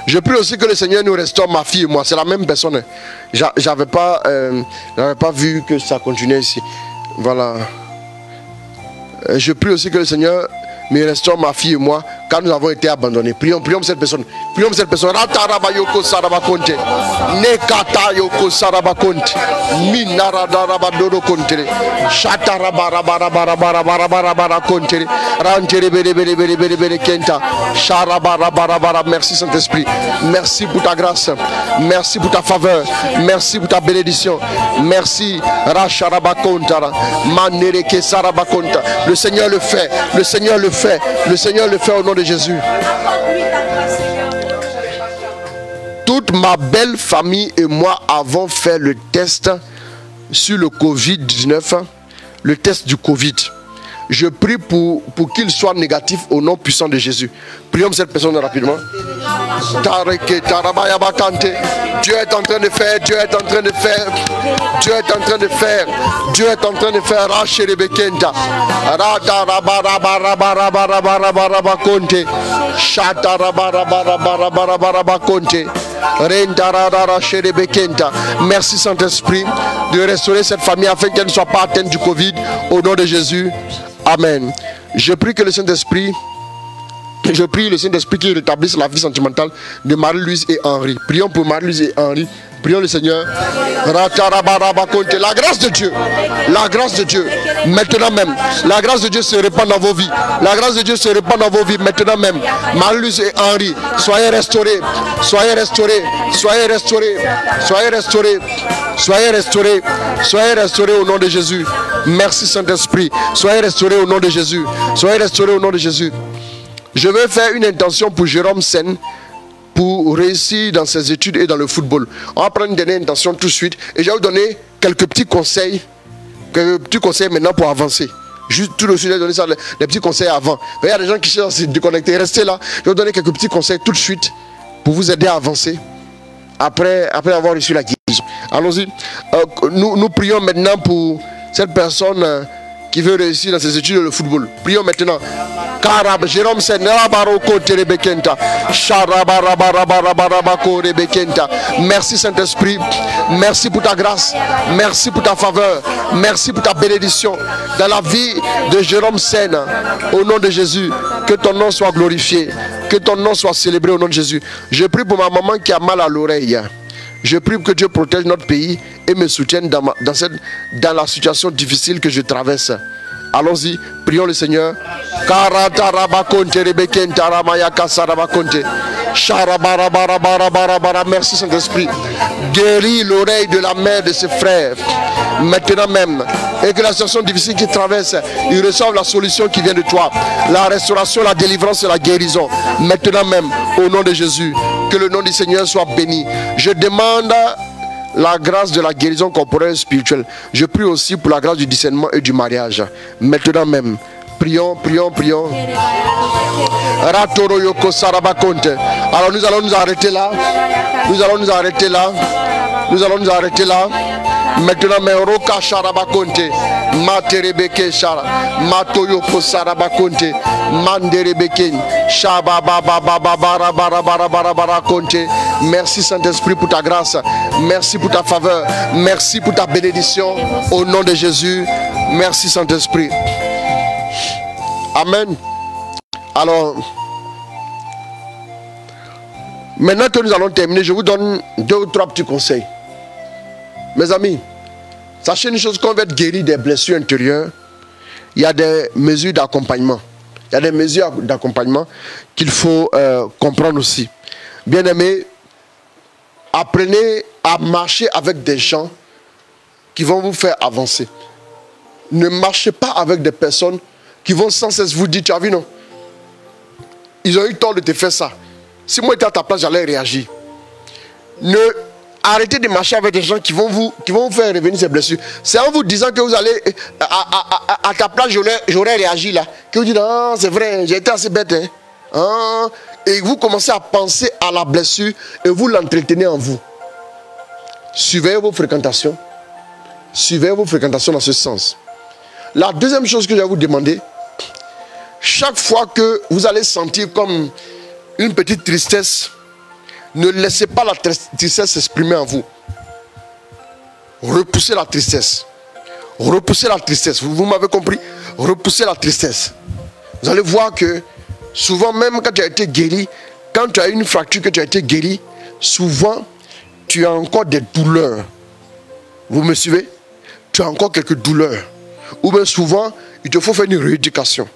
Je prie aussi que le Seigneur nous restaure ma fille et moi. C'est la même personne. J'avais pas vu que ça continuait ici. Voilà. Je prie aussi que le Seigneur me restaure ma fille et moi quand nous avons été abandonnés. Prions, prions cette personne. Prions cette personne. Ratarabayoko sarabakonte. Nekata yoko sarabakonte. Minaradarabadodo konte. Shatarabarabarabarabarabarabarabara konte. Rantere bere bere bere bere bere kenta. Sharabarabara. Merci Saint-Esprit. Merci pour ta grâce. Merci pour ta faveur. Merci pour ta bénédiction. Merci. Racharabakontara. Manereke sarabakonta. Le Seigneur le fait. Le Seigneur le fait. Le Seigneur le fait au nom de Jésus. Toute ma belle famille et moi avons fait le test sur le Covid-19, le test du Covid. Je prie pour qu'il soit négatif au nom puissant de Jésus. Prions cette personne rapidement. Dieu est en train de faire, Dieu est en train de faire, Dieu est en train de faire, Dieu est en train de faire. Racherebekenta, Radarabarabarabarabarabarakonte, Shatarabarabarabarabarabarakonte, Rendararacherebekenta. Merci Saint-Esprit de restaurer cette famille afin qu'elle ne soit pas atteinte du Covid au nom de Jésus. Amen. Je prie que le Saint-Esprit, je prie le Saint-Esprit qui rétablisse la vie sentimentale de Marie-Louise et Henri. Prions pour Marie-Louise et Henri. Prions le Seigneur. La grâce de Dieu, la grâce de Dieu, maintenant même. La grâce de Dieu se répand dans vos vies. La grâce de Dieu se répand dans vos vies maintenant même. Marie-Louise et Henri, soyez restaurés, soyez restaurés, soyez restaurés, soyez restaurés, soyez restaurés, soyez restaurés au nom de Jésus. Merci Saint-Esprit. Soyez restaurés au nom de Jésus. Soyez restaurés au nom de Jésus. Je vais faire une intention pour Jérôme Sen pour réussir dans ses études et dans le football. On va prendre une dernière intention tout de suite et je vais vous donner quelques petits conseils maintenant pour avancer. Juste tout de suite, je vais donner ça, les petits conseils avant. Il y a des gens qui cherchent à se déconnecter. Restez là. Je vais vous donner quelques petits conseils tout de suite pour vous aider à avancer après avoir reçu la guérison. Allons-y. Nous prions maintenant pour cette personne qui veut réussir dans ses études de football. Prions maintenant. Karab Jérôme Senabaro Terebekenta. Sharabarabarabarabako Rebekenta. Merci Saint-Esprit. Merci pour ta grâce. Merci pour ta faveur. Merci pour ta bénédiction dans la vie de Jérôme Sen. Au nom de Jésus, que ton nom soit glorifié. Que ton nom soit célébré au nom de Jésus. Je prie pour ma maman qui a mal à l'oreille. Je prie que Dieu protège notre pays et me soutienne dans la situation difficile que je traverse. Allons-y, prions le Seigneur. Merci Saint-Esprit. Guéris l'oreille de la mère de ses frères. Maintenant même. Et que la situation difficile qu'ils traversent, ils reçoivent la solution qui vient de toi. La restauration, la délivrance et la guérison. Maintenant même, au nom de Jésus. Que le nom du Seigneur soit béni. Je demande la grâce de la guérison corporelle et spirituelle. Je prie aussi pour la grâce du discernement et du mariage. Maintenant même. Prions, prions, prions. Alors nous allons nous arrêter là. Nous allons nous arrêter là. Nous allons nous arrêter là. Maintenant, mais Roka Sharabakonte, Materebeke Shara, Matoyoko Sarabakonte, Manderebeken, Shababababababarabarabarakonte. Merci Saint-Esprit pour ta grâce. Merci pour ta faveur. Merci pour ta bénédiction. Au nom de Jésus. Merci Saint-Esprit. Amen. Alors, maintenant que nous allons terminer, je vous donne 2 ou 3 petits conseils. Mes amis, sachez une chose, quand on va être guéri des blessures intérieures, il y a des mesures d'accompagnement. Il y a des mesures d'accompagnement qu'il faut comprendre aussi. Bien-aimés, apprenez à marcher avec des gens qui vont vous faire avancer. Ne marchez pas avec des personnes qui vont sans cesse vous dire, tu as vu non? Ils ont eu tort de te faire ça. Si moi j'étais à ta place, j'allais réagir. Arrêtez de marcher avec des gens qui vont vous faire revenir ces blessures. C'est en vous disant que vous allez, à ta place, j'aurais réagi là. Que vous dites, ah, c'est vrai, j'ai été assez bête. Hein. Ah, et vous commencez à penser à la blessure et vous l'entretenez en vous. Surveillez vos fréquentations. Surveillez vos fréquentations dans ce sens. La deuxième chose que je vais vous demander, chaque fois que vous allez sentir comme une petite tristesse, ne laissez pas la tristesse s'exprimer en vous. Repoussez la tristesse. Repoussez la tristesse. Vous m'avez compris? Repoussez la tristesse. Vous allez voir que souvent, même quand tu as été guéri, quand tu as une fracture, que tu as été guéri, souvent, tu as encore des douleurs. Vous me suivez? Tu as encore quelques douleurs. Ou bien souvent, il te faut faire une rééducation.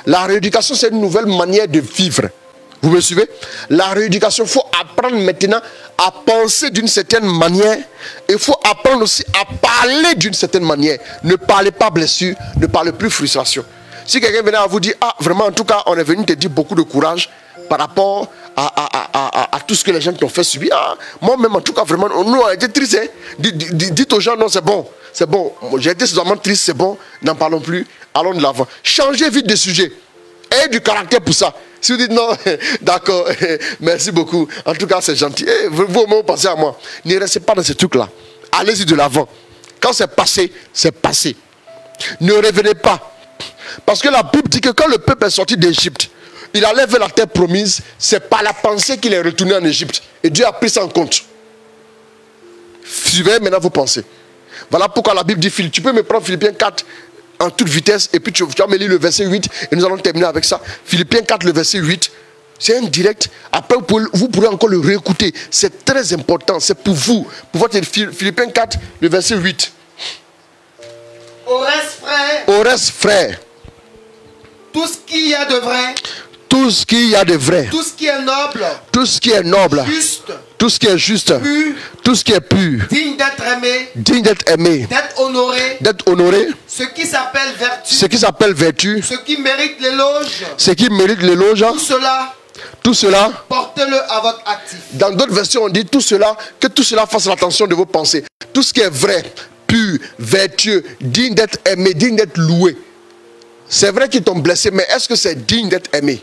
La rééducation, c'est une nouvelle manière de vivre. Vous me suivez? La rééducation, il faut apprendre maintenant à penser d'une certaine manière. Il faut apprendre aussi à parler d'une certaine manière. Ne parlez pas blessure, ne parlez plus frustration. Si quelqu'un venait à vous dire, ah vraiment en tout cas on est venu te dire beaucoup de courage par rapport à tout ce que les gens t'ont fait subir. Ah, moi-même en tout cas vraiment, nous on a été tristes. Hein? Dites aux gens non c'est bon, j'ai été seulement triste, c'est bon, n'en parlons plus, allons de l'avant. Changez vite de sujet. Ayez du caractère pour ça. Si vous dites non, d'accord, merci beaucoup. En tout cas, c'est gentil. Vous au moins pensez à moi. Ne restez pas dans ce truc-là. Allez-y de l'avant. Quand c'est passé, c'est passé. Ne revenez pas. Parce que la Bible dit que quand le peuple est sorti d'Égypte, il allait vers la terre promise. C'est par la pensée qu'il est retourné en Égypte. Et Dieu a pris ça en compte. Suivez maintenant vos pensées. Voilà pourquoi la Bible dit, tu peux me prendre Philippiens 4 en toute vitesse, et puis tu vas me lire le verset 8, et nous allons terminer avec ça. Philippiens 4, le verset 8, c'est un direct. Après, vous pourrez encore le réécouter. C'est très important, c'est pour vous. Pour votre Philippiens 4, le verset 8. Au reste, frère. Au reste, frère. Tout ce qu'il y a de vrai. Tout ce qu'il y a de vrai. Tout ce qui est noble. Tout ce qui est noble. Juste. Tout ce qui est juste. Pur. Tout ce qui est pur. Digne d'être aimé. Digne d'être aimé. D'être honoré. D'être honoré. Ce qui s'appelle vertu. Ce qui s'appelle vertu. Ce qui mérite l'éloge. Ce qui mérite l'éloge. Tout cela. Portez-le à votre actif. Dans d'autres versions, on dit tout cela, que tout cela fasse l'attention de vos pensées. Tout ce qui est vrai, pur, vertueux, digne d'être aimé, digne d'être loué. C'est vrai qu'ils t'ont blessé, mais est-ce que c'est digne d'être aimé?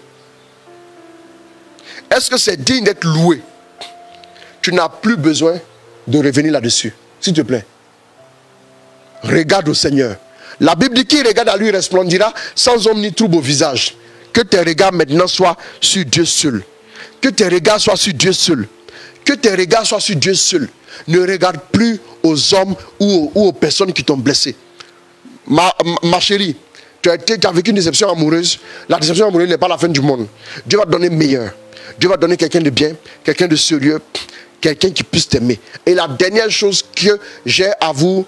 Est-ce que c'est digne d'être loué? Tu n'as plus besoin de revenir là-dessus. S'il te plaît. Regarde au Seigneur. La Bible dit qu'il regarde à lui resplendira sans ombre ni trouble au visage. Que tes regards maintenant soient sur Dieu seul. Que tes regards soient sur Dieu seul. Que tes regards soient sur Dieu seul. Ne regarde plus aux hommes ou aux personnes qui t'ont blessé. Ma chérie, tu as vécu une déception amoureuse. La déception amoureuse n'est pas la fin du monde. Dieu va te donner meilleur. Dieu va te donner quelqu'un de bien, quelqu'un de sérieux, quelqu'un qui puisse t'aimer. Et la dernière chose que j'ai à vous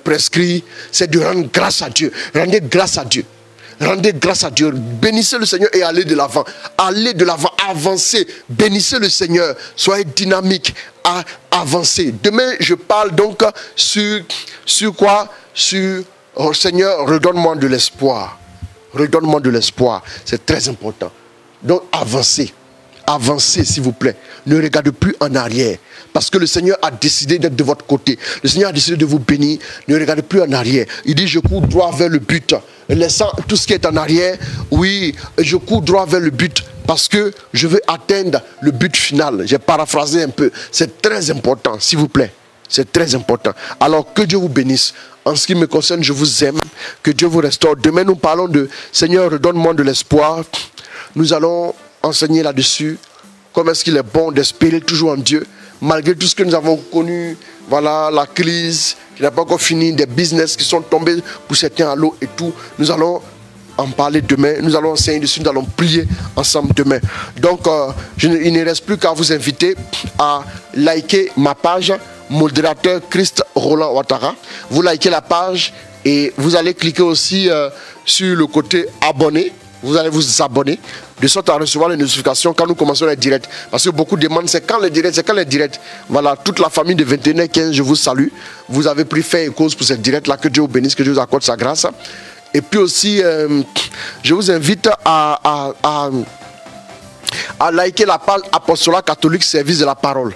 prescrit, c'est de rendre grâce à Dieu. Rendez grâce à Dieu. Rendez grâce à Dieu. Bénissez le Seigneur et allez de l'avant. Allez de l'avant, avancez. Bénissez le Seigneur. Soyez dynamique. Avancez. Demain, je parle donc sur quoi? Sur, oh Seigneur, redonne-moi de l'espoir. Redonne-moi de l'espoir. C'est très important. Donc, avancez. Avancez, s'il vous plaît. Ne regardez plus en arrière. Parce que le Seigneur a décidé d'être de votre côté. Le Seigneur a décidé de vous bénir. Ne regardez plus en arrière. Il dit, je cours droit vers le but. Laissant tout ce qui est en arrière, oui, je cours droit vers le but. Parce que je veux atteindre le but final. J'ai paraphrasé un peu. C'est très important, s'il vous plaît. C'est très important. Alors, que Dieu vous bénisse. En ce qui me concerne, je vous aime. Que Dieu vous restaure. Demain, nous parlons de Seigneur, redonne-moi de l'espoir. Nous allons enseigner là-dessus. Comment est-ce qu'il est bon d'espérer toujours en Dieu. Malgré tout ce que nous avons connu, voilà, la crise qui n'a pas encore fini, des business qui sont tombés pour certains à l'eau et tout. Nous allons en parler demain. Nous allons enseigner dessus. Nous allons prier ensemble demain. Donc, il ne reste plus qu'à vous inviter à liker ma page, modérateur Christ Roland Ouattara. Vous likez la page et vous allez cliquer aussi sur le côté abonner. Vous allez vous abonner de sorte à recevoir les notifications quand nous commençons les directs. Parce que beaucoup demandent c'est quand les directs, c'est quand les directs. Voilà, toute la famille de 21h15, je vous salue. Vous avez pris fait et cause pour cette direct là. Que Dieu vous bénisse, que Dieu vous accorde sa grâce. Et puis aussi, je vous invite à liker la page Apostolat Catholique Service de la Parole.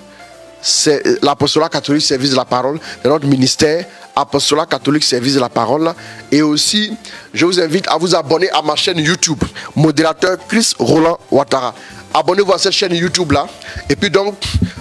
C'est l'Apostolat Catholique Service de la Parole, de notre ministère. Apostolat Catholique Service de la Parole. Et aussi, je vous invite à vous abonner à ma chaîne YouTube, modérateur Chris Roland Ouattara. Abonnez-vous à cette chaîne YouTube là. Et puis donc,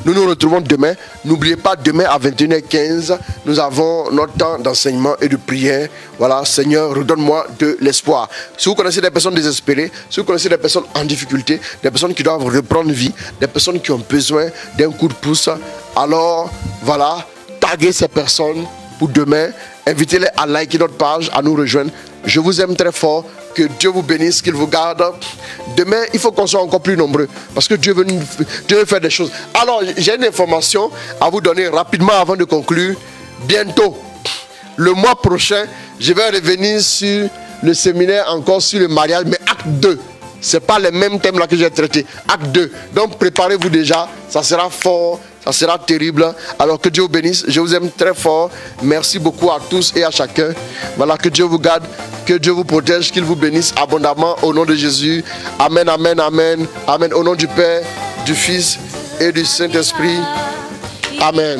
nous nous retrouvons demain. N'oubliez pas, demain à 21h15, nous avons notre temps d'enseignement et de prière. Voilà, Seigneur, redonne-moi de l'espoir. Si vous connaissez des personnes désespérées, si vous connaissez des personnes en difficulté, des personnes qui doivent reprendre vie, des personnes qui ont besoin d'un coup de pouce, alors voilà, taguez ces personnes pour demain. Invitez-les à liker notre page, à nous rejoindre. Je vous aime très fort. Que Dieu vous bénisse, qu'il vous garde. Demain, il faut qu'on soit encore plus nombreux. Parce que Dieu veut faire des choses. Alors, j'ai une information à vous donner rapidement avant de conclure. Bientôt, le mois prochain, je vais revenir sur le séminaire encore sur le mariage, mais acte 2. Ce n'est pas les mêmes thèmes là que j'ai traités. Acte 2. Donc, préparez-vous déjà. Ça sera fort. Ça sera terrible. Alors que Dieu vous bénisse. Je vous aime très fort. Merci beaucoup à tous et à chacun. Voilà, que Dieu vous garde. Que Dieu vous protège. Qu'il vous bénisse abondamment au nom de Jésus. Amen, amen, amen. Amen. Au nom du Père, du Fils et du Saint-Esprit. Amen.